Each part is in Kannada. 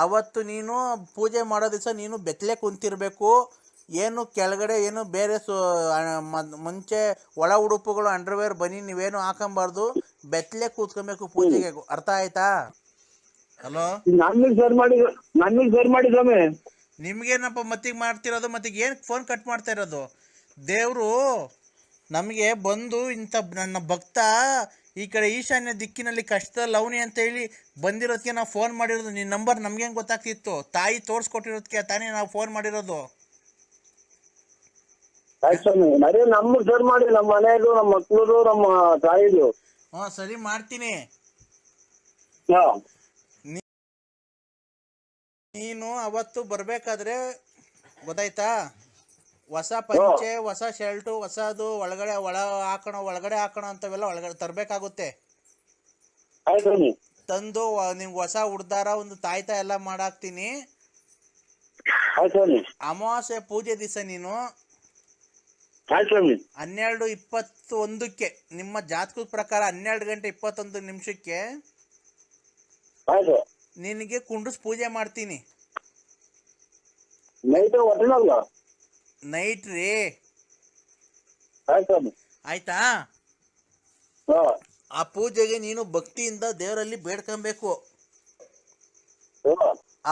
ಅವತ್ತು ನೀನು ಪೂಜೆ ಮಾಡೋ ದಿವಸ ನೀನು ಬೆತ್ತಲೆ ಕುಂತಿರ್ಬೇಕು. ಏನು ಕೆಳಗಡೆ ಏನು ಬೇರೆ ಮುಂಚೆ ಒಳ ಉಡುಪುಗಳು ಅಂಡರ್ವೇರ್ ಬನ್ನಿ ನೀವೇನು ಹಾಕೊಂಬಾರ್ದು. ಬೆತ್ತಲೆ ಕೂತ್ಕೊಬೇಕು ಪೂಜೆಗೆ. ಅರ್ಥ ಆಯ್ತಾ? ಹಲೋ, ನನ್ಗೆ ಸರ್ ಮಾಡಿ ಸ್ವಾಮಿ. ನಿಮ್ಗೇನಪ್ಪ ಮತ್ತಿಗೆ ಮಾಡ್ತಿರೋದು? ಮತ್ತಿಗೆ ಏನು ಫೋನ್ ಕಟ್ ಮಾಡ್ತಾ ಇರೋದು? ದೇವರು ನಮಗೆ ಬಂದು ಇಂಥ ನನ್ನ ಭಕ್ತ ಈ ಕಡೆ ಈಶಾನ್ಯ ದಿಕ್ಕಿನಲ್ಲಿ ಕಷ್ಟದಲ್ಲಿ ಅವನಿ ಅಂತ ಹೇಳಿ ಬಂದಿರೋದಕ್ಕೆ ನಾವು ಫೋನ್ ಮಾಡಿರೋದು. ನಿನ್ನ ನಂಬರ್ ನಮ್ಗೆ ಹೆಂಗೆ ಗೊತ್ತಾಗ್ತಿತ್ತು? ತಾಯಿ ತೋರಿಸ್ಕೊಟ್ಟಿರೋದಕ್ಕೆ ತಾನೇ ನಾವು ಫೋನ್ ಮಾಡಿರೋದು. ಅದೇ ನಮ್ಗೆ ಸರ್ ಮಾಡಿ, ನಮ್ಮ ಮನೆಯದು, ನಮ್ಮ ಮಕ್ಕಳದು, ನಮ್ಮ ತಾಯಿದು. ಸರಿ ಮಾಡ್ತೀನಿ. ನೀನು ಅವತ್ತು ಬರಬೇಕಾದ್ರೆ ಗೊತ್ತಾಯ್ತಾ? ಹೊಸ ಪಂಚೆ, ಹೊಸ ಶರ್ಟು, ಹೊಸದು ಒಳಗಡೆ ಒಳಗಡೆ ಹಾಕೋಣ ಅಂತವೆಲ್ಲ ಒಳಗಡೆ ತರಬೇಕಾಗುತ್ತೆ. ತಂದು ನಿಮ್ಗೆ ಹೊಸ ಉಡ್ದಾರ ಒಂದು ತಾಯ್ತ ಎಲ್ಲ ಮಾಡಾಕ್ತೀನಿ. ಅಮಾವಾಸ್ಯೆ ಪೂಜೆ ದಿವಸ ನೀನು 12:21 ನಿಮ್ಮ ಜಾತಕದ ಪ್ರಕಾರ 12:21 ನಿನಗೆ ಕುಂಡ್ರಿಸ್ ಪೂಜೆ ಮಾಡ್ತೀನಿ. ನೈಟ್ ರೀ, ಆಯ್ತಾ? ಆ ಪೂಜೆಗೆ ನೀನು ಭಕ್ತಿಯಿಂದ ದೇವರಲ್ಲಿ ಬೇಡ್ಕೊಬೇಕು.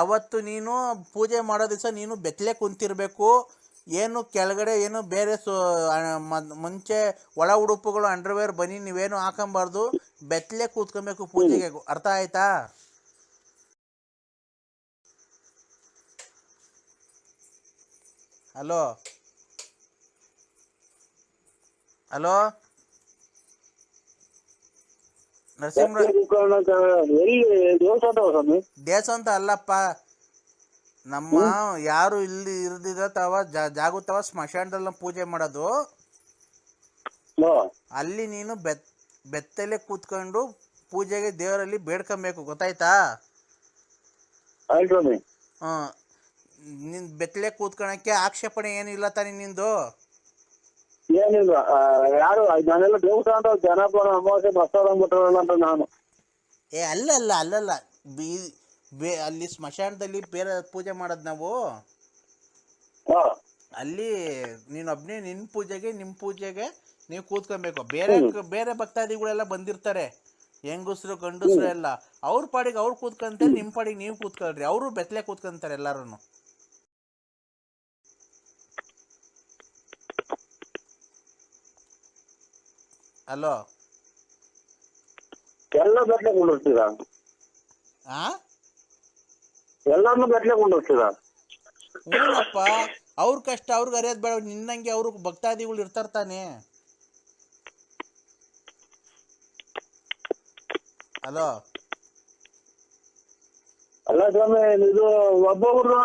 ಅವತ್ತು ನೀನು ಪೂಜೆ ಮಾಡೋ ದಿವಸ ನೀನು ಬೆತ್ತಲೆ ಕುಂತಿರ್ಬೇಕು. ಏನು ಕೆಳಗಡೆ ಏನು ಬೇರೆ ಮುಂಚೆ ಒಳ ಉಡುಪುಗಳು ಅಂಡರ್ವೇರ್ ಬನ್ನಿ ನೀವೇನು ಹಾಕೊಂಬಾರ್ದು. ಬೆತ್ತಲೆ ಕೂತ್ಕೊಬೇಕು ಪೂಜೆಗೆ. ಅರ್ಥ ಆಯ್ತಾ? ಹಲೋ ಹಲೋ ನರಸಿಂಹ, ದೇವಸ್ಥಾನ ಅಂತ ಅಲ್ಲಪ್ಪ. ನಮ್ಮ ಯಾರು ಇಲ್ಲಿ ಇರ್ದಿರತ್ತವ ಜಾಗುತ್ತವ ಸ್ಮಶಾನದಲ್ಲಿ ಪೂಜೆ ಮಾಡೋದು. ಅಲ್ಲಿ ನೀನು ಬೆತ್ತಲೆ ಕೂತ್ಕೊಂಡು ಪೂಜೆಗೆ ದೇವರಲ್ಲಿ ಬೇಡ್ಕೊಬೇಕು. ಗೊತ್ತಾಯ್ತಾ? ನಿನ್ ಬೆತ್ತಲೆ ಕೂತ್ಕೊಳಕ್ಕೆ ಆಕ್ಷೇಪಣೆ ಏನಿಲ್ಲ ತಾನೆ ನಿಂದು? ಏನಿಲ್ಲ. ಯಾರು ನಾನೆಲ್ಲ ದೇವಸ್ಥಾನ ಜನಪದ ಅಮಾವಾಸ್ಯೆ ಬಸ್ತಾರಂಬಿಟ್ರಲ್ಲ ಅಂತ ನಾನು. ಅಲ್ಲಲ್ಲ ಅಲ್ಲಿ ಸ್ಮಶಾನದಲ್ಲಿ ಬೇರೆ ಪೂಜೆ ಮಾಡೋದು ನಾವು. ಅಲ್ಲಿ ನೀನು ಒಬ್ಬನೇ ನಿಮ್ಮ ಪೂಜೆಗೆ ನೀವು ಕೂತ್ಕೊಬೇಕು. ಬೇರೆ ಭಕ್ತಾದಿಗಳೆಲ್ಲ ಬಂದಿರ್ತಾರೆ, ಹೆಂಗಸ್ರು ಗಂಡಸ್ರು ಎಲ್ಲ. ಅವ್ರ ಪಾಡಿಗೆ ಅವ್ರು ಕೂತ್ಕೊಂತಾರೆ, ನಿಮ್ಮ ಪಾಡಿಗೆ ನೀವು ಕೂತ್ಕೊಳ್ರಿ. ಅವರು ಬೆತ್ತಲೆ ಕೂತ್ಕೊಂತಾರೆ ಎಲ್ಲಾರು. ಹಲೋ, ಎಲ್ಲ ಬೆತ್ತಲೆ ಕೊಂಡೋಗ್ತೀರಾ? ಎಲ್ಲಾರನ್ನೂ ಬೆತ್ತಲೆ ಕೊಂಡೋಗ್ತೀರಾ? ಹೂನಪ್ಪ, ಅವ್ರ ಕಷ್ಟ ಅವ್ರಿಗೆ ಅರಿಯೋದು ಬೇಡ. ನಿನ್ನಂಗೆ ಅವರು ಭಕ್ತಾದಿಗಳು ಇರ್ತಾರ ತಾನೆ. ಹಲೋ, ಅಲ್ಲ ಸ್ವಾಮಿ, ಇದು ಒಬ್ಬೊಬ್ರು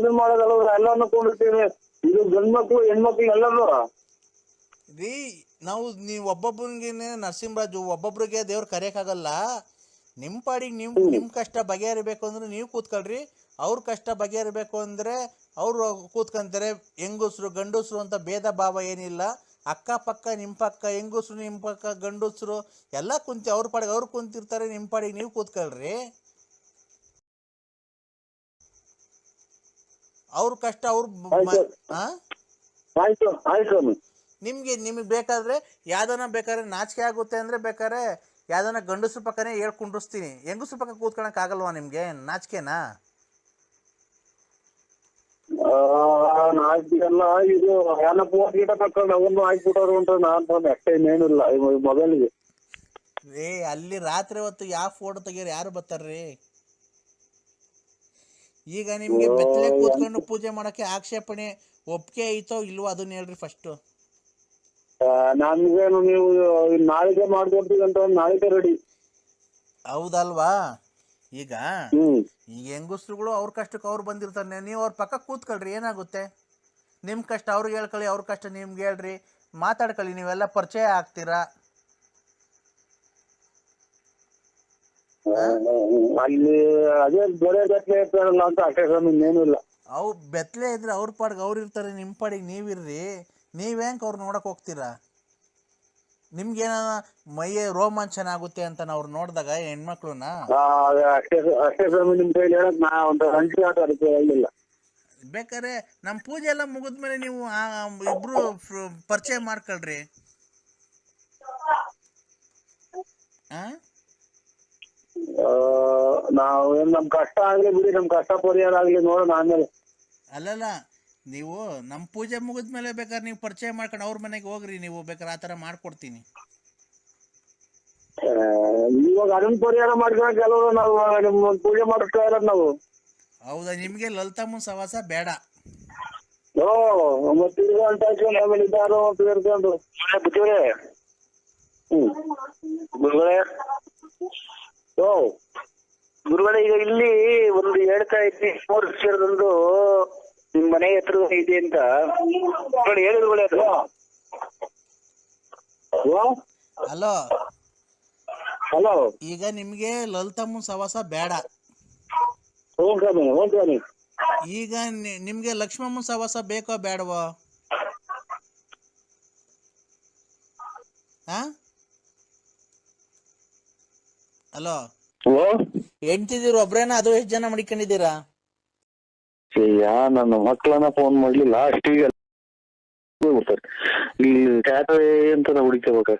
ಇದು ಮಾಡೋದಲ್ಲ, ಎಲ್ಲಾರನ್ನೂ ಕೊಂಡಿರ್ತೀವಿ. ಇದು ಗಂಡ್ ಮಕ್ಳು ಹೆಣ್ಮಕ್ಳು ಎಲ್ಲರೂ ರೀ. ನೀವು ಒಬ್ಬೊಬ್ಬರಿಗೆ ನರಸಿಂಹರಾಜು ಒಬ್ಬೊಬ್ರಿಗೆ ದೇವ್ರು ಕರೆಯಕ್ಕಾಗಲ್ಲ. ನಿಮ್ಮ ಪಾಡಿಗೆ ನಿಮ್ಮ ಕಷ್ಟ ಬಗೆಹರಿಬೇಕು ಅಂದ್ರೆ ನೀವು ಕೂತ್ಕೊಳ್ರಿ. ಅವ್ರ ಕಷ್ಟ ಬಗೆಹರಿಬೇಕು ಅಂದ್ರೆ ಅವ್ರು ಕೂತ್ಕೊಂತಾರೆ. ಹೆಂಗಸ್ರು ಗಂಡಸ್ರು ಅಂತ ಭೇದ ಭಾವ ಏನಿಲ್ಲ. ಅಕ್ಕಪಕ್ಕ ನಿಮ್ಮ ಪಕ್ಕ ಹೆಂಗಸ್ರು, ನಿಮ್ಮ ಪಕ್ಕ ಗಂಡಸ್ರು ಎಲ್ಲ ಅವ್ರ ಪಾಡಿಗೆ ಅವ್ರು ಕುಂತಿರ್ತಾರೆ. ನಿಮ್ಮ ಪಾಡಿಗೆ ನೀವು ಕೂತ್ಕೊಳ್ರಿ. ಅವ್ರ ಕಷ್ಟ ನಿಮಗೆ ಬೇಕಾದ್ರೆ ಬೇಕಾದ್ರೆ ನಾಚಿಕೆ ಆಗುತ್ತೆ ಅಂದ್ರೆ ಬೇಕಾದ್ರೆ ಯಾವ್ದನ ಗಂಡಸ್ರ ಪಕ್ಕನೇ ಹೇಳ್ಕೊಂಡಿಸ್ತೀನಿ. ಹೆಂಗಸ್ರ ಪಕ್ಕ ಕೂತ್ಕೊಳಕ್ ಆಗಲ್ವಾ ನಿಮ್ಗೆ? ನಾಚಿಕೆನಾ? ಎಲ್ಲ ಇದು ಎಲ್ಲ ಗೀಟ ತಕೊಂಡು ಅವನು ಹಾಕ್ಬಿಟ್ಟವ್ರು ಅಂತ ನಾನು ಅಷ್ಟೇ, ಇನ್ನೇನಿಲ್ಲ ಮೊಬೈಲ್ಗೆ. ಅಲ್ಲಿ ರಾತ್ರಿ ಹೊತ್ತು ಯಾವ ಫೋಟೋ ತೆಗಿಯೋರು ಯಾರು ಬರ್ತಾರ್ರಿ? ಈಗ ನಿಮ್ಗೆ ಬೆತ್ತಲೆ ಕೂತ್ಕೊಂಡು ಪೂಜೆ ಮಾಡಕ್ಕೆ ಆಕ್ಷೇಪಣೆ ಒಪ್ಪಿಗೆ ಐತೋ ಇಲ್ವೋ ಅದನ್ನ ಹೇಳ್ರಿ ಫಸ್ಟ್. ನಮ್ಗೇನು ನೀವು ನಾಳೆಗೆ ಮಾಡ್ಕೊಡ್ತೀವಿ ಅಂತ ನಾಳೆಗೆ ರೆಡಿ. ಹೌದಲ್ವಾ? ಈಗ ಹೆಂಗಸ್ರುಗಳು ಅವ್ರ ಕಷ್ಟಕ್ಕೆ ಅವ್ರು ಬಂದಿರ್ತಾರೆ. ನೀವು ಅವ್ರ ಪಕ್ಕ ಕೂತ್ಕೊಳ್ರಿ, ಏನಾಗುತ್ತೆ? ನಿಮ್ಮ ಕಷ್ಟ ಅವ್ರಿಗೆ ಹೇಳ್ಕೊಳ್ಳಿ, ಅವ್ರ ಕಷ್ಟ ನಿಮ್ಗೆ ಹೇಳ್ರಿ, ಮಾತಾಡ್ಕೊಳ್ಳಿ. ನೀವೆಲ್ಲ ಪರಿಚಯ ಆಗ್ತೀರಾ. ಅಲ್ಲಿ ಅದೇ ಬೇರೆ ಬೆತ್ತಲೆ ಇರ್ತಾರಲ್ಲ ಅಂತ ಅಷ್ಟೇ, ಇನ್ನೇನಿಲ್ಲ. ಅವು ಬೆತ್ತಲೆ ಇದ್ರೆ ಅವ್ರ ಪಾಡಿಗೆ ಅವ್ರು ಇರ್ತಾರೆ, ನಿಮ್ಮ ಪಾಡಿಗೆ ನೀವಿರ್ರಿ. ನೀವ್ ಹೆಂಗ್ ಅವ್ರು ನೋಡಕ್ ಹೋಗ್ತೀರಾ? ನಿಮ್ಗೇನ ಮೈಯೇ ರೋಮಾಂಚನ ಆಗುತ್ತೆ ಅಂತ ಅವ್ರು ನೋಡಿದಾಗ ಹೆಣ್ಮಕ್ಳನ್ನ ಅಷ್ಟೇ ಅಷ್ಟೇ ಸ್ವಾಮಿ, ನಿಮ್ ಕೈಲಿ ಹೇಳಕ್ ನಾ ಒಂದು ಗಂಟೆ ಆಟ ಅದಕ್ಕೆ ಹೇಳಿಲ್ಲ. ಬೇಕಾದ್ರೆ ನಮ್ಮ ಪೂಜೆ ಎಲ್ಲ ಮುಗಿದ್ಮೇಲೆ ನೀವು ಇಬ್ರು ಪರಿಚಯ ಮಾಡ್ಕೊಳ್ರಿ. ನಾವು ನಮ್ ಕಷ್ಟ ಆಗ್ಲಿ ಬಿಡಿ, ನಮ್ ಕಷ್ಟ ಪರಿಹಾರ ಆಗ್ಲಿ ನೋಡೋಣ ಆಮೇಲೆ. ಅಲ್ಲಲ್ಲ, ನೀವು ನಮ್ಮ ಪೂಜೆ ಮುಗಿದ್ಮೇಲೆ ಬೇಕಾದ್ರೆ ನೀವು ಪರಿಚಯ ಮಾಡ್ಕೊಂಡು ಅವ್ರ ಮನೆಗೆ ಹೋಗ್ರಿ. ನೀವು ಬೇಕಾದ್ರೆ ಆ ಥರ ಮಾಡ್ಕೊಡ್ತೀನಿ. ಇವಾಗ ಅದನ್ನ ಪರಿಹಾರ ಮಾಡ್ಕೊಂಡು ಕೆಲವರು ನಾವು ನಿಮ್ಮ ಪೂಜೆ ಮಾಡಿಸ್ತಾ ಇರೋದು ನಾವು. ಹೌದಾ? ನಿಮಗೆ ಲಲಿತಮ್ಮನ ಸವಾಸ ಬೇಡ? ಮತ್ತೆ ಅಂತ ಆಮೇಲೆ ಇದ್ದಾರೋ ಸೇರ್ಕೊಂಡು ಬುದ್ಧಿವರೇ. ಗುರುಗಳೇ, ಗುರುಗಳೇ, ಈಗ ಇಲ್ಲಿ ಒಂದು ಹೇಳ್ತಾ ಇದ್ವಿ, 3 ವರ್ಷದೊಂದು ನಿಮ್ ಮನೆ ಹತ್ರ ಇದೆ ಅಂತ ಹೇಳಿದ್ರುಗಳೇ. ಹಲೋ ಹಲೋ, ಈಗ ನಿಮ್ಗೆ ಲಲಿತಮ್ಮನ ಸವಾಸ ಬೇಡ. ಈಗ ನಿಮ್ಗೆ ಲಕ್ಷ್ಮಮ್ಮನ ಸವಾಸ ಬೇಕೋ ಬೇಡವೋ? ಹಲೋ, ಹೆಂಡ್ತಿದ್ದೀರ ಒಬ್ರೇನ? ಅದು ಎಷ್ಟು ಜನ ಮಡಿಕೊಂಡಿದ್ದೀರಾ? ನನ್ನ ಮಕ್ಕಳನ್ನ ಫೋನ್ ಮಾಡ್ಲಿಲ್ಲ ಅಷ್ಟಿಗೆ ಇಲ್ಲಿ ಟ್ಯಾಟೇ ಅಂತ ಹುಡುಕಬೇಕ.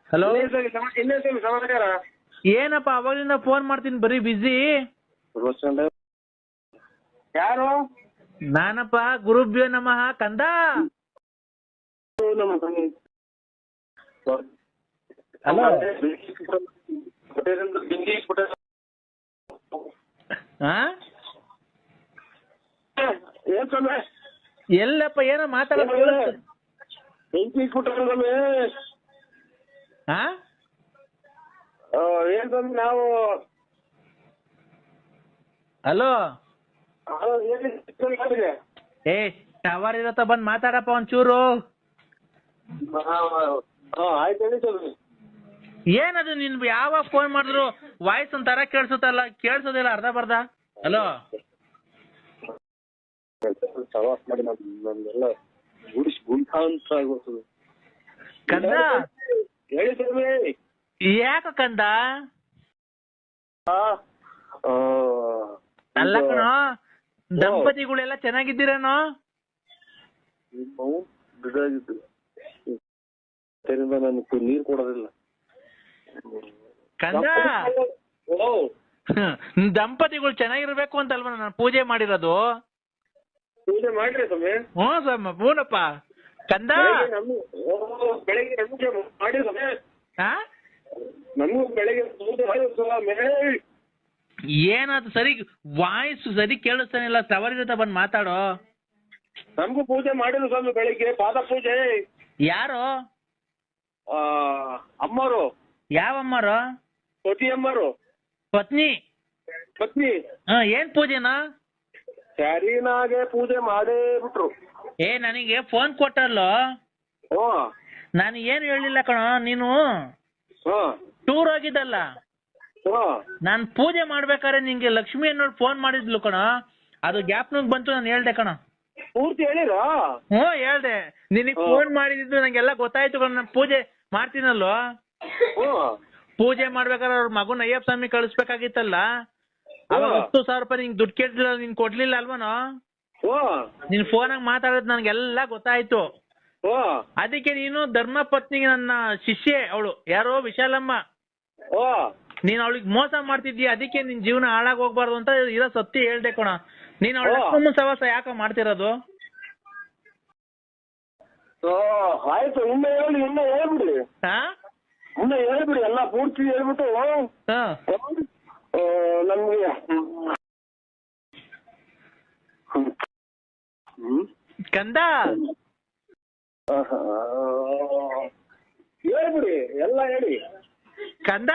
ಹಲೋ, ಸಮಾಚಾರ ಏನಪ್ಪ ಅವಾಗಲಿಂದ ಫೋನ್ ಮಾಡ್ತೀನಿ, ಬರೀ ಬಿಸಿ. ಯಾರು? ನಾನಪ್ಪ, ಗುರುಭ್ಯೋ ನಮಃ. ಕಂದ, ಹಲೋ. ಎಲ್ಲಪ್ಪ ಏನೋ ಮಾತಾಡೋದು? ನಾವು ಹಲೋ, ಏ ಟವರ್ ಇರತ್ತ, ಬಂದ್ ಮಾತಾಡಪ್ಪ ಒಂಚೂರು. ಏನದು ನಿನ್ ಯಾವಾಗ ಫೋನ್ ಮಾಡಿದ್ರು ವಾಯ್ಸ್ ಒಂಥರ ಕೇಳಿಸುತ್ತಲ್ಲ, ಕೇಳಿಸೋದಿಲ್ಲ ಅರ್ಧ ಬರ್ಧ. ಹಲೋ, ಕಂದ, ಯಾಕ ಕಂದ? ಅಲ್ಲ ಕಣೋ, ದಂಪತಿಗಳೆಲ್ಲ ಚೆನ್ನಾಗಿದ್ದೀರೇನೋ? ನೀರ್ ಕೊಡೋದಿಲ್ಲ ಕಂದ. ದಂಪತಿಗಳು ಚೆನ್ನಾಗಿರ್ಬೇಕು ಅಂತಲ್ವ ನಾನು ಪೂಜೆ ಮಾಡಿರೋದು? ಪೂಜೆ ಮಾಡ್ರಿ ಸ್ವಾಮಿ. ಸ್ವಾಮಿ, ಹೂನಪ್ಪ. ಕಂದ, ಬೆಳಿಗ್ಗೆ ಮಾಡಿ ಸ್ವಾಮಿ. ನಮಗೂ ಬೆಳಿಗ್ಗೆ ಏನದು ಸರಿ ವಾಯ್ಸ್ ಸರಿ ಕೇಳಿಸ್ತಾನಿಲ್ಲ, ಟವರ್ ಇರತ್ತ, ಬಂದ್ ಮಾತಾಡೋ. ನಮಗೂ ಪೂಜೆ ಮಾಡಿದ್ರು ಸ್ವಾಮಿ ಬೆಳಿಗ್ಗೆ, ಪಾದ ಪೂಜೆ. ಯಾರು? ಅಮ್ಮರು. ಯಾವ ಅಮ್ಮರು? ಪತಿ ಅಮ್ಮರು. ಪತ್ನಿ? ಪತ್ನಿ. ಏನ್ ಪೂಜೆನಾ? ಸ್ಯಾರಿನಾಗೆ ಪೂಜೆ ಮಾಡೇ ಬಿಟ್ರು. ನನಗೆ ಫೋನ್ ಕೊಟ್ಟಲ್ಲೋ, ನಾನು ಏನು ಹೇಳಿಲ್ಲ ಕಣೋ. ನೀನು ಟೂರ್ ಹೋಗಿದ್ದಲ್ಲ, ನಾನ್ ಪೂಜೆ ಮಾಡ್ಬೇಕಾದ್ರೆ ನಿಂಗೆ ಲಕ್ಷ್ಮಿ ಅನ್ನೋರು ಫೋನ್ ಮಾಡಿದ್ಲು ಕಣ. ಅದು ಗ್ಯಾಪ್ನಾಗ ಬಂತು, ನಾನು ಹೇಳ್ದೆ ಕಣ. ಪೂರ್ತಿ ಹೇಳಿರ? ಹೇಳ್ದೆ. ನಿನಗ್ ಫೋನ್ ಮಾಡಿದ್ದು ನಂಗೆಲ್ಲ ಗೊತ್ತಾಯ್ತು ಕಣ. ನಾನು ಪೂಜೆ ಮಾಡ್ತೀನಲ್ವ, ಪೂಜೆ ಮಾಡ್ಬೇಕಾದ್ರೆ ಅವ್ರ ಮಗುನ ಅಯ್ಯಪ್ಪ ಸ್ವಾಮಿ ಕಳಿಸ್ಬೇಕಾಗಿತ್ತಲ್ಲ, ಅವಾಗ 10,000 ರೂಪಾಯಿ ನಿಂಗೆ ದುಡ್ಡು ಕೇಳಿಲ್ಲ, ನೀನ್ ಕೊಡ್ಲಿಲ್ಲ ಅಲ್ವನೋ? ನಿನ್ ಫೋನಾಗ ಮಾತಾಡೋದು ನನ್ಗೆಲ್ಲ ಗೊತ್ತಾಯ್ತು. ಅದಕ್ಕೆ ನೀನು ಧರ್ಮ ಪತ್ನಿಗೆ, ನನ್ನ ಶಿಷ್ಯೆ ಅವಳು, ಯಾರೋ ವಿಶಾಲಮ್ಮ, ನೀನ್ ಅವಳಿಗೆ ಮೋಸ ಮಾಡ್ತಿದ್ದೀಯ. ಅದಕ್ಕೆ ನಿನ್ ಜೀವನ ಹಾಳಾಗ್ ಹೋಗ್ಬಾರ್ದು ಅಂತ ಇರೋ ಸತ್ಯ ಹೇಳ್ದೆ ಕಣ. ನೀನ್ ಅವಳ ಲಕ್ಷ್ಮಮ್ಮ ಸವಾಸ ಯಾಕ ಮಾಡ್ತಿರೋದು? ಆಯ್ತು, ಇನ್ನ ಹೇಳ್ಬಿಡಿ. ಇನ್ನ ಹೇಳ್ಬಿಡಿ, ಎಲ್ಲ ಪೂರ್ತಿ ಹೇಳ್ಬಿಟ್ಟು ನಮ್ಗೆ ಕಂದ ಹೇಳ್ಬಿಡಿ, ಎಲ್ಲ ಹೇಳಿ ಕಂದ.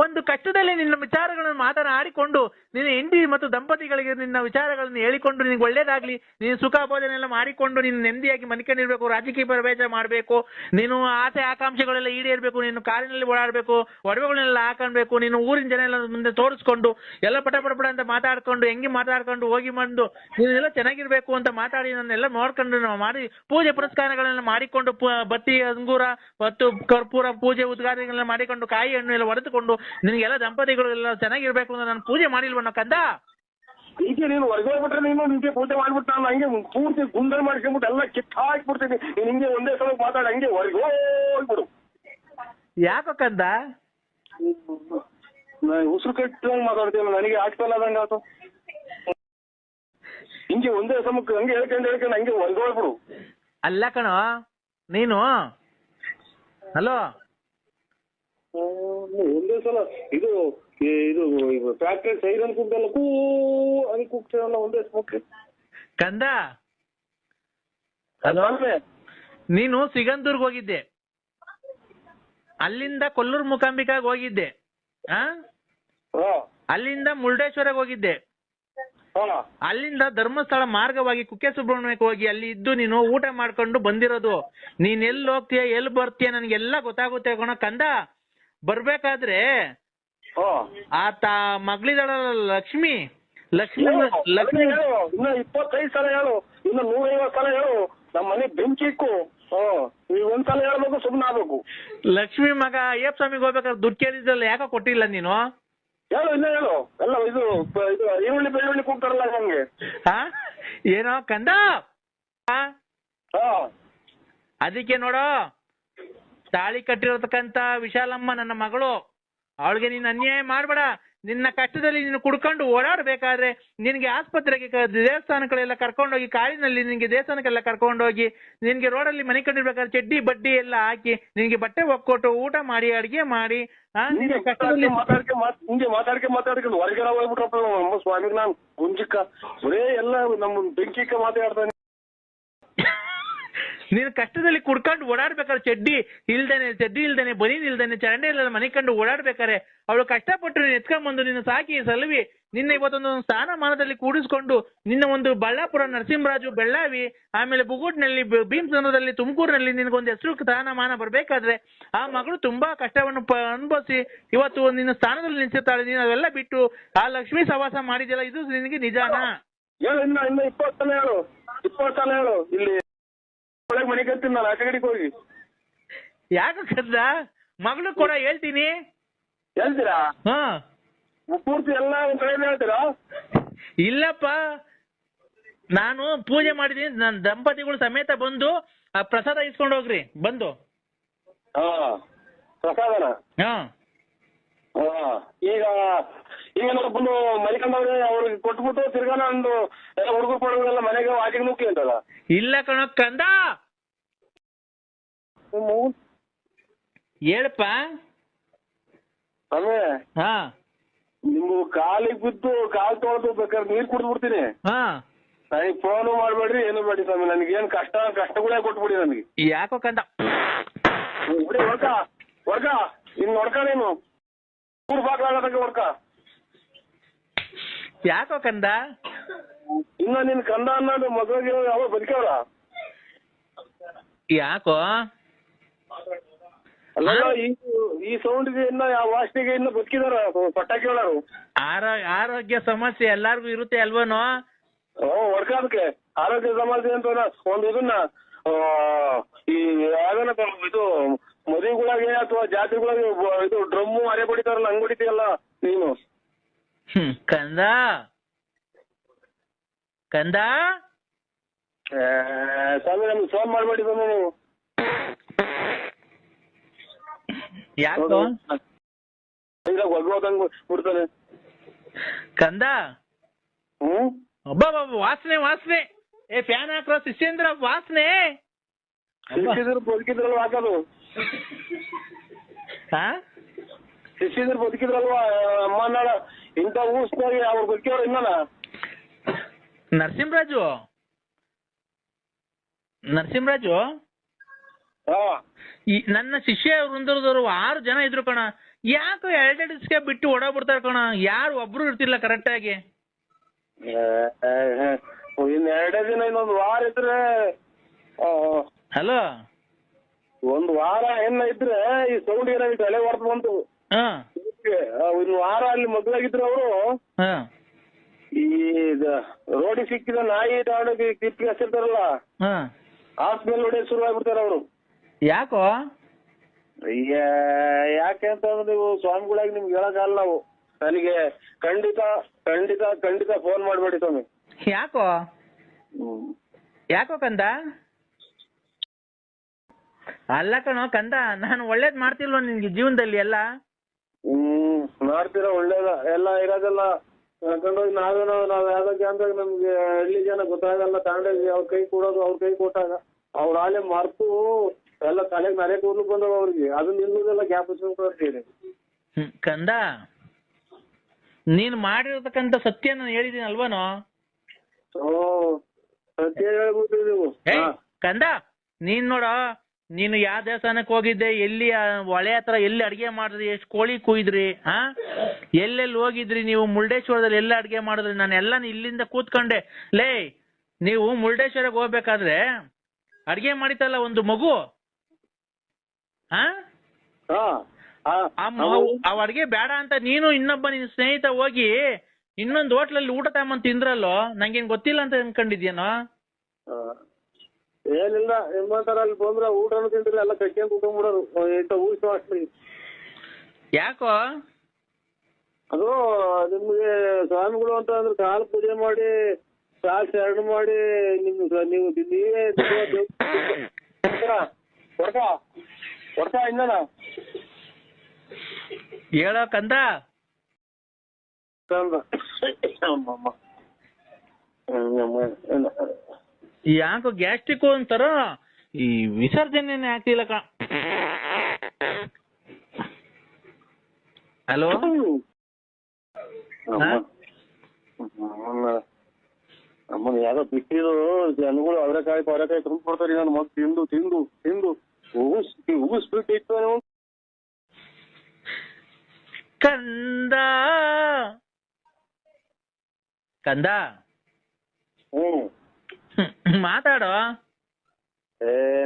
ಒಂದು ಕಷ್ಟದಲ್ಲಿ ನಿನ್ನ ವಿಚಾರಗಳನ್ನು ಮಾತನಾಡಿಕೊಂಡು ನಿನ್ನ ಹೆಂಡತಿ ಮತ್ತು ದಂಪತಿಗಳಿಗೆ ನಿನ್ನ ವಿಚಾರಗಳನ್ನು ಹೇಳಿಕೊಂಡು ನಿನಗೆ ಒಳ್ಳೇದಾಗ್ಲಿ, ನೀನು ಸುಖ ಭೋಜನ ಎಲ್ಲ ಮಾಡಿಕೊಂಡು ನೀನು ನೆಮ್ಮದಿಯಾಗಿ ಮನಿಕೊಂಡಿರ್ಬೇಕು, ರಾಜಕೀಯ ಪ್ರವೇಶ ಮಾಡಬೇಕು, ನೀನು ಆಸೆ ಆಕಾಂಕ್ಷೆಗಳೆಲ್ಲ ಈಡೇರಬೇಕು, ನೀನು ಕಾರಿನಲ್ಲಿ ಓಡಾಡಬೇಕು, ಒಡವೆಗಳನ್ನೆಲ್ಲ ಹಾಕೊಳ್ಬೇಕು, ನೀನು ಊರಿನ ಜನ ಎಲ್ಲ ಮುಂದೆ ತೋರಿಸ್ಕೊಂಡು ಎಲ್ಲ ಪಟ ಅಂತ ಮಾತಾಡ್ಕೊಂಡು ಹೆಂಗೆ ಮಾತಾಡ್ಕೊಂಡು ಹೋಗಿ ಬಂದು ನೀನೆಲ್ಲ ಚೆನ್ನಾಗಿರ್ಬೇಕು ಅಂತ ಮಾತಾಡಿ ನನ್ನೆಲ್ಲ ನೋಡ್ಕೊಂಡು ನಾವು ಮಾಡಿ ಪೂಜೆ ಪುರಸ್ಕಾರಗಳನ್ನೆಲ್ಲ ಮಾಡಿಕೊಂಡು ಬತ್ತಿ ಅಂಗೂರ ಮತ್ತು ಕರ್ಪೂರ ಪೂಜೆ ಉದ್ಘಾಟನೆಗಳನ್ನ ಮಾಡಿಕೊಂಡು ಕಾಯಿ ಹಣ್ಣು ಎಲ್ಲ ಹೊಡೆದುಕೊಂಡು ನಿನಗೆಲ್ಲ ದಂಪತಿಗಳೆಲ್ಲ ಚೆನ್ನಾಗಿರ್ಬೇಕು ಅಂತ ನಾನು ಪೂಜೆ ಮಾಡಿಲ್ವಣ್ಣ ಕಂದ? ಈಗ ನೀನು ಹೊರಗೆ ಹೋಗ್ಬಿಟ್ರೆ ನೀನು ನಿಂಗೆ ಪೂಜೆ ಮಾಡ್ಬಿಟ್ಟು ನಾನು ಹಂಗೆ ಪೂರ್ತಿ ಗುಂಡಲ್ ಮಾಡ್ಕೊಂಡ್ಬಿಟ್ಟು ಎಲ್ಲ ಕಿತ್ತು ಹಾಕ್ಬಿಡ್ತೀನಿ. ನೀನು ಹಿಂಗೆ ಒಂದೇ ಸಲ ಮಾತಾಡಿ ಹಂಗೆ ಹೊರಗೆ ಹೋಗ್ಬಿಡು. ಯಾಕೋ ಕಂದ? ಉಸಿರು ಕಟ್ಟಂಗೆ ಮಾತಾಡ್ತೀವಿ, ನನಗೆ ಆಗ್ತಲ್ಲ ಅದಂಗ ಆತು. ಹಿಂಗೆ ಒಂದೇ ಸಮಕ್ಕೆ ಹಂಗೆ ಹೇಳ್ಕೊಂಡು ಹಂಗೆ ಹೊರಗೆ ಹೋಗ್ಬಿಡು. ಅಲ್ಲ ಕಣೋ ನೀನು, ಹಲೋ ಒಂದೇ ಸಲ ಇದು ಇದು ಫ್ಯಾಕ್ಟ್ರಿ ಸೈರನ್ ಕೂಗ್ದಲ್ಲ ಕೂ ಹಂಗೆ ಕೂಗ್ತೀವಲ್ಲ ಒಂದೇ ಸಮಕ್ಕೆ ಕಂದ. ಹಲೋ, ನೀನು ಸಿಗಂದೂರ್ಗ್ ಹೋಗಿದ್ದೆ, ಅಲ್ಲಿಂದ ಕೊಲ್ಲೂರು ಮೂಕಾಂಬಿಕಾಗ್ ಹೋಗಿದ್ದೆ, ಅಲ್ಲಿಂದ ಮುರುಡೇಶ್ವರಕ್ಕೆ ಹೋಗಿದ್ದೆ, ಅಲ್ಲಿಂದ ಧರ್ಮಸ್ಥಳ ಮಾರ್ಗವಾಗಿ ಕುಕ್ಕೆ ಸುಬ್ರಹ್ಮಣ್ಯಕ್ಕೆ ಹೋಗಿ ಅಲ್ಲಿ ಇದ್ದು ನೀನು ಊಟ ಮಾಡ್ಕೊಂಡು ಬಂದಿರೋದು. ನೀನ್ ಎಲ್ಲಿ ಹೋಗ್ತೀಯ ಎಲ್ಲಿ ಬರ್ತೀಯ ನನಗೆಲ್ಲ ಗೊತ್ತಾಗುತ್ತೆ ಕಣೋ ಕಂದ. ಬರ್ಬೇಕಾದ್ರೆ ಆತ ಮಗಳಿದಾಳಲ್ಲ ಲಕ್ಷ್ಮಿ, ಲಕ್ಷ್ಮಿ ಇನ್ನ 25 ಸಲ ಹೇಳು, ಇನ್ನ 150 ಸಲ ಹೇಳು, ನಮ್ಮ ಮನೆ ಬೆಂಕಿ ಇಕ್ಕು. ಈಗ ಒಂದ್ಸಲ ಹೇಳ್ಬೇಕು, ಸುಮ್ಮನೆ ಆಗ್ಬೇಕು. ಲಕ್ಷ್ಮಿ ಮಗ ಅಯ್ಯಪ್ಪ ಸ್ವಾಮಿಗೆ ಹೋಗ್ಬೇಕಾದ್ರೆ ದುಡ್ಡು ಕೇಳಿದ್ರಲ್ಲ, ಯಾಕೋ ಕೊಟ್ಟಿಲ್ಲ ನೀನು? ಹೇಳು, ಇನ್ನ ಹೇಳು. ಎಲ್ಲ ಇದು ಈರುಳ್ಳಿ ಬೆಳ್ಳುಳ್ಳಿ ಕೂಗ್ತಾರಲ್ಲ ನಮ್ಗೆ. ಏನೋ ಕಂದ? ಅದಕ್ಕೆ ನೋಡೋ, ತಾಳಿ ಕಟ್ಟಿರತಕ್ಕಂತ ವಿಶಾಲಮ್ಮ ನನ್ನ ಮಗಳು, ಅವಳಿಗೆ ನೀನು ಅನ್ಯಾಯ ಮಾಡ್ಬೇಡ. ನಿನ್ನ ಕಷ್ಟದಲ್ಲಿ ನೀನು ಕುಡ್ಕೊಂಡು ಓಡಾಡ್ಬೇಕಾದ್ರೆ ನಿನ್ಗೆ ಆಸ್ಪತ್ರೆಗೆ ದೇವಸ್ಥಾನಗಳೆಲ್ಲ ಕರ್ಕೊಂಡೋಗಿ, ಕಾರಿನಲ್ಲಿ ನಿನ್ಗೆ ದೇವಸ್ಥಾನಕ್ಕೆಲ್ಲ ಕರ್ಕೊಂಡೋಗಿ, ನಿನ್ಗೆ ರೋಡಲ್ಲಿ ಮನೆ ಕಂಡಿರ್ಬೇಕಾದ್ರೆ ಚಡ್ಡಿ ಬಡ್ಡಿ ಎಲ್ಲ ಹಾಕಿ ನಿನ್ಗೆ ಬಟ್ಟೆ ಒಕ್ಕೊಟ್ಟು ಊಟ ಮಾಡಿ ಅಡಿಗೆ ಮಾಡಿ ನಿನ್ಗೆ ಕಷ್ಟದಲ್ಲಿ ಹಿಂಗೆ ಮಾತಾಡ್ಕೊಂಡು ಹೊರಗಡೆ ಹೋಗ್ಬಿಟ್ರಪ್ಪ ನಮ್ಮ ಸ್ವಾಮಿಗೆ ನಾನು ಗುಂಜಿಕ್ಕ ಬರೇ ಎಲ್ಲ ನಮ್ಮ ಬೆಂಕಿಕ್ಕ ಮಾತಾಡ್ತಾನೆ. ನೀನು ಕಷ್ಟದಲ್ಲಿ ಕುಡ್ಕೊಂಡು ಓಡಾಡ್ಬೇಕಾದ್ರೆ ಚಡ್ಡಿ ಇಲ್ದೇನೆ ಬನೀನ್ ಇಲ್ದೇನೆ ಚರಂಡಿ ಎಲ್ಲ ಮನೆ ಕಂಡು ಓಡಾಡ್ಬೇಕಾರೆ ಅವಳು ಕಷ್ಟಪಟ್ಟು ನೀನು ಎತ್ಕೊಂಡ್ಬಂದು ನಿನ್ನ ಸಾಕಿ ಸಲುವಿ ನಿನ್ನ ಇವತ್ತೊಂದು ಸ್ಥಾನಮಾನದಲ್ಲಿ ಕೂಡಿಸ್ಕೊಂಡು ನಿನ್ನ ಒಂದು ಬಳ್ಳಾಪುರ, ನರಸಿಂಹರಾಜು, ಬೆಳ್ಳಾವಿ, ಆಮೇಲೆ ಬುಗುಡ್ನಲ್ಲಿ, ಭೀಮಸಂದ್ರದಲ್ಲಿ, ತುಮಕೂರಿನಲ್ಲಿ ನಿನಗೊಂದು ಹೆಸರು ಸ್ಥಾನಮಾನ ಬರ್ಬೇಕಾದ್ರೆ ಆ ಮಗಳು ತುಂಬಾ ಕಷ್ಟವನ್ನು ಅನುಭವಿಸಿ ಇವತ್ತು ನಿನ್ನ ಸ್ಥಾನದಲ್ಲಿ ನಿಲ್ಸಿರ್ತಾಳೆ. ನೀನು ಅವೆಲ್ಲ ಬಿಟ್ಟು ಆ ಲಕ್ಷ್ಮೀ ಸವಾಸ ಮಾಡಿದ್ಯಲ್ಲ, ಇದು ನಿನಗೆ ನಿಜಾನಾ? ಹೇಳು, ಇನ್ನ 20 ಸಲ ಹೇಳು, 20 ಸಲ ಹೇಳು. ಇಲ್ಲಿ ಒಳಗೆ ಮನೆ ಕತ್ತೀನಿ ನಾನು, ಆಚೆ ಕಡೆಗೆ ಹೋಗಿ. ಯಾಕೆ ಕದ್ದ? ಮಗಳು ಕೂಡ ಹೇಳ್ತೀನಿ. ಹೇಳ್ತೀರಾ? ಪೂರ್ತಿ ಎಲ್ಲ ಒಂದ್ ಕಡೆ ಹೇಳ್ತೀರಾ? ಇಲ್ಲಪ್ಪ, ನಾನು ಪೂಜೆ ಮಾಡಿದೀನಿ, ನನ್ನ ದಂಪತಿಗಳು ಸಮೇತ ಬಂದು ಆ ಪ್ರಸಾದ ಇಸ್ಕೊಂಡು ಹೋಗ್ರಿ ಬಂದು. ಪ್ರಸಾದನ? ಈಗ ನಾವು ಬಂದು ಮರಿಕೊಂಡವ್ರೆ ಅವ್ರಿಗೆ ಕೊಟ್ಬಿಟ್ಟು ತಿರ್ಗಾನ ಒಂದು ಎಲ್ಲ ಹುಡುಗರು ಪಡುಗಳೆಲ್ಲ ಮನೆಗೆ ಆಚೆಗೆ ನುಕ್ಕಿ ಅಂತಲ್ಲ. ಇಲ್ಲ ಕಣೋ ಕಂದ, ಹೇಳಪ್ಪ. ಸ್ವಾಮಿ, ನಿಮ್ಗೆ ಕಾಲಿಗೆ ಬಿದ್ದು ಕಾಲ್ ತೊಳೆದು ಬೇಕಾದ್ರೆ ನೀರ್ ಕುಡ್ದು ಬಿಡ್ತೀನಿ. ನನಗೆ ಫೋನು ಮಾಡ್ಬೇಡ್ರಿ, ಏನು ಬೇಡಿ ಸ್ವಾಮಿ. ನನಗೇನು ಕಷ್ಟಗಳೇ ಕೊಟ್ಬಿಡಿ ನನಗೆ. ಯಾಕೋ ಕಂದ? ಹೊರ್ಗ ಇನ್ ನೋಡ್ಕ, ನೀನು ಊರ್ ಬಾಗ್ಲಾಗದಂಗೆ ಹೊಡ್ಕ. ಯಾಕೋ ಕಂದ? ಇನ್ನ ನಿನ್ ಕಂದ ಅನ್ನೋದು ಮಗಳಿಗೆ ಯಾವ ಬದುಕವ್ರ? ಯಾಕೋ? ಅಲ್ಲ, ಈ ಸೌಂಡ್ಗೆ ಇನ್ನ ಯಾವ ವಾಸನೆಗೆ ಇನ್ನ ಬದುಕಿದಾರ ಪಟಾಕಿ ಹೇಳೋರು. ಆರೋಗ್ಯ ಸಮಸ್ಯೆ ಎಲ್ಲಾರ್ಗು ಇರುತ್ತೆ ಅಲ್ವನೋ? ಹೊಡ್ಕ ಅದಕ್ಕೆ ಆರೋಗ್ಯ ಸಮಸ್ಯೆ ಅಂತ ಒಂದು ಇದನ್ನ ಈ ಯಾವ್ದನ ಇದು ಮದುವೆಗಳಾಗೆ ಅಥವಾ ಜಾತ್ರೆಗಳಾಗೆ ಇದು ಡ್ರಮ್ಮು ಅರೆ ಬಡಿತಾರಲ್ಲ, ಹಂಗ್ ಹೊಡಿತೀಯಲ್ಲ ನೀನು. ಕಂದ ಕಂದ, ಸ್ವಾಮಿ ನಮ್ಗೆ ಫೋನ್ ಮಾಡ್ಬೇಡಿ ಸ್ವಾಮಿ ನೀವು. ಯಾಕೋ ಒಗ್ಗೋದಂಗ್ ಬಿಡ್ತಾನೆ ಕಂದ? ಒಬ್ಬ ವಾಸನೆ ವಾಸನೆ, ಫ್ಯಾನ್ ಹಾಕ್ರೋ ಶಿಷ್ಯೇಂದ್ರ, ವಾಸನೆ. ಬದುಕಿದ್ರಲ್ವ ಹಾಕೋದು? ಶಿಷ್ಯಂದ್ರ ಬದುಕಿದ್ರಲ್ವಾ ಅಮ್ಮನಾಳ ಇಂಥ ಊಸ್ನಾಗಿ ಅವ್ರು ಬದುಕಿಯವ್ರು ಇನ್ನ. ನರಸಿಂಹರಾಜು, ನನ್ನ ಶಿಷ್ಯ ವೃಂದದವರು 6 ಜನ ಇದ್ರು ಕಣ. ಯಾಕೋ ಎರಡೆರಡು ದಿವ್ಸಕ್ಕೆ ಬಿಟ್ಟು ಓಡೋಗ್ಬಿಡ್ತಾರೆ ಕಣ, ಯಾರು ಒಬ್ರು ಇರ್ತಿಲ್ಲ ಕರೆಕ್ಟ್ ಆಗಿ. ಇನ್ 2 ದಿನ ಇನ್ನೊಂದು ವಾರ ಇದ್ರೆ ಹಲೋ, ಒಂದ್ ವಾರ ಏನ ಇದ್ರೆ ಈ ಸೌಂಡ್ ಏನಾಗಿ ತಲೆ ಹೊರತು ಬಂತು. ಇನ್ನು ವಾರ ಅಲ್ಲಿ ಮದುವಾಗಿದ್ರು ಅವರು ಈ ರೋಡಿಗೆ ಸಿಕ್ಕಿದ ನಾಯಿ ತಾಂಡೋಗಿ ಕಿಪ್ಪಿ ಹಸಿರ್ತಾರಲ್ಲ, ಹಾಸ್ಪಿಟಲ್ ಹೊಡೆಯೋದು ಶುರು ಆಗ್ಬಿಡ್ತಾರ ಅವರು. ಯಾಕೋ? ಯಾಕೆ ಅಂತಂದ್ರೆ ನೀವು ಸ್ವಾಮಿಗಳಾಗಿ ನಿಮ್ಗೆ ಹೇಳಕ್ಕಾಗಲ್ಲ ನಾವು. ನನಗೆ ಖಂಡಿತ ಖಂಡಿತ ಖಂಡಿತ ಫೋನ್ ಮಾಡ್ಬೇಡಿ ಸ್ವಾಮಿ. ಯಾಕೋ? ಯಾಕೋ ಕಂದ? ಅಲ್ಲ ಕಣೋ ಕಂದ, ನಾನು ಒಳ್ಳೇದ್ ಮಾಡ್ತಿಲ್ವ ನಿನ್ಗೆ ಜೀವನದಲ್ಲಿ ಎಲ್ಲ? ಮಾಡ್ತೀರಾ ಒಳ್ಳೇದ, ಎಲ್ಲ ಇರೋದೆಲ್ಲ ಕರ್ಕೊಂಡೋಗಿ ನಾವ್ ಯಾವ್ದಕ್ಕೆ ಅಂತ ನಮ್ಗೆ ಹಳ್ಳಿ ಜನ ಗೊತ್ತಾಗಲ್ಲ. ತಗೊಂಡೋಗಿ ಅವ್ರ ಕೈ ಕೊಡೋದು, ಅವ್ರ ಕೈ ಕೊಟ್ಟಾಗ ಅವ್ರ ಆಲೆ ಮರ್ತು ಎಲ್ಲ ತಲೆಗೆ ನರೆ ಕೂರ್ಲು ಬಂದವ ಅವ್ರಿಗೆ. ಅದನ್ನ ನಿಲ್ಲುದೆಲ್ಲ ಗ್ಯಾಪ್ ಕೊಡ್ತೀರಿ. ಕಂದ, ನೀನ್ ಮಾಡಿರತಕ್ಕಂತ ಸತ್ಯ ನಾನು ಹೇಳಿದೀನಿ ಅಲ್ವನೋ? ಸತ್ಯ ಹೇಳ್ಬಿಟ್ರಿ ನೀವು. ಕಂದ, ನೀನ್ ನೋಡ, ನೀನು ಯಾವ ದೇವಸ್ಥಾನಕ್ಕೆ ಹೋಗಿದ್ದೆ, ಎಲ್ಲಿ ಹೊಳೆ ಹತ್ರ ಎಲ್ಲಿ ಅಡಿಗೆ ಮಾಡಿದ್ರಿ, ಎಷ್ಟು ಕೋಳಿ ಕುಯ್ದ್ರಿ, ಎಲ್ಲೆಲ್ಲಿ ಹೋಗಿದ್ರಿ ನೀವು, ಮುರುಡೇಶ್ವರದಲ್ಲಿ ಎಲ್ಲ ಅಡಿಗೆ ಮಾಡಿದ್ರಿ, ನಾನು ಎಲ್ಲ ಇಲ್ಲಿಂದ ಕೂತ್ಕೊಂಡೆ. ಲೇ, ನೀವು ಮುರುಡೇಶ್ವರಕ್ಕೆ ಹೋಗ್ಬೇಕಾದ್ರೆ ಅಡಿಗೆ ಮಾಡಿತಲ್ಲ ಒಂದು ಮಗು, ಅವ್ ಅಡಿಗೆ ಬೇಡ ಅಂತ ನೀನು ಇನ್ನೊಬ್ಬ ನಿನ್ ಸ್ನೇಹಿತ ಹೋಗಿ ಇನ್ನೊಂದು ಹೋಟ್ಲಲ್ಲಿ ಊಟ ತಗೊಂಡ್ ತಿಂದ್ರಲ್ಲೋ, ನಂಗೇನ್ ಗೊತ್ತಿಲ್ಲ ಅಂತ ಅನ್ಕೊಂಡಿದ್ಯೇನೋ? ಏನಿಲ್ಲ, ನಿಮ್ಮಂತರ ಅಲ್ಲಿ ಬಂದ್ರ ಊಟನು ತಿಂದ್ರಿ ಎಲ್ಲ ಕಟ್ಕೊಂಡ್ ಕುತ್ಕೊಂಡ್ಬಿಡೋರು ಇಂತ ಊಟ ಅಷ್ಟೇ. ಯಾಕೋ? ಅದು ನಿಮ್ಗೆ ಸ್ವಾಮಿಗಳು ಅಂತ ಅಂದ್ರೆ ಕಾಲು ಪೂಜೆ ಮಾಡಿ ಕಾಲು ಶರಣ ಮಾಡಿ ನೀವೇ ಹೊಡ್ಕ ಇನ್ನನ ಹೇಳೋ ಕಂದ. ಯಾಕೋ ಗ್ಯಾಸ್ಟ್ರಿಕ್ ಅಂತಾರ, ಈ ವಿಸರ್ಜನೆ ಆಗ್ತಿಲ್ಲ ಕ. ಹಲೋ, ನಮ್ಮನ್ನ ಯಾವ್ದೋ ಬಿಟ್ಟಿದ್ದು ಜನಗಳು ಅವರೆಕಾಯಿ ಪವರೆಕಾಯಿ ತುಂಬ ಕೊಡ್ತಾರೆ. ನನ್ನ ಮಗ ತಿಂದು ತಿಂದು ತಿಂದು ಉಗಿಸ್ಬಿಟ್ಟಿತ್ತು. ಕಂದ ಕಂದ, ಮಾತಾಡೋ.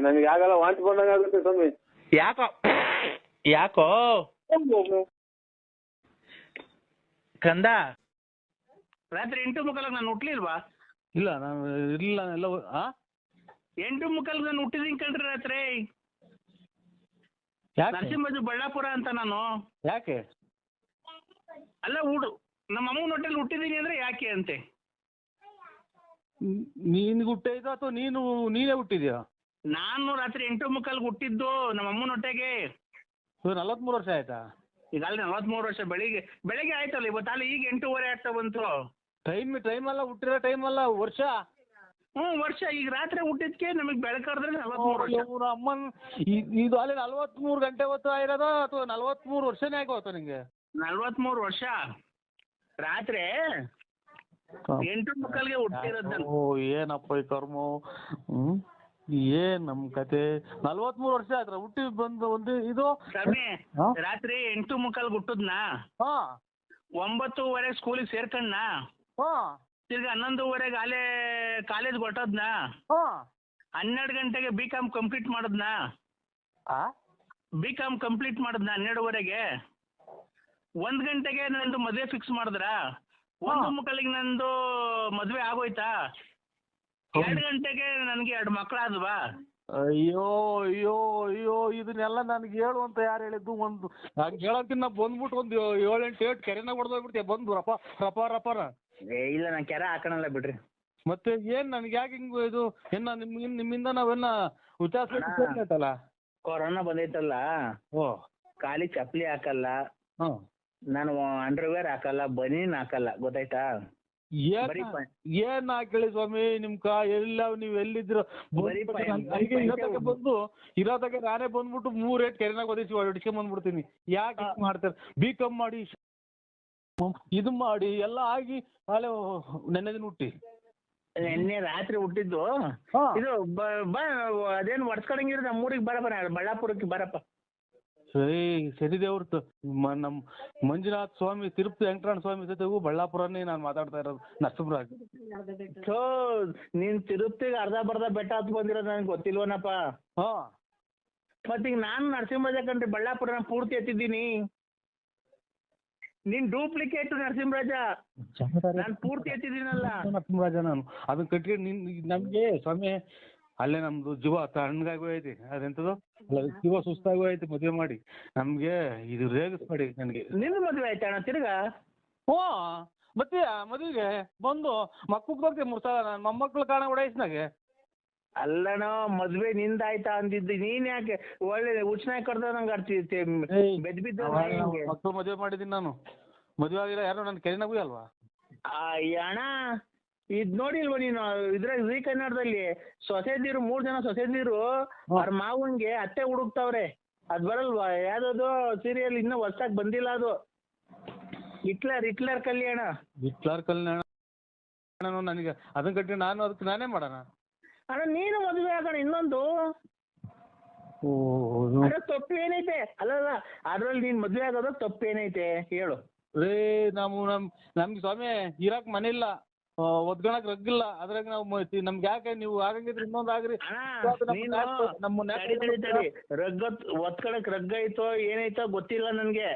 ನನಗೆ ಆಗಲ್ಲ, ವಾಂತಿ ಬಂದಂಗ ಆಗುತ್ತೆ ಸ್ವಾಮಿ. ಯಾಕೋ? ಯಾಕೋ ಕಂದ? ರಾತ್ರಿ 8:45 ನಾನು ಹುಟ್ಲಿಲ್ವಾ? ಇಲ್ಲ, ನಾನು ಇರ್ಲಿಲ್ಲ. ಎಲ್ಲ 8:45 ನಾನು ಹುಟ್ಟಿದೀನಿ ಕಣ್ರಿ ರಾತ್ರಿ. ನರಸಿಂಹಜು ಬಳ್ಳಾಪುರ ಅಂತ ನಾನು. ಯಾಕೆ? ಅಲ್ಲ, ನಮ್ಮ ಅಮ್ಮನ ಹೊಟ್ಟೆಲಿ ಹುಟ್ಟಿದೀನಿ ಅಂದ್ರೆ ಯಾಕೆ ಅಂತೆ. ನಿನ್ಗೆ ಹುಟ್ಟಿದ ಅಥವಾ ನೀನೇ ಹುಟ್ಟಿದ್ಯಾ? ನಾನು ರಾತ್ರಿ 8:45 ಹುಟ್ಟಿದ್ದು ನಮ್ಮ ಅಮ್ಮನ ಹೊಟ್ಟೆಗೆ. 43 ವರ್ಷ ಆಯ್ತಾ? ಈಗ ಅಲ್ಲಿ 43 ವರ್ಷ. ಬೆಳಿಗ್ಗೆ ಆಯ್ತಲ್ಲ ಇವತ್ತು, ಅಲ್ಲಿ ಈಗ 8:15 ಆಗ್ತಾ ಬಂತು. ಟೈಮ್ ಅಲ್ಲ, ಹುಟ್ಟಿರೋ ಟೈಮ್ ಅಲ್ಲ, ವರ್ಷ. ವರ್ಷ. ಈಗ ರಾತ್ರಿ ಹುಟ್ಟಿದ್ಕೆ ನಮಗ್ ಬೆಳಕರ್ದ್ರೆ 43 ವರ್ಷ. ಅಮ್ಮನ್ ಇದು ಅಲ್ಲಿ 43 ಗಂಟೆ ಹೊತ್ತು ಆಗಿರೋದ ಅಥವಾ 43 ವರ್ಷನೇ ಆಗೋತ ನಿಂಗೆ? 43 ವರ್ಷ. ರಾತ್ರಿ 8:45 ಹುಟ್ಟಿರೋದು. ಏನಪ್ಪ ಈ ಕರ್ಮ. ಏನ್ ನಮ್ ಕತೆ. 43 ವರ್ಷ ಆಯ್ತು ಹುಟ್ಟಿ ಬಂದು ಒಂದು ಇದು. ರಾತ್ರಿ 8:45 ಹುಟ್ಟದ್ನಾ, 9:30 ಸ್ಕೂಲಿಗೆ ಸೇರ್ಕಣ್ಣ, ತಿರ್ಗಿ 11:15 ಅಲ್ಲೇ ಕಾಲೇಜ್ ಹೊಟ್ಟದ್ನ, 12 ಗಂಟೆಗೆ B.Com ಕಂಪ್ಲೀಟ್ ಮಾಡದ್ನ. B.Com ಕಂಪ್ಲೀಟ್ ಮಾಡದ್ನ 12:15. 1 ಗಂಟೆಗೆ ನಂದು ಮದ್ವೆ ಫಿಕ್ಸ್ ಮಾಡಿದ್ರ. 1:45 ನಂದು ಮದ್ವೆ ಆಗೋಯ್ತಾ. 2 ಗಂಟೆಗೆ ನನ್ಗೆ 2 ಮಕ್ಕಳಾದ್ವಾ. ಅಯ್ಯೋ ಅಯ್ಯೋ ಅಯ್ಯೋ, ಇದನ್ನೆಲ್ಲ ನನ್ಗೆ ಹೇಳು ಅಂತ ಯಾರು ಹೇಳಿದ್ದು? ಒಂದು ಹೇಳೋಕಿನ್ನ ಬಂದ್ಬಿಟ್ಟು ಒಂದು 7-8 ಕೆರೆನ ಹೊಡೆದೋಗ್ಬಿಡ್ತೀಯ ಬಂದು ರಪಾರ. ಇಲ್ಲ, ನಾನು ಕೆರೆ ಹಾಕೋಣಲ್ಲ ಬಿಡ್ರಿ. ಮತ್ತೆ ಏನ್ ನನ್ಗೆ ಯಾಕೆ ಹಿಂಗು ಇದು? ನಿಮ್ಮಿಂದ ನಾವೆಲ್ಲ ವಿಚಾರಿಸಲ್ಲ. ಕೊರೋನಾ ಬಂದೈತಲ್ಲ, ಖಾಲಿ ಚಪ್ಪಲಿ ಹಾಕಲ್ಲ, ನಾನು ಅಂಡರ್ವೇರ್ ಹಾಕಲ್ಲ, ಬನೀನ್ ಹಾಕಲ್ಲ, ಗೊತ್ತಾಯ್ತಾ? ಏನ್ ಹಾಕಿ ಸ್ವಾಮಿ ನಿಮ್ಕ ಎಲ್ಲ ನೀವ್ ಎಲ್ಲಿದ್ರು ಬಂದು ಇರೋದಾಗ ನಾನೇ ಬಂದ್ಬಿಟ್ಟು 3 ಕೆರೆನಾಗ ಹೊಡಿಸ್ಕೊಂಡ್ ಬಂದ್ಬಿಡ್ತೀನಿ. ಯಾಕೆ ಮಾಡ್ತಾರೆ? B.Com ಮಾಡಿ ಇದು ಮಾಡಿ ಎಲ್ಲ ಆಗಿ ಅಲ್ಲೇ ನೆನ್ನೆ ದಿನ ಹುಟ್ಟಿ ನಿನ್ನೆ ರಾತ್ರಿ ಹುಟ್ಟಿದ್ದು. ಇದು ಅದೇನು ಒಡ್ಸ್ಕೊಳಂಗಿದ್ರೆ ನಮ್ಮೂರಿಗೆ ಬರಪ್ಪ, ಬಳ್ಳಾಪುರಕ್ಕೆ ಬರಪ್ಪ. ಶನಿ ದೇವ್ರ ನಮ್ಮ ಮಂಜುನಾಥ ಸ್ವಾಮಿ ತಿರುಪತಿ ವೆಂಕಟರಮಣ ಸ್ವಾಮಿ ಜೊತೆಗೂ ಬಳ್ಳಾಪುರನೇ ನಾನು ಮಾತಾಡ್ತಾ ಇರೋದು ನರಸಿಂಹರಾಜ್. ನೀನ್ ತಿರುಪತಿಗೆ ಅರ್ಧ ಬರ್ಧ ಬೆಟ್ಟ ಹತ್ತು ಬಂದಿರೋದು ನನಗೆ ಗೊತ್ತಿಲ್ವನಪ್ಪ. ಹಾ ಮತ್ತೀಗ ನಾನು ನರಸಿಂಹರಾಜ ಕಂಡ್ರೆ ಬಳ್ಳಾಪುರ ಪೂರ್ತಿ ಎತ್ತಿದ್ದೀನಿ. ನೀನ್ ಡೂಪ್ಲಿಕೇಟ್ ನರಸಿಂಹರಾಜ, ನಾನು ಪೂರ್ತಿ ಎತ್ತಿದ್ದೀನಲ್ಲ ನರಸಿಂಹರಾಜ. ನಾನು ಅದನ್ನ ಕಟ್ಟಿ ನಮ್ಗೆ ಸ್ವಾಮಿ ಅಲ್ಲೇ ನಮ್ದು ಜೀವ ತಣ್ಣಗಾಗೂ ಐತಿ. ಅದೆಂತದು ಜೀವ ಸುಸ್ತಾಗೂ ಐತಿ. ಮದುವೆ ಮಾಡಿ ನಮ್ಗೆ ಇದು ರೇಗಿಸ್ಬೇಡಿ ನನಗೆ. ನಿನ್ನ ಮದುವೆ ಆಯ್ತಾ ಅಣ್ಣ ತಿರ್ಗಾ? ಹ್ಞೂ ಮತ್ತೆ ಮದುವೆಗೆ ಬಂದು ಮಕ್ಕಳು ಬರ್ತೀವಿ 3 ಸಲ. ನಾನು ಮೊಮ್ಮಕ್ಳು ಕಾಣ ಓಡಾಯಿಸ್ನಾಗೆ. ಅಲ್ಲಣ್ಣ ಮದ್ವೆ ನಿಂದಾಯ್ತಾ ಅಂದಿದ್ದು, ನೀನ್ ಯಾಕೆ ಒಳ್ಳೆ ಉಚ್ಚನಾಗಿ ಕಡ್ದ ನಂಗೆ ಆಡ್ತಿದ್ದೆ ಬೆದ್ ಬಿದ್ದ. ಮಕ್ಕಳು ಮದುವೆ ಮಾಡಿದ್ದೀನಿ ನಾನು. ಮದುವೆ ಆಗಿಲ್ಲ ಯಾರು ನನ್ನ ಕೆರೆನಾಗೂ ಅಲ್ವಾ? ಅಣ್ಣ ಇದ್ ನೋಡಿಲ್ವ ನೀನು ಇದ್ರಾಗ ಜೀ ಕನ್ನಡದಲ್ಲಿ ಸೊಸೆದಿರು 3 ಜನ ಸೊಸೆದಿರು ಅವ್ರ ಮಾವನ್ಗೆ ಅತ್ತೆ ಹುಡುಕ್ತಾವ್ರೆ. ಅದ್ ಬರಲ್ವಾ ಯಾವ್ದದು ಸೀರಿಯಲ್ ಇನ್ನೂ ಹೊಸ್ದಾಗ್ ಬಂದಿಲ್ಲ ಅದು. ಹಿಟ್ಲರ್ ಕಲ್ಯಾಣ. ಹಿಟ್ಲರ್ ಕಲ್ಯಾಣ ನನಗೆ ಅದನ್ನ ಕಟ್ಟಿ ನಾನು ಅದಕ್ಕೆ ನಾನೇ ಮಾಡೋಣ. ಅಣ್ಣ ನೀನು ಮದುವೆ ಆಗೋಣ ಇನ್ನೊಂದು. ತಪ್ಪು ಏನೈತೆ? ಅಲ್ಲಲ್ಲ ಅದ್ರಲ್ಲಿ ನೀನ್ ಮದ್ವೆ ಆಗೋದು ತಪ್ಪು ಏನೈತೆ ಹೇಳು? ರೇ ನಮ್ಗೆ ಸ್ವಾಮಿ ಇರಾಕ್ ಮನೆ ಇಲ್ಲ, ಒದ್ಕೊಳಕ್ ರಗ್ಗಿಲ್ಲ. ಅದ್ರಾಗ ನಾವು ನಮ್ಗೆ ಯಾಕೆ ನೀವು ಆಗಂಗಿದ್ರೆ ಇನ್ನೊಂದು ಆಗ್ರಿ. ಒತ್ಕೊಳಕ್ ರಗ್ಗ ಐತೋ ಏನೈತೋ ಗೊತ್ತಿಲ್ಲ ನನ್ಗೆ.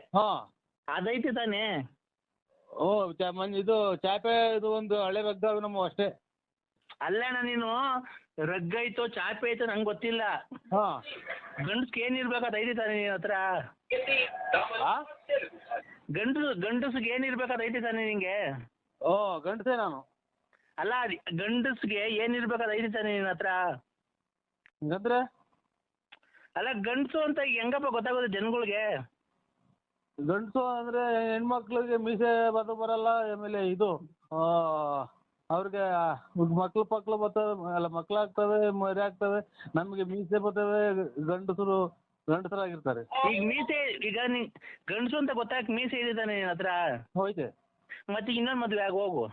ಅದೈತಿ ತಾನೇ? ಓ ಇದು ಚಾಪೆ ಇದು ಒಂದು ಹಳೆ ರಗ್ಗ ನಮ್ಮ ಅಷ್ಟೇ. ಅಲ್ಲಣ್ಣ ನೀನು ರಗ್ಗ ಐತೋ ಚಾಪೆ ಐತೋ ನಂಗೆ ಗೊತ್ತಿಲ್ಲ. ಗಂಡಸ್ಗೆ ಏನಿರ್ಬೇಕು ಅದೈತಿ ತಾನೆ ನಿನ್ ಹತ್ರ? ಗಂಡಸ್ಗೆ ಏನಿರ್ಬೇಕು ಅದೈತಿ ತಾನೆ ನಿಂಗೆ? ಓ ಗಂಡಸೇ ನಾನು. ಅಲ್ಲ ಗಂಡಸ್ಗೆ ಏನಿರ್ಬೇಕು ಅದೈತಿ ತಾನೆ ನಿನ್ ಹತ್ರ? ಹಂಗಂದ್ರೆ ಅಲ್ಲ ಗಂಡಸು ಅಂತ ಹೆಂಗಪ್ಪ ಗೊತ್ತಾಗೋದು ಜನಗಳಿಗೆ? ಗಂಡಸು ಅಂದ್ರೆ ಹೆಣ್ಮಕ್ಳಿಗೆ ಮೀಸೆ ಬರಲ್ಲ. ಆಮೇಲೆ ಇದು ಅವ್ರಿಗೆ ಮಕ್ಳು ಬರ್ತವೆ, ಅಲ್ಲ ಮಕ್ಳಾಗ್ತವೆ, ಮರಿ ಆಗ್ತವೆ. ನಮ್ಗೆ ಮೀಸೆ ಬರ್ತವೆ. ಗಂಡಸರಾಗಿರ್ತಾರೆ. ಈಗ ಮೀಸೆ ಈಗ ಗಂಡಸು ಅಂತ ಗೊತ್ತಾಗ ಮೀಸೆ ಇದೆ ತಾನೆ ನಿನ್ನ ಹತ್ರ? ಹೋಯ್ತೆ. ಮತ್ತೆ ಇನ್ನೊಂದು ಮದ್ವೆ ಆಗ ಹೋಗು.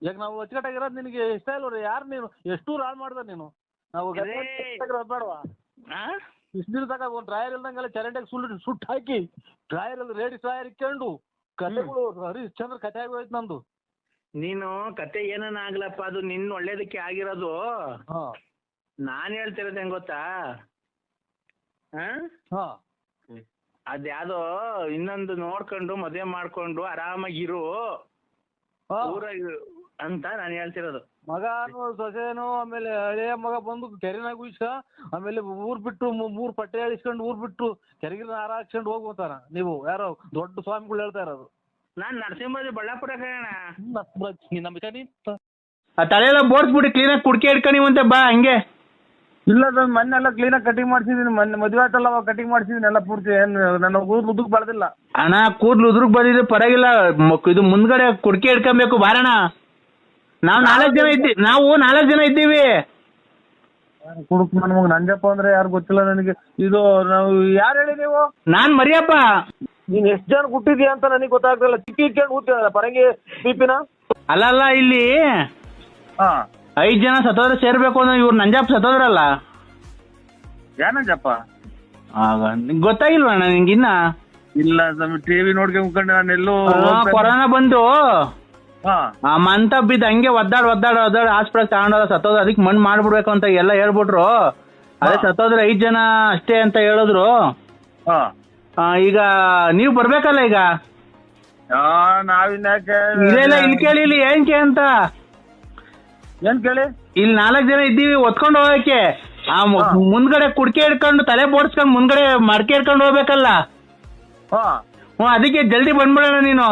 ಈಗ ನಾವು ಅಚ್ಚುಕಟ್ಟಾಗಿರೋದು ನಿನಗೆ ಇಷ್ಟ ಇಲ್ವ? ಯಾರು ನೀನು ಎಷ್ಟು ಹಾಳು ಮಾಡ್ದ ನೀನು? ನಾವು ಬೇಡವಾ? ಇಷ್ಟು ದಿನ ತಗ ಒಂದು ಡ್ರಾಯರ್ ಇಲ್ದಂಗೆಲ್ಲ ಚರಂಡಿಯಾಗ ಸುಟ್ಟು ಹಾಕಿ ಡ್ರಾಯರಲ್ಲಿ ರೇಡಿ ಡ್ರಾಯರ್ ಇಕ್ಕೊಂಡು ಕತೆಗಳು ಹರಿಶ್ಚಂದ್ರ ಕತೆ ಆಗೋಯ್ತು ನಂದು. ನೀನು ಕತೆ ಏನನ್ನ ಆಗ್ಲಪ್ಪ, ಅದು ನಿನ್ನ ಒಳ್ಳೇದಕ್ಕೆ ಆಗಿರೋದು. ನಾನ್ ಹೇಳ್ತಿರೋದು ಹೆಂಗ್ ಗೊತ್ತಾ? ಅದ್ಯಾವ್ದೋ ಇನ್ನೊಂದು ನೋಡ್ಕೊಂಡು ಮದುವೆ ಮಾಡ್ಕೊಂಡು ಆರಾಮಾಗಿರು ಊರಾಗ ಅಂತ ನಾನು ಹೇಳ್ತಿರೋದು. ಮಗನು ಸೊಸೆನು ಆಮೇಲೆ ಹಳೆಯ ಮಗ ಬಂದು ಕೆರೆನಾಗ ಇಷ್ಟ, ಆಮೇಲೆ ಊರ್ ಬಿಟ್ಟು 3 ಪಟ್ಟೆ ಹೇಳಿಸ್ಕೊಂಡು ಊರ್ ಬಿಟ್ಟು ಕೆರೆಗಿನ ಹಾರ ಹಾಕ್ಸ್ಕೊಂಡು ಹೋಗ್ಬೋತಾರ. ನೀವು ಯಾರೋ ದೊಡ್ಡ ಸ್ವಾಮಿಗಳು ಹೇಳ್ತಾ ಇರೋದು. ನಾನ್ ನರಸಿಂಹರಾಜ್ ಬಳ್ಳಾಪುರ ತಲೆಯೆಲ್ಲ ಬೋರ್ಸ್ಬಿಟ್ಟು ಕ್ಲೀನಾಗಿ ಕುಡ್ಕೆ ಇಟ್ಕೊಂಡಿವಂತೆ ಬಾ ಹಂಗೆ. ಇಲ್ಲ ನಾನು ಮೊನ್ನೆಲ್ಲ ಕ್ಲೀನಾಗಿ ಕಟಿಂಗ್ ಮಾಡ್ಸಿದೀನಿ. ಮೊನ್ನೆ ಮದುವೆ ಆಯ್ತಲ್ಲ ಅವಾಗ ಕಟಿಂಗ್ ಮಾಡ್ಸಿದೀನಿ ಎಲ್ಲ ಪೂರ್ತಿ. ನನ್ನ ಕೂದಲು ಉದ್ದಕ್ಕೆ ಬೆಳೆದಿಲ್ಲ ಅಣ್ಣ. ಕೂದಲು ಉದುರುಗ್ ಬಂದಿದ್ರೆ ಪರವಾಗಿಲ್ಲ, ಇದು ಮುಂದ್ಗಡೆ ಕುಡ್ಕೆ ಇಟ್ಕೊಬೇಕು ಬಾರಣ. ನಾವು 4 ಜನ ಇದ್ದೀವಿ. ಕುಡುಕ್ ನನ್ಮಗ್ ನಂಜಪ್ಪ ಅಂದ್ರೆ ಯಾರು ಗೊತ್ತಿಲ್ಲ ನನಗೆ. ಇದು ನಾವು ಯಾರು ಹೇಳಿ ನೀವು? ನಾನ್ ಮರಿಯಪ್ಪ. ನೀನ್ ಎಷ್ಟು ಜನ ಹುಟ್ಟಿದ್ಯಾ ಅಂತ ನನಗೆ ಗೊತ್ತಾಗ್ತಿಲ್ಲ. ಚಿಕ್ಕಿ ಇಟ್ಕೊಂಡು ಕೂತಿದ ಪರಂಗಿ ಪಿಪಿನ. ಅಲ್ಲ ಇಲ್ಲಿ 5 ಜನ ಸತ್ತೋದ್ರೆ ಸೇರ್ಬೇಕು ಅಂದ್ರೆ ಇವ್ರು ನಂಜಪ್ಪ ಸತ್ತೋದ್ರಲ್ಲ. ಯಾನಂಜಪ್ಪ? ಗೊತ್ತಾಗಿಲ್ವಣ್ಣ ನಿಂಗಿನ್ನ? ಇಲ್ಲ ಸ್ವಾಮಿ, ಟಿವಿ ನೋಡ್ಕೊಂಡ್ಕೊಂಡು ನಾನು ಎಲ್ಲೋ ಕೊರೋನಾ ಬಂದು ಮಂತ ಬಿದ್ದು ಹಂಗೆ ಒದ್ದಾಡ್ ಹಾಸ್ಪಿಟಲ್ ತಗೊಂಡೋದ ಸತ್ತೋದ. ಅದಕ್ಕೆ ಮಣ್ಣು ಮಾಡ್ಬಿಡ್ಬೇಕು ಅಂತ ಎಲ್ಲ ಹೇಳ್ಬಿಟ್ರು. ಅದೇ ಸತ್ತೋದ್ರೆ 5 ಜನ ಅಷ್ಟೇ ಅಂತ ಹೇಳಿದ್ರು. ಈಗ ನೀವ್ ಬರ್ಬೇಕಲ್ಲ ಈಗ. ಇಲ್ಲ ಇಲ್ಲಿ ಕೇಳಿ, ಇಲ್ಲಿ ಏನ್ಕೆ ಅಂತ. ಏನ್ ಕೇಳಿ? ಇಲ್ಲಿ 4 ಜನ ಇದ್ದೀವಿ ಒತ್ಕೊಂಡು ಹೋಗಕ್ಕೆ. ಮುಂದ್ಗಡೆ ಕುಡ್ಕೆ ಹಿಡ್ಕೊಂಡು ತಲೆ ಬೋಡ್ಸ್ಕೊಂಡು ಮುಂದ್ಗಡೆ ಮಡಕೆ ಹಿಡ್ಕೊಂಡು ಹೋಗ್ಬೇಕಲ್ಲ. ಅದಕ್ಕೆ ಜಲ್ದಿ ಬಂದ್ಬಿಡೋಣ ನೀನು.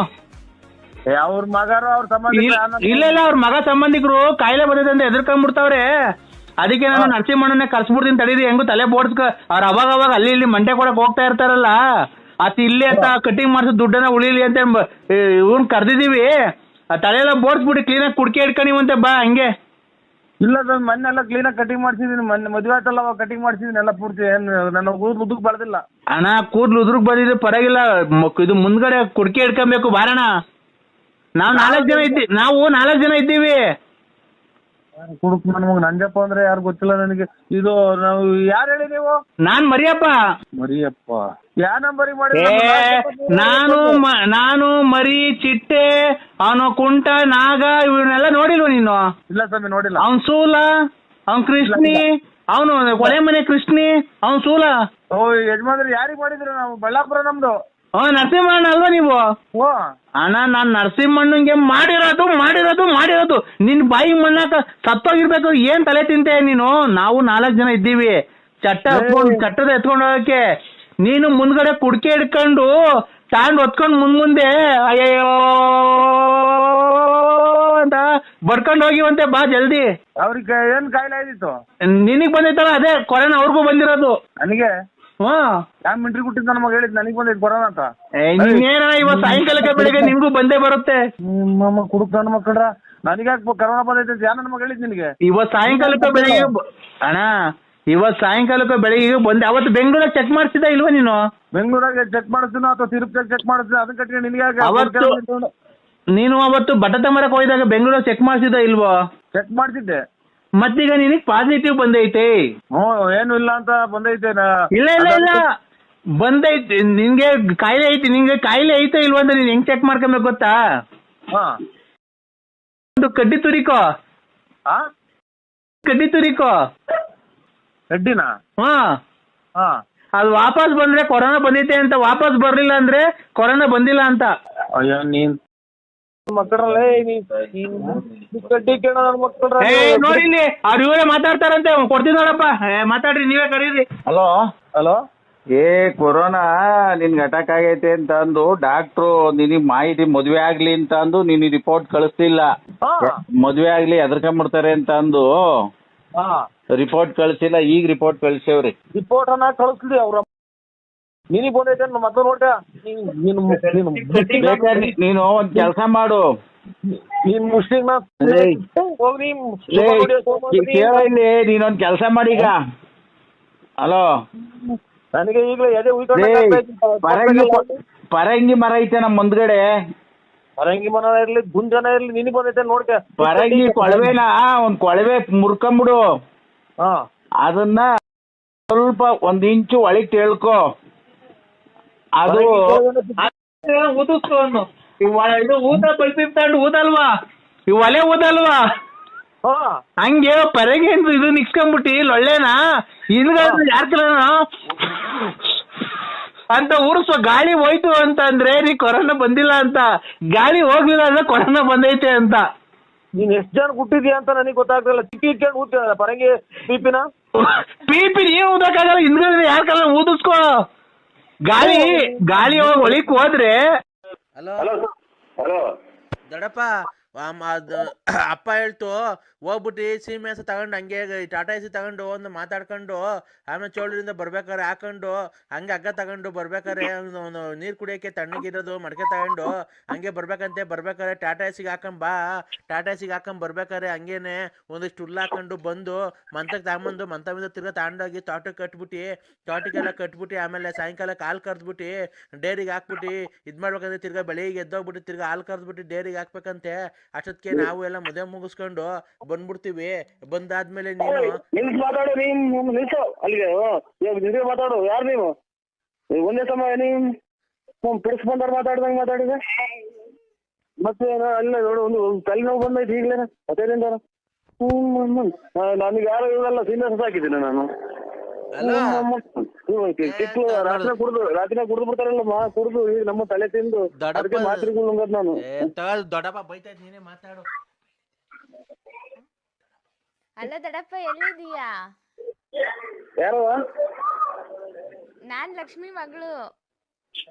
ಅವ್ರ ಮಗಾರು ಅವ್ರ ಸಂಬಂಧಿಕರು? ಇಲ್ಲ ಅವ್ರ ಮಗ ಸಂಬಂಧಿಕರು ಕಾಯಿಲೆ ಬರ್ತದೆ ಅಂತ ಎದುರ್ಕೊಂಡ್ಬಿಡ್ತಾವ್ರೆ. ಅದಕ್ಕೆ ನಾನು ನರಸಿಂಹಣ್ಣನೇ ಕರ್ಸ್ಬಿಡ್ತೀನಿ ತಡೀರಿ. ಹೆಂಗು ತಲೆ ಬೋಡ್ಸ್ಕ ಅವ್ರ ಅವಾಗ ಅಲ್ಲಿ ಇಲ್ಲಿ ಮಂಡೆ ಕೊಡಕ್ ಹೋಗ್ತಾ ಇರ್ತಾರಲ್ಲ, ಇಲ್ಲಿ ಅಂತ ಕಟಿಂಗ್ ಮಾಡ್ಸೋ ದುಡ್ಡನ್ನ ಉಳಿಲಿ ಅಂತ ಇವ್ನ್ ಕರ್ದಿದೀವಿ. ತಲೆಯೆಲ್ಲ ಬೋಡ್ಸ್ಬಿಟ್ಟು ಕ್ಲೀನಾಗಿ ಕುಡ್ಕೆ ಇಟ್ಕೊಂಡಿವಂತೆ ಬಾ ಹಂಗೆ. ಇಲ್ಲ ಸರ್, ಮೊನ್ನೆಲ್ಲ ಕ್ಲೀನಾಗಿ ಕಟಿಂಗ್ ಮಾಡ್ಸಿದೀನಿ. ಮೊನ್ನೆ ಮದುವೆ ಆಯ್ತಲ್ಲ ಅವಾಗ ಕಟಿಂಗ್ ಮಾಡ್ಸಿದೀನಿ ಎಲ್ಲ ಪೂರ್ತಿ. ನನ್ನ ಕೂದಲು ಉದ್ದಕ್ಕೆ ಬೆಳೆದಿಲ್ಲ ಅಣ್ಣ. ಕೂದಲು ಉದುರುಗ್ ಬಂದಿದ್ರೆ ಪರವಾಗಿಲ್ಲ, ಇದು ಮುಂದ್ಗಡೆ ಕುಡ್ಕೆ ಇಟ್ಕೊಬೇಕು ಬಾರಣ. ನಾವು 4 ಜನ ಇದ್ದೀವಿ. ಕುಡುಕ್ ನನ್ಮಗ್ ನಂಜಪ್ಪ ಅಂದ್ರೆ ಯಾರು ಗೊತ್ತಿಲ್ಲ ನನಗೆ. ಇದು ನಾವು ಯಾರು ಹೇಳಿ ನೀವು? ನಾನ್ ಮರಿಯಪ್ಪ. ಮರಿಯಪ್ಪ ಯಾವ ನಂಬರಿಗೆ ಮಾಡಿ? ನಾನು ಮರಿ, ಚಿಟ್ಟೆ, ಅವನು ಕುಂಟ, ನಾಗ ಇವನ್ನೆಲ್ಲ ನೋಡಿಲ್ವ ನೀನು? ಇಲ್ಲ ಸ್ವಾಮಿ ನೋಡಿಲ್ಲ. ಅವ್ನ್ ಸೂಲ, ಅವ್ನ್ ಕೃಷ್ಣಿ, ಅವನು ಕೊಲೆ ಮನೆ ಕೃಷ್ಣಿ, ಅವ್ನ್ ಸೂಲ. ಓ ಯಜಮಾನ್ರಿ ಯಾರಿಗೆ ಮಾಡಿದ್ರು? ನಾವು ಬಳ್ಳಾಪುರ ನಮ್ದು. ನರಸಿಂಹಣ್ಣ ಅಲ್ವಾ ನೀವು? ಓ ಅಣ್ಣ ನಾನ್ ನರಸಿಂಹಣ್ಣಂಗೆ ಮಾಡಿರೋದು ನಿನ್ ಬಾಯಿಗೆ ಮಣ್ಣಾಕ ಸತ್ತೋಗಿರ್ಬೇಕು. ಏನ್ ತಲೆ ತಿಂತೆ ನೀನು? ನಾವು 4 ಜನ ಇದ್ದೀವಿ ಚಟ್ಟದ ಎತ್ಕೊಂಡು ಹೋಗಕ್ಕೆ. ನೀನು ಮುಂದ್ಗಡೆ ಕುಡ್ಕೆ ಹಿಡ್ಕೊಂಡು ತಾಂಡ್ ಹೊತ್ಕೊಂಡು ಮುಂದೆ ಅಯ್ಯೋ ಅಂತ ಬಡ್ಕೊಂಡು ಹೋಗಿವಂತೆ. ಬಾ ಜಲ್ದಿ. ಅವ್ರಿಗೆ ಏನ್ ಕಾಯಿಲೆ ಆಗಿತ್ತು? ನಿನಗ್ ಬಂದೈತಲ್ಲ ಅದೇ ಕೊರೋನಾ, ಅವ್ರಿಗೂ ಬಂದಿರೋದು. ನನಗೆ ಹ್ಮ್ ಮಿಂಟ್ರಿ ಕೊಟ್ಟಿದ್ದ ನಮಗೆ ಹೇಳಿದ್ ನನಗೆ ಬಂದಿದ್ ಕೊರೋನಾ ಅಂತ. ನೀನೇನ ಇವತ್ತು ಸಾಯಂಕಾಲಕ್ಕೆ ಬೆಳಿಗ್ಗೆ ನಿನ್ಗೂ ಬಂದೇ ಬರುತ್ತೆ. ನಿಮ್ಮ ಕುಡುಕ್ ನನ್ನ ಮಕ್ಕಳ್ರ ನನಗೆ ಕರೋನಾ ಬಂದೈತೆ ಅಂತ ಯಾರು ನಮಗೆ ಹೇಳಿದ್ ನಿನಗೆ? ಇವತ್ತು ಸಾಯಂಕಾಲಕ್ಕೆ ಬೆಳಿಗ್ಗೆ ಅಣ್ಣ ಬಂದೆ. ಅವತ್ತು ಬೆಂಗಳೂರಾಗ ಚೆಕ್ ಮಾಡಿಸಿದ ಇಲ್ವಾ ನೀನು? ಬೆಂಗಳೂರಾಗ ಚೆಕ್ ಮಾಡಿಸ್ತೀನೋ ಅಥವಾ ತಿರುಪತಿ ಚೆಕ್ ಮಾಡಿಸ್ತೀನಿ ಅದನ್ನ ಕಟ್ಟಿ ನಿನಗೆ ನೀನು ಅವತ್ತು ಬಟಾಟ ಮರಕ್ಕೆ ಹೋಗಿದಾಗ ಬೆಂಗಳೂರಾಗ ಚೆಕ್ ಮಾಡಿಸಿದ ಇಲ್ವೋ? ಚೆಕ್ ಮಾಡ್ತಿದ್ದೆ. ಮತ್ತೀಗ ನಿನಗೆ ಪಾಸಿಟಿವ್ ಬಂದೈತೆ. ಏನು ಇಲ್ಲ ಅಂತ ಬಂದೈತೆ. ಇಲ್ಲ ಬಂದೈತೆ. ನಿನ್ಗೆ ಕಾಯಿಲೆ ಐತೆ ಇಲ್ವಾ ಅಂತ ನೀನ್ ಹೆಂಗ್ ಚೆಕ್ ಮಾಡ್ಕೊಬೇಕು ಗೊತ್ತಾ? ಒಂದು ಕಡ್ಡಿ ತುರಿಕೋ. ಕಡ್ಡಿನ ಅದು ವಾಪಸ್ ಬಂದ್ರೆ ಕೊರೋನಾ ಬಂದೈತೆ ಅಂತ, ವಾಪಸ್ ಬರ್ಲಿಲ್ಲ ಅಂದ್ರೆ ಕೊರೋನಾ ಬಂದಿಲ್ಲ ಅಂತ. ಅಯ್ಯೋ ನೀನ್ ಮಕ್ಕಳಲ್ಲೇ ಕಡ್ಡಿ ಕೇಳ ಮಕ್ಕಳ ನೋಡಿ ಇಲ್ಲಿ ಅವ್ರು ಇವರೇ ಮಾತಾಡ್ತಾರಂತೆ. ಕೊಡ್ತೀನಿ ನೋಡಪ್ಪ, ಮಾತಾಡ್ರಿ, ನೀವೇ ಕರೀರಿ. ಹಲೋ ಕೊರೋನಾ ನಿನ್ಗೆ ಅಟ್ಯಾಕ್ ಆಗೈತೆ ಅಂತ ಅಂದು ಡಾಕ್ಟ್ರು ನಿನಗ್ ಮಾಹಿತಿ ಮದ್ವೆ ಆಗ್ಲಿ ಅಂತ ಅಂದು ನೀನ್ ರಿಪೋರ್ಟ್ ಕಳಿಸ್ತಿಲ್ಲ. ಮದ್ವೆ ಆಗ್ಲಿ ಎದ್ರಕೊಂಡ್ಬಿಡ್ತಾರೆ ಅಂತ ಅಂದು ರಿಪೋರ್ಟ್ ಕಳ್ಸಿಲ್ಲ. ಈಗ ರಿಪೋರ್ಟ್ ಕಳ್ಸೇವ್ರಿ. ರಿಪೋರ್ಟ್ ಅನ್ನ ಕಳಿಸ್ಲಿ ಅವ್ರ ನಿನಗ್ ಬಂದೈತೆ ಮತ್ತೆ ನೋಡ್ಯ. ನೀನು ಒಂದ್ ಕೆಲಸ ಮಾಡು, ನೀನ್ ಮುಸ್ಲಿಂ ಕೇಳ ಇಲ್ಲಿ, ನೀನೊಂದ್ ಕೆಲಸ ಮಾಡೀಗ. ಹಲೋ, ನನಗೆ ಈಗಲೇ ಎದೆ ಪರಂಗಿ ಮರ ಐತೆ ನಮ್ ಮುಂದ್ಗಡೆ. ಪರಂಗಿ ಮರ ಇರ್ಲಿ ಗುಂಜನ ಇರ್ಲಿ ನಿನಗ್ ಬಂದೈತೆ ನೋಡ್ಕ. ಪರಂಗಿ ಕೊಳವೆನ ಒಂದ್ ಕೊಳವೆ ಮುರ್ಕೊಂಬಿಡು. ಅದನ್ನ ಸ್ವಲ್ಪ 1 ಇಂಚು ಒಳಗ್ ತಿಳ್ಕೊ. ಅದು ಊದಿಸ್ಕೊ. ಇದು ಊದ ಬಲ್ಪಿಪ್ ತಗೊಂಡು ಊದಲ್ವಾ, ಈ ಒಲೆ ಊದಲ್ವಾ, ಹಂಗೆ ಪರಗೆ ಇದು ನಿಕ್ಸ್ಕೊಂಡ್ಬಿಟ್ಟಿ ಒಳ್ಳೆನಾ ಹಿಂದ್ಗಡೆ ಯಾರ್ಕಲ ಅಂತ ಉರ್ಸುವ. ಗಾಳಿ ಹೋಯ್ತು ಅಂತ ಅಂದ್ರೆ ನೀ ಕೊರೋನಾ ಬಂದಿಲ್ಲ ಅಂತ, ಗಾಳಿ ಹೋಗ್ಲಿಲ್ಲ ಅಂದ್ರೆ ಕೊರೋನಾ ಬಂದೈತೆ ಅಂತ. ನೀನ್ ಎಷ್ಟ್ ಜನ ಹುಟ್ಟಿದ್ಯಾ ಅಂತ ನನಗೆ ಗೊತ್ತಾಗ್ತಿಲ್ಲ. ಚಿಕ್ಕಿ ಇಟ್ಕೊಂಡು ಊದ್ತೀರ ಪರಂಗಿ ಪಿಪಿನ ಪಿಪಿ ನೀನ್ ಊದಕ್ಕಾಗಲ್ಲ, ಹಿಂದ್ಗಡೆ ಯಾರ್ಕಲ್ಲ ಊದಿಸ್ಕೋ. ಗಾಳಿ ಹೋಗಿ ಒಳಿಕ್ ಹೋದ್ರೆ. ಹಲೋ ದೊಡ್ಡಪ್ಪ, ಅಪ್ಪ ಹೇಳ್ತು ಹೋಗ್ಬಿಟ್ಟು ಸೀಮೆ ಹಸ ತಗೊಂಡು ಹಂಗೆ ಟಾಟಾ ಎಸಿ ತಗೊಂಡು ಒಂದು ಮಾತಾಡ್ಕೊಂಡು ಆಮೇಲೆ ಚೋಳರಿಂದ ಬರ್ಬೇಕಾರೆ ಹಾಕೊಂಡು ಹಂಗೆ ಹಗ್ಗ ತಗೊಂಡು ಬರ್ಬೇಕಾರೆ ಒಂದು ನೀರು ಕುಡಿಯೋಕ್ಕೆ ತಣ್ಣಗಿರೋದು ಮಡಕೆ ತಗೊಂಡು ಹಂಗೆ ಬರ್ಬೇಕಾರೆ ಟಾಟಾ ಎಸಿಗೆ ಹಾಕೊಂಡ್ ಬರ್ಬೇಕಾರೆ ಹಂಗೇನೆ ಒಂದಿಷ್ಟು ಹುಲ್ಲು ಹಾಕೊಂಡು ಬಂದು ಮಂತಕ್ಕೆ ತಗೊಂಬಂದು ಮಂತ ತಿರ್ಗಾ ತಗೊಂಡೋಗಿ ತೋಟಕ್ಕೆಲ್ಲ ಕಟ್ಬಿಟ್ಟು ಆಮೇಲೆ ಸಾಯಂಕಾಲ ಹಾಲು ಕರೆದ್ಬಿಟ್ಟು ಡೈರಿಗೆ ಹಾಕ್ಬಿಟ್ಟು ಮಾಡ್ಬೇಕಂದ್ರೆ ತಿರ್ಗಾ ಬೆಳಿಗ್ಗೆ ಎದ್ದೋಗ್ಬಿಟ್ಟು ತಿರ್ಗಾ ಹಾಲು ಕರೆದ್ಬಿಟ್ಟು ಡೈರಿಗೆ ಹಾಕ್ಬೇಕಂತೆ. ಅಷ್ಟೊತ್ತಿಗೆ ನಾವು ಎಲ್ಲ ಮದುವೆ ಮುಗಿಸ್ಕೊಂಡು ಬಂದ್ಬಿಡ್ತೀವಿ. ಬಂದಾದ್ಮೇಲೆ ನೀನು ಮಾತಾಡು, ನಿಲ್ಸು ಅಲ್ಲಿಗೆ ಮಾತಾಡು. ಯಾರು ನೀವು? ಒಂದೇ ಸಮಯ ನೀವು ಪಿಡಿಸ್ ಬಂದವ್ರು ಮಾತಾಡ್ದಂಗೆ ಮಾತಾಡಿದೆ. ಮತ್ತೆ ಅಲ್ಲ ನೋಡು, ಒಂದು ತಲೆನೋವು ಬಂದೈತಿ ಈಗಲೇ ಹತ್ತೈದಿಂದ. ನನಗೆ ಯಾರು ಇವೆಲ್ಲ ಸೀನಿಯರ್ಸ್ ಹಾಕಿದ್ದೀನಿ ನಾನು. ರಾತ್ರಿ ಕುಡಿದು ಬಿಡ್ತಾರಲ್ಲ, ಕುಡಿದು ಈಗ ನಮ್ಮ ತಲೆ ತಿಂದು ಮಾತ್ರೆಗಳು ನುಂಗದ್ ನಾನು. ದೊಡ್ಡಪ್ಪ ಬೈತಾಯ್ತು, ನೀನೇ ಮಾತಾಡು. ಅಲ್ಲ ದೊಡ್ಡಪ್ಪ, ಎಲ್ಲಿದೀಯಾ? ಯಾರವ? ನಾನ್ ಲಕ್ಷ್ಮಿ ಮಗಳು.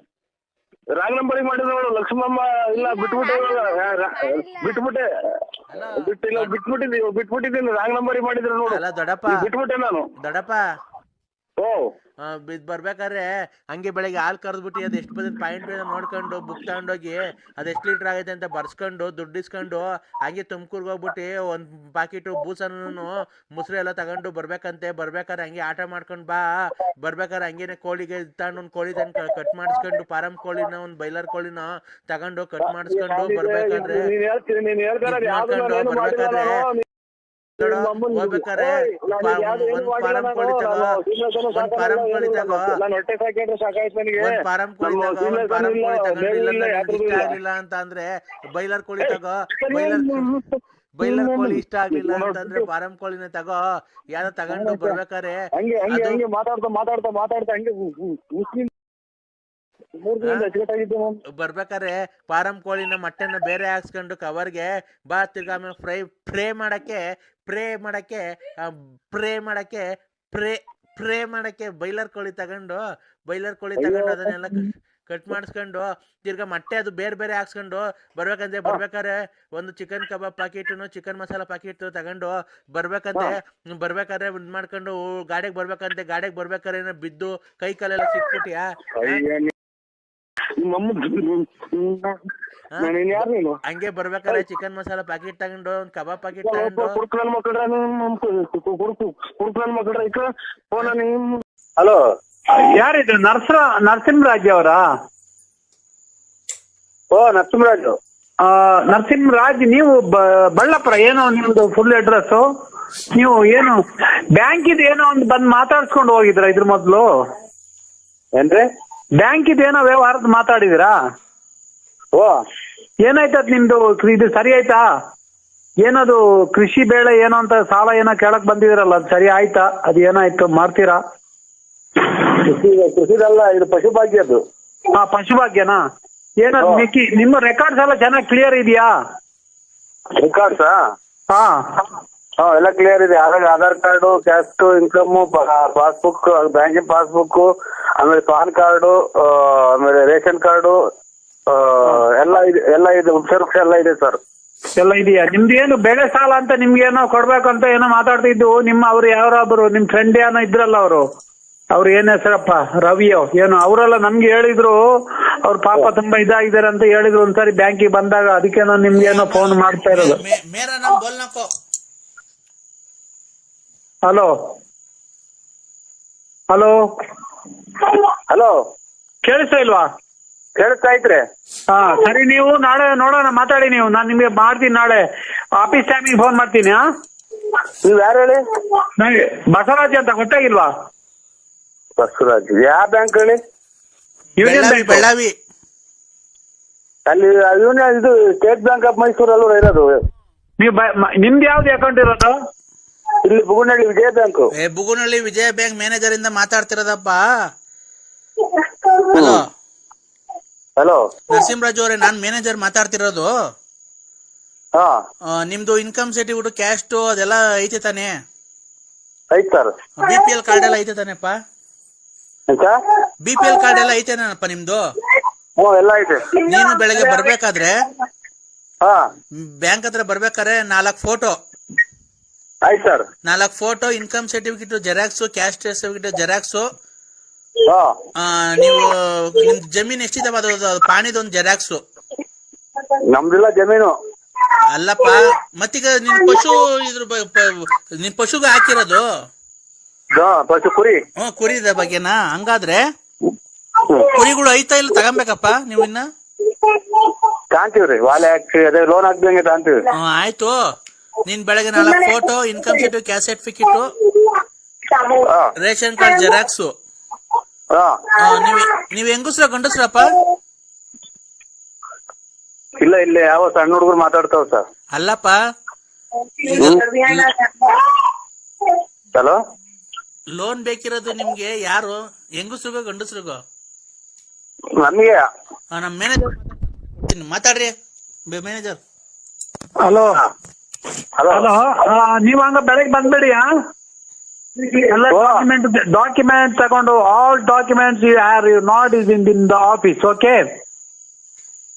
ರಾಂಗ್ ನಂಬರಿಗೆ ಮಾಡಿದ್ರು ನೋಡು. ಲಕ್ಷ್ಮಮ್ಮ ಇಲ್ಲ, ಬಿಟ್ಬಿಟ್ಟಿದ್ದೀನಿ. ರಾಂಗ್ ನಂಬರಿಗೆ ಮಾಡಿದ್ರು ನೋಡು. ಬಿಟ್ಬಿಟ್ಟೆ ನಾನು. ದೊಡ್ಡಪ್ಪ ಬರ್ಬೇಕಾದ್ರೆ ಹಂಗೆ ಬೆಳಗ್ಗೆ ಹಾಲು ಕರೆದ್ಬಿಟ್ಟು ಅದು ಎಷ್ಟು ಬಂದಿದ್ದು ಪಾಯಿಂಟ್ ನೋಡ್ಕೊಂಡು ಬುಕ್ ತಗೊಂಡೋಗಿ ಅದು ಎಷ್ಟು ಲೀಟರ್ ಆಗೈತೆ ಅಂತ ಬರ್ಸ್ಕೊಂಡು ದುಡ್ಡು ಇಸ್ಕೊಂಡು ಹಂಗೆ ತುಮಕೂರ್ಗೆ ಹೋಗ್ಬಿಟ್ಟು ಒಂದು ಪಾಕಿಟು ಬೂಸನ್ನು ಮೊಸರು ಎಲ್ಲ ತಗೊಂಡು ಬರ್ಬೇಕಾದ್ರೆ ಹಂಗೆ ಆಟ ಮಾಡ್ಕೊಂಡು ಬರ್ಬೇಕಾದ್ರೆ ಹಂಗೇನೆ ಕೋಳಿಗೆ ತಗೊಂಡು ಒಂದು ಕೋಳಿ ತಂದು ಕಟ್ ಮಾಡಿಸ್ಕೊಂಡು ಫಾರಂ ಕೋಳಿನ ಒಂದು ಬೈಲರ್ ಕೋಳಿನ ತಗೊಂಡು ಕಟ್ ಮಾಡಿಸ್ಕೊಂಡು ಬರ್ಬೇಕಾದ್ರೆ ಹೋಗ್ಬೇಕಾರೆ ಒಂದ್ ಫಾರಂ ಕೋಳಿ ತಗೋ, ಒಂದ್ ಫಾರಂ ಕೋಳಿ ತಗೋ, ನಾನು ಹೊಟ್ಟೆ ಸಾಕಿದ್ರೆ ಸಾಕಾಯ್ತು ನನಗೆ. ಒಂದ್ ಫಾರಂ ಕೋಳಿ ತಗೋ, ಒಂದ್ ಫಾರಂ ಕೋಳಿ ತಗೊಂಡಿಲ್ಲ ಇಷ್ಟ ಆಗ್ಲಿಲ್ಲ ಅಂತ ಅಂದ್ರೆ ಬೈಲರ್ ಕೋಳಿ ತಗೋ, ಬೈಲರ್ ಕೋಳಿ ಇಷ್ಟ ಆಗ್ಲಿಲ್ಲ ಅಂತಂದ್ರೆ ಫಾರಂ ಕೋಳಿನ ತಗೋ. ಯಾವ್ದೋ ತಗೊಂಡು ಬರ್ಬೇಕಾರೆ ಹಂಗೆ ಹಂಗೆ ಹಂಗೆ ಮಾತಾಡ್ತಾ ಹಂಗೆ ಬರ್ಬೇಕಾರೆ ಫಾರಂ ಕೋಳಿನ ಮಟನ್ ಬೇರೆ ಹಾಕ್ಸ್ಕೊಂಡು ಕವರ್ಗೆ ಬಾ, ತಿರ್ಗಾ ಆಮೇಲೆ ಫ್ರೈ ಮಾಡಕ್ಕೆ ಬೈಲರ್ ಕೋಳಿ ತಗೊಂಡು ಅದನ್ನೆಲ್ಲ ಕಟ್ ಮಾಡಿಸ್ಕೊಂಡು ತಿರ್ಗಾ ಮೊಟ್ಟೆ ಅದು ಬೇರೆ ಬೇರೆ ಹಾಕ್ಸ್ಕೊಂಡು ಬರ್ಬೇಕಾರೆ ಒಂದು ಚಿಕನ್ ಕಬಾಬ್ ಪ್ಯಾಕೆಟ್ನು ಚಿಕನ್ ಮಸಾಲಾ ಪ್ಯಾಕೆಟ್ ತಗೊಂಡು ಬರ್ಬೇಕಾದ್ರೆ ಇದ್ ಮಾಡ್ಕೊಂಡು ಗಾಡಿಗೆ ಬರ್ಬೇಕಾರೆ ಏನೋ ಬಿದ್ದು ಕೈ ಕಾಲೆಲ್ಲ ಸಿಕ್ಬಿಟ್ಟಿಯಾ? ಹಂಗೆ ಬರ್ಬೇಕಾದ್ರೆ ಚಿಕನ್ ಮಸಾಲಾ ಪ್ಯಾಕೆಟ್ ತಗೊಂಡು ಒಂದು ಕಬಾಬ್ ಪ್ಯಾಕೆಟ್ ತಗೊಂಡು. ಹಲೋ, ಯಾರಿದ್ರು? ನರಸಿಂಹರಾಜ್ ಅವರಾ? ಓ ನರಸಿಂಹರಾಜು. ನರಸಿಂಹರಾಜ್, ನೀವು ಬಳ್ಳಾಪುರ ಏನೋ ನಿಮ್ದು ಫುಲ್ ಅಡ್ರೆಸ್? ನೀವು ಏನು ಬ್ಯಾಂಕಿದ್ ಏನೋ ಒಂದು ಬಂದ್ ಮಾತಾಡ್ಸ್ಕೊಂಡು ಹೋಗಿದ್ರ ಇದ್ರ ಮೊದ್ಲು? ಏನ್ರಿ? ಬ್ಯಾಂಕಿದ್ ಏನೋ ವ್ಯವಹಾರದ ಮಾತಾಡಿದಿರಾ? ಓ ಏನಾಯ್ತದ ನಿಮ್ದು? ಇದು ಸರಿ ಆಯ್ತಾ? ಏನದು ಕೃಷಿ ಬೆಳೆ ಏನೋ ಅಂತ ಸಾಲ ಏನೋ ಕೇಳಕ್ ಬಂದಿದಿರಲ್ಲ, ಅದು ಸರಿ ಆಯ್ತಾ? ಅದು ಏನಾಯ್ತು, ಮಾಡ್ತೀರಾ? ಕೃಷಿದಲ್ಲ, ಇದು ಪಶುಭಾಗ್ಯದ್ದು. ಪಶುಭಾಗ್ಯನಾ? ಏನದು ನಿಮ್ಮ ರೆಕಾರ್ಡ್ಸ್ ಎಲ್ಲ ಚೆನ್ನಾಗಿ ಕ್ಲಿಯರ್ ಇದೆಯಾ? ರೆಕಾರ್ಡ್ಸ್ ಹಾ ಎಲ್ಲ ಕ್ಲಿಯರ್ ಇದೆ. Aadhaar card, caste income, passbook, banking passbook, ಆಮೇಲೆ ಪಾನ್ ಕಾರ್ಡು, ಆಮೇಲೆ ರೇಷನ್ ಕಾರ್ಡು ಎಲ್ಲ ಇದೆ. ವೃಕ್ಷ ಎಲ್ಲ ಇದೆ ಸರ್. ಎಲ್ಲ ಇದೆಯಾ? ನಿಮ್ದು ಏನು ಬೆಳೆ ಸಾಲ ಅಂತ ನಿಮ್ಗೆ ಏನೋ ಕೊಡ್ಬೇಕಂತ ಏನೋ ಮಾತಾಡ್ತಿದ್ದು. ಅವ್ರು ಯಾರೊಬ್ರು ನಿಮ್ ಫ್ರೆಂಡ್ ಏನೋ ಇದ್ರಲ್ಲ, ಅವ್ರು ಏನ್ ಹೆಸರಪ್ಪ, ರವಿಯೋ ಏನೋ, ಅವರೆಲ್ಲ ನಮ್ಗೆ ಹೇಳಿದ್ರು. ಅವ್ರ ಪಾಪ ತುಂಬಾ ಇದಾಗಿದ್ದಾರೆ ಅಂತ ಹೇಳಿದ್ರು ಒಂದ್ಸರಿ ಬ್ಯಾಂಕಿಗೆ ಬಂದಾಗ. ಅದಕ್ಕೆ ನಾನು ನಿಮ್ಗೇನೋ ಫೋನ್ ಮಾಡ್ತಾ ಇರೋದು. ಹಲೋ ಹಲೋ ಹಲೋ, ಕೇಳಿಸ್ತಾ ಇಲ್ವಾ? ಕೇಳಿಸ್ತಾ ಇದ್ರೆ? ಹಾ ಸರಿ, ನೀವು ನಾಳೆ ನೋಡೋಣ, ಮಾತಾಡಿ ನೀವು. ನಾನು ನಿಮ್ಗೆ ಮಾಡ್ತೀನಿ ನಾಳೆ ಆಫೀಸ್ ಟೈಮಿಗೆ ಫೋನ್ ಮಾಡ್ತೀನಿ. ನೀವ್ ಯಾರು ಹೇಳಿ? ನನಗೆ ಬಸವರಾಜ್ ಅಂತ ಗೊತ್ತಾಗಿಲ್ವಾ? ಬಸವರಾಜ್ ಯಾವ ಬ್ಯಾಂಕ್ ಹೇಳಿ? Union bank Belagavi. ಅಲ್ಲಿ ಯೂನಿಯನ್, ಇದು ಸ್ಟೇಟ್ ಬ್ಯಾಂಕ್ ಆಫ್ ಮೈಸೂರಲ್ಲೂ ಇರೋದು. ನೀವು ನಿಮ್ದು ಯಾವ್ದು ಅಕೌಂಟ್ ಇರೋದು? ಇಲ್ಲಿ ಬುಗುನಹಳ್ಳಿ ವಿಜಯ ಬ್ಯಾಂಕ್. ಬುಗುನಹಳ್ಳಿ ವಿಜಯ ಬ್ಯಾಂಕ್ ಮ್ಯಾನೇಜರ್ ಇಂದ ಮಾತಾಡ್ತಿರೋದಪ್ಪ. ಹಲೋ ಹಲೋ, ನರಸಿಂಹರಾಜು ಅವರೇ, ನಾನ್ ಮ್ಯಾನೇಜರ್ ಮಾತಾಡ್ತಿರೋದು. ಹಾ, ನಿಮ್ದು ಇನ್ಕಮ್ ಸರ್ಟಿಫಿಕೇಟ್, ಕ್ಯಾಸ್ಟ್ ಅದೆಲ್ಲ ಐತೆ ತಾನೆ? ಐತ್ ಸರ್. BPL ಕಾರ್ಡ್ ಎಲ್ಲ ಐತೆ ತಾನೆಪ್ಪ? BPL ಕಾರ್ಡ್ ಎಲ್ಲ ಐತೆನಪ್ಪ ನಿಮ್ದು? ಎಲ್ಲ ಐತೆ. ನೀನು ಬೆಳಗ್ಗೆ ಬರ್ಬೇಕಾದ್ರೆ ಹಾ, ಬ್ಯಾಂಕ್ ಹತ್ರ ಬರ್ಬೇಕಾದ್ರೆ 4 ಫೋಟೋ. ಆಯ್ತು sir. 4 photo, income certificate xerox, caste certificate xerox, ನೀವು ನಿಮ್ದು ಜಮೀನ್ ಎಷ್ಟಿದಾವ ಅದು ಪಾಣಿದೊಂದು ಜೆರಾಕ್ಸ್. ನಮ್ದಿಲ್ಲ ಜಮೀನು. ಅಲ್ಲಪ್ಪ, ಮತ್ತೀಗ ನಿನ್ ನಿನ್ ಪಶುಗೆ ಹಾಕಿರೋದು ಪಶು ಕುರಿ. ಕುರಿದ ಬಗ್ಗೆನಾ? ಹಂಗಾದ್ರೆ ಕುರಿಗಳು ಐತಾ ಇಲ್ಲ ತಗೊಂಬೇಕಪ್ಪ ನೀವು ಇನ್ನ? ತಾಂತೀವ್ರಿ, ವಾಲೆ ಹಾಕಿ ಅದೇ ಲೋನ್ ಹಾಕ್ದಂಗೆ ತಾಂತೀವಿ. ಆಯ್ತು. ನೀನ್ ಬೆಳಗ್ಗೆ 4 photo, income certificate, caste certificate, ration card xerox. ನೀವ್ ಹೆಂಗಸ್ರ ಗಂಡಸ್ರಪ್ಪ? ಇಲ್ಲ, ಇಲ್ಲಿ ಯಾವ ಸಣ್ಣ ಹುಡುಗರು ಮಾತಾಡ್ತಾವ ಸರ್. ಅಲ್ಲಪ್ಪ, ಹಲೋ, ಲೋನ್ ಬೇಕಿರೋದು ನಿಮ್ಗೆ ಯಾರು, ಹೆಂಗಸ್ರಿಗೋ ಗಂಡಸ್ರಿಗೋ? ನಮ್ಗೆ. ನಮ್ ಮ್ಯಾನೇಜರ್ ಮಾತಾಡ್ರಿ, ಮ್ಯಾನೇಜರ್. ಹಲೋ ಹಲೋ ಹಲೋ, ನೀವ್ ಹಂಗ ಬೆಳಗ್ಗೆ ಬಂದ್ಬೇಡಿ. ಎಲ್ಲ ಡಾಕ್ಯುಮೆಂಟ್ ತಗೊಂಡು, all documents you have not is in the office. Okay,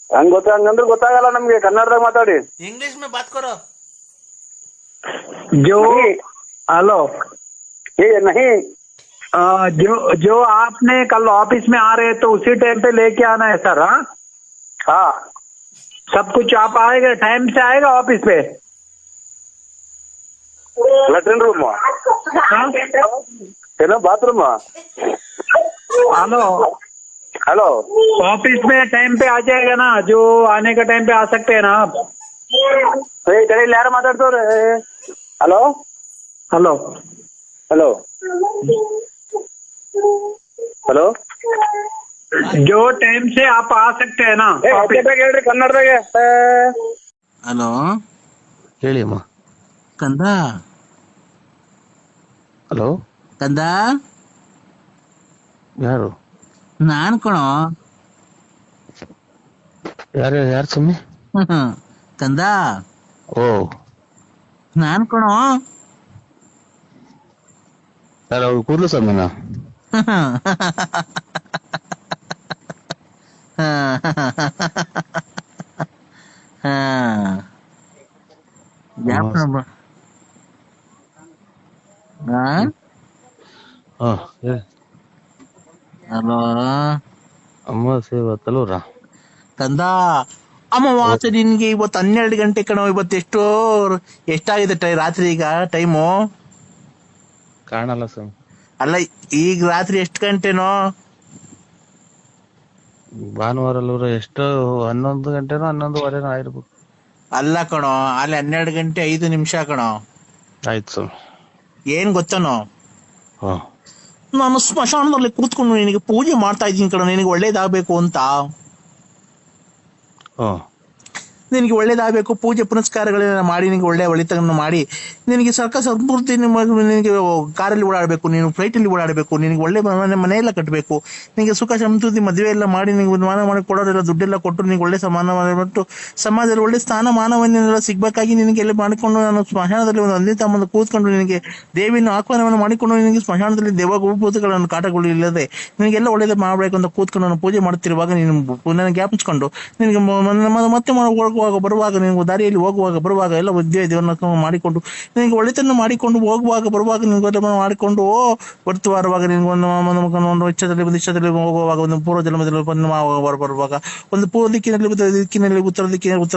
ಹಂಗಂದ್ರೆ ಗೊತ್ತಾಗಲ್ಲ ನಮ್ಗೆ. ಕನ್ನಡದಾಗ ಮಾತಾಡಿ. ಇಂಗ್ಲಿಷ್ में बात करो. हेलो, नहीं, जो आपने कल ऑफिस में आ रहे तो उसी टाइम पे लेके आना है सर. हाँ, सब कुछ आप आएगा, टाइम से आएगा ऑफिस पे. Latrine room, bathroom. Hello hello, office में टाइम पे आ जाएगा ना? जो आने का टाइम पे आ सकते हैं ना आप? यार माताड्तವ್ರೆ. ಹಲೋ ಹಲೋ ಹಲೋ ಹಲೋ जो टाइम से आप आ सकते हैं ना ಹೇಳ್ರಿ ಕನ್ನಡದಾಗೆ. ಹಲೋ ಹೇಳಿ ಅಮ್ಮ. ಕಂದ ಹಲೋ ಕಂದ ಯಾರು ನಾನ್ ಕಣೋ. ಯಾರು ಸ್ವಾಮಿ? ಕಂದ ಓ ನಾನ್ ಕಣೋ. ಯಾರು ಕೂರ್ಲು ಸ್ವಾಮಿನಾ? ಹಲೋ ಅಮಾವಾಸ್ಯೆ ಇವತ್ತಲ್ವರ? ಕಂದ ಅಮಾವಾಸ್ಯೆ ನಿನ್ಗೆ ಇವತ್ತು 12 ಗಂಟೆ ಕಣೋ. ಇವತ್ತು ಎಷ್ಟಾಗಿದೆ ರಾತ್ರಿ ಈಗ ಟೈಮು? ಕಾಣಲ್ಲ ಸ್ವಾಮಿ. ಅಲ್ಲ ಈಗ ರಾತ್ರಿ ಎಷ್ಟು ಗಂಟೆನೋ? ಭಾನುವಾರ ಅಲ್ವರ? ಎಷ್ಟು 11 ಗಂಟೆನೋ 11:15 ಆಗಿರ್ಬೇಕು. ಅಲ್ಲ ಕಣೋ, ಅಲ್ಲಿ 12 ಗಂಟೆ 5 ನಿಮಿಷ ಕಣೋ. ಆಯ್ತು ಸ್ವಾಮಿ. ಏನ್ ಗೊತ್ತನೋ, ಹಾ ನಾನು ಸ್ಮಶಾನದಲ್ಲಿ ಕೂತ್ಕೊಂಡು ನಿನಗೆ ಪೂಜೆ ಮಾಡ್ತಾ ಇದ್ದೀನಿ ಕಣೋ, ನಿನಗೆ ಒಳ್ಳೇದಾಗಬೇಕು ಅಂತ. ಹಾ ನಿನಗೆ ಒಳ್ಳೇದಾಗಬೇಕು, ಪೂಜೆ ಪುನಸ್ಕಾರಗಳನ್ನ ಮಾಡಿ ನಿನಗೆ ಒಳಿತನ್ನು ಮಾಡಿ ನಿನಗೆ ಸಂಪೂರ್ತಿ ನಿನಗೆ ಕಾರಲ್ಲಿ ಓಡಾಡಬೇಕು, ನೀನು ಫ್ಲೈಟಲ್ಲಿ ಓಡಾಡಬೇಕು, ನಿನಗೆ ಒಳ್ಳೆ ಮನೆಯೆಲ್ಲ ಕಟ್ಟಬೇಕು, ನಿನಗೆ ಸುಖ ಸಮೃದ್ಧಿ ಮದುವೆ ಎಲ್ಲ ಮಾಡಿ ನಿನಗೆ ಮಾನ ಮಾಡಿ ಕೊಡೋರೆಲ್ಲ ದುಡ್ಡೆಲ್ಲ ಕೊಟ್ಟು ನಿನಗೆ ಒಳ್ಳೆ ಸಮಾನಟ್ಟು ಸಮಾಜದಲ್ಲಿ ಒಳ್ಳೆ ಸ್ಥಾನಮಾನವನ್ನೆಲ್ಲ ಸಿಗ್ಬೇಕಾಗಿ ನಿನಗೆಲ್ಲ ಮಾಡಿಕೊಂಡು ನಾನು ಸ್ಮಶಾನದಲ್ಲಿ ಒಂದೇ ತಮ್ಮಂದು ಕೂತ್ಕೊಂಡು ನಿನಗೆ ದೇವಿನ ಆಹ್ವಾನವನ್ನು ಮಾಡಿಕೊಂಡು ನಿನಗೆ ಸ್ಮಶಾನದಲ್ಲಿ ದೇವಭೂತಗಳನ್ನು ಕಾಟಗಳು ಇಲ್ಲದೆ ನಿನಗೆಲ್ಲ ಒಳ್ಳೇದು ಮಾಡಬೇಕು ಅಂತ ಕೂತ್ಕೊಂಡು ನಾನು ಪೂಜೆ ಮಾಡ್ತಿರುವಾಗ ನೀನು ಪುನಃ ಜ್ಞಾಪಿಸ್ಕೊಂಡು ನಿನಗೆ ಮತ್ತೆ ಬರುವಾಗ ನೀವು ದಾರಿಯಲ್ಲಿ ಹೋಗುವಾಗ ಬರುವಾಗ ಎಲ್ಲ ದೇವರನ್ನ ಮಾಡಿಕೊಂಡು ನಿನಗೆ ಒಳ್ಳೆತನ ಮಾಡಿಕೊಂಡು ಹೋಗುವಾಗ ಬರುವಾಗ ನಿನಗೆ ಮಾಡಿಕೊಂಡು ಬರುವಾಗ ನಿನಗೆ ಒಂದು ಇಚ್ಛದಲ್ಲಿ ಹೋಗುವಾಗ ಒಂದು ಪೂರ್ವ ಜನ್ಮದಲ್ಲಿ ಬರುವಾಗ ಒಂದು ಪೂರ್ವ ದಿಕ್ಕಿನಲ್ಲಿ ಉತ್ತರ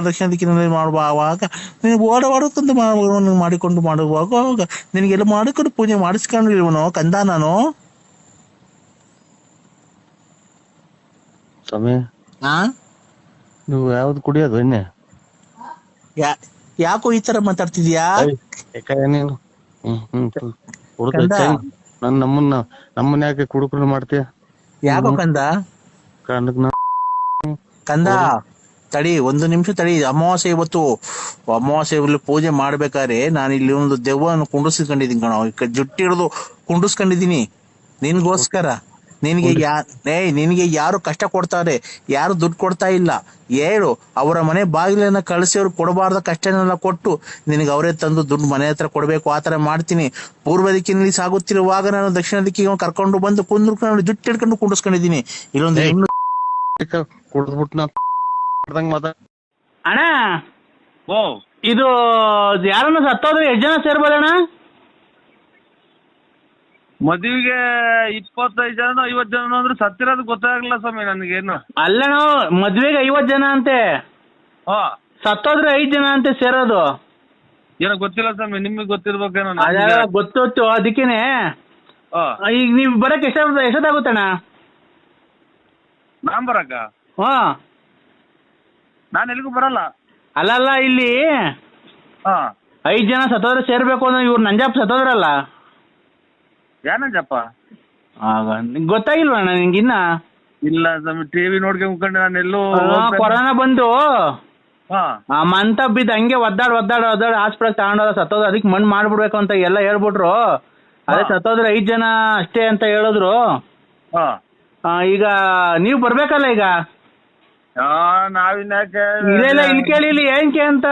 ದಕ್ಷಿಣ ದಿಕ್ಕಿನಲ್ಲಿ ಮಾಡುವಾಗ ನೀನು ಓಡಾಡೋಕ್ಕಂತ ಮಾಡಿಕೊಂಡು ಮಾಡುವಾಗ ನಿನಗೆಲ್ಲ ಮಾಡಿಕೊಂಡು ಪೂಜೆ ಮಾಡಿಸ್ಕೊಂಡಿರುವನು ಕಂದ ನಾನು. ಸ್ವಾಮಿ ನೀವು ಯಾವ್ದು ಕುಡಿಯೋದು ಎಣ್ಣೆ? ಯಾಕೋ ಈ ತರ ಮಾತಾಡ್ತಿದ್ಯಾ? ನೀನು ನಮ್ಮನ್ನ ಯಾಕೆ ಕುಡುಕರು ಮಾಡ್ತೀಯ? ಯಾಕೋ ಕಂದ? ಕಂದ ತಡಿ, 1 ನಿಮಿಷ ತಡಿ. ಅಮಾವಾಸ್ಯೆ ಇವತ್ತು ಅಮಾವಾಸ್ಯೆಯಲ್ಲಿ ಪೂಜೆ ಮಾಡ್ಬೇಕಾದ್ರೆ ನಾನು ಇಲ್ಲಿ ಒಂದು ದೆವ್ವವನ್ನು ಕುಂಡಿಸ್ಕೊಂಡಿದ್ದೀನಿ ಕಣೋ. ಜುಟ್ಟಿ ಹಿಡಿದು ಕುಂಡಿಸ್ಕೊಂಡಿದ್ದೀನಿ ನಿನ್ಗೋಸ್ಕರ. ನಿನಗೆ ಯಾರು ಕಷ್ಟ ಕೊಡ್ತಾರೆ, ಯಾರು ದುಡ್ಡು ಕೊಡ್ತಾ ಇಲ್ಲ ಹೇಳು. ಅವರ ಮನೆ ಬಾಗಿಲನ್ನ ಕಳಿಸಿ ಅವ್ರು ಕೊಡಬಾರ್ದ ಕಷ್ಟನೆಲ್ಲ ಕೊಟ್ಟು ನಿನಗೆ ಅವರೇ ತಂದು ದುಡ್ಡು ಮನೆ ಹತ್ರ ಕೊಡ್ಬೇಕು, ಆತರ ಮಾಡ್ತೀನಿ. ಪೂರ್ವ ದಿಕ್ಕಿನಲ್ಲಿ ಸಾಗುತ್ತಿರುವಾಗ ನಾನು ದಕ್ಷಿಣ ದಿಕ್ಕಿಗೆ ಕರ್ಕೊಂಡು ಬಂದು ಕುಂದ್ಕೊಂಡು ಜುಟ್ಟು ಹಿಡ್ಕೊಂಡು ಕುಂಡಿಸ್ಕೊಂಡಿದ್ದೀನಿ. ಇಲ್ಲೊಂದು ಅಣ್ಣ ಇದು ಯಾರನ್ನ ಸತ್ತೋದ್ರೆ ಎಷ್ಟು ಜನ ಸೇರ್ಬೋದಣ್ಣ? ಮದುವೆಗೆ 25 ಜನ 50 ಜನ ಅಂದ್ರೆ ಸತ್ತಿರೋದು ಗೊತ್ತಾಗಲ್ಲ ಸ್ವಾಮಿ ನನಗೇನು. ಅಲ್ಲಣ್ಣ, ಮದ್ವೆಗೆ 50 ಜನ ಅಂತೆ, ಸತ್ತೋದ್ರೆ 5 ಜನ ಅಂತೆ ಸೇರೋದು. ಏನೋ ಗೊತ್ತಿಲ್ಲ ಸ್ವಾಮಿ, ನಿಮಗೆ ಗೊತ್ತಿರ್ಬೇಕೇನೋ. ಗೊತ್ತು, ಅದಕ್ಕೇನೆ. ಈಗ ನೀವ್ ಬರಕ್ ಎಷ್ಟೊತ್ತಾಗುತ್ತಣ್ಣ? ನಾನ್ ಬರಕ? ನಾನು ಎಲ್ಲಿಗೂ ಬರಲ್ಲ. ಅಲ್ಲ ಇಲ್ಲಿ 5 ಜನ ಸತ್ತೋದ್ರೆ ಸೇರ್ಬೇಕು ಅಂದ್ರೆ ಇವ್ರು ನಂಜಪ್ಪ ಸತ್ತೋದ್ರಲ್ಲ. ಯಾನಂಜಪ್ಪ? ಗೊತ್ತಾಗಿಲ್ವಣ್ಣ ನಿಂಗಿನ್ನ? ಇಲ್ಲ ಸ್ವಾಮಿ, ಟಿವಿ ನೋಡ್ಕೊಂಡ್ಕೊಂಡು ನಾನು ಎಲ್ಲೋ ಕೊರೋನಾ ಬಂದು ಮಂತ ಬಿದ್ದು ಹಂಗೆ ಒದ್ದಾಡ್ ಹಾಸ್ಪಿಟಲ್ ತಗೊಂಡೋದ ಸತ್ತೋದ. ಅದಕ್ಕೆ ಮಣ್ಣು ಮಾಡ್ಬಿಡ್ಬೇಕು ಅಂತ ಎಲ್ಲ ಹೇಳ್ಬಿಟ್ರು. ಅದೇ ಸತ್ತೋದ್ರೆ 5 ಜನ ಅಷ್ಟೇ ಅಂತ ಹೇಳಿದ್ರು. ಈಗ ನೀವು ಬರ್ಬೇಕಲ್ಲ ಈಗ? ಇಲ್ಲ ಇಲ್ಲಿ ಕೇಳಿ, ಇಲ್ಲಿ ಏನಕ್ಕೆ ಅಂತ.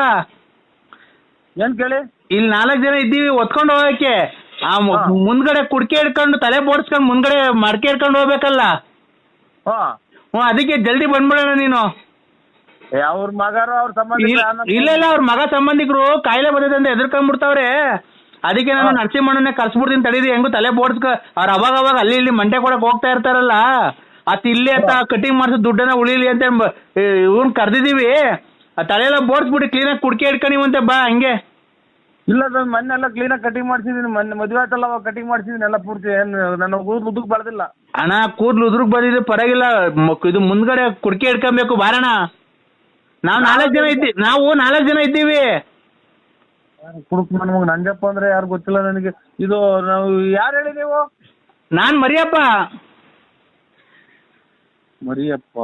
ಏನ್ ಕೇಳಿ? ಇಲ್ಲಿ 4 ಜನ ಇದ್ದೀವಿ ಒತ್ಕೊಂಡು ಹೋಗಕ್ಕೆ. ಮುಂದ್ಗಡೆ ಕುಡ್ಕೆ ಹಿಡ್ಕೊಂಡು ತಲೆ ಬೋಡ್ಸ್ಕೊಂಡು ಮುಂದ್ಗಡೆ ಮಡಕೆ ಹಿಡ್ಕೊಂಡು ಹೋಗ್ಬೇಕಲ್ಲ. ಅದಕ್ಕೆ ಜಲ್ದಿ ಬಂದ್ಬಿಡೋಣ ನೀನು. ಅವ್ರ ಮಗರು ಅವ್ರ ಸಂಬಂಧ? ಇಲ್ಲ ಅವ್ರ ಮಗ ಸಂಬಂಧಿಕರು ಕಾಯಿಲೆ ಬಂದಿದೆ ಅಂತ ಎದುರ್ಕೊಂಡ್ಬಿಡ್ತಾವ್ರೆ. ಅದಕ್ಕೆ ನಾನು ನರಸಿಂಹಣ್ಣನೇ ಕರ್ಸ್ಬಿಡ್ತೀನಿ ತಡೀರಿ. ಹೆಂಗು ತಲೆ ಬೋಡ್ಸ್ಕ ಅವ್ರು ಅವಾಗ ಅಲ್ಲಿ ಇಲ್ಲಿ ಮಂಟೆ ಕೊಡಕ್ ಹೋಗ್ತಾ ಇರ್ತಾರಲ್ಲ, ಇಲ್ಲಿ ಅಂತ ಕಟಿಂಗ್ ಮಾಡಿಸೋ ದುಡ್ಡನ್ನ ಉಳಿಲಿ ಅಂತ ಇವ್ನ್ ಕರ್ದಿದೀವಿ. ಆ ತಲೆಯೆಲ್ಲ ಬೋಡ್ಸ್ಬಿಟ್ಟು ಕ್ಲೀನಾಗಿ ಕುಡ್ಕೆ ಹಿಡ್ಕೊಂಡಿವಂತೆ ಬಾ ಹಂಗೆ. ಇಲ್ಲ ಸರ್, ಮೊನ್ನೆಲ್ಲ ಕ್ಲೀನಾಗಿ ಕಟಿಂಗ್ ಮಾಡ್ಸಿದೀನಿ. ಮೊನ್ನೆ ಮದುವೆ ಆಯ್ತಲ್ಲ ಅವಾಗ ಕಟಿಂಗ್ ಮಾಡ್ಸಿದೀನಿ ಎಲ್ಲ ಪೂರ್ತಿ. ನನ್ನ ಕೂದಲು ಉದುಕ್ ಬೆಳೆದಿಲ್ಲ ಅಣ್ಣ. ಕೂದಲು ಉದುರುಕ್ ಬಂದಿದೆ ಪರವಾಗಿಲ್ಲ. ಇದು ಮುಂದ್ಗಡೆ ಕುಡ್ಕೆ ಹಿಡ್ಕೊಬೇಕು ಬಾರಣ. ನಾವು 4 ಜನ ಇದ್ದೀವಿ. ಕುಡುಕ್ ನಮ್ಗೆ ನಂಜಪ್ಪ ಅಂದ್ರೆ ಯಾರು ಗೊತ್ತಿಲ್ಲ ನನಗೆ. ಇದು ನಾವು ಯಾರು ಹೇಳಿ ನೀವು? ನಾನ್ ಮರಿಯಪ್ಪ. ಮರಿಯಪ್ಪ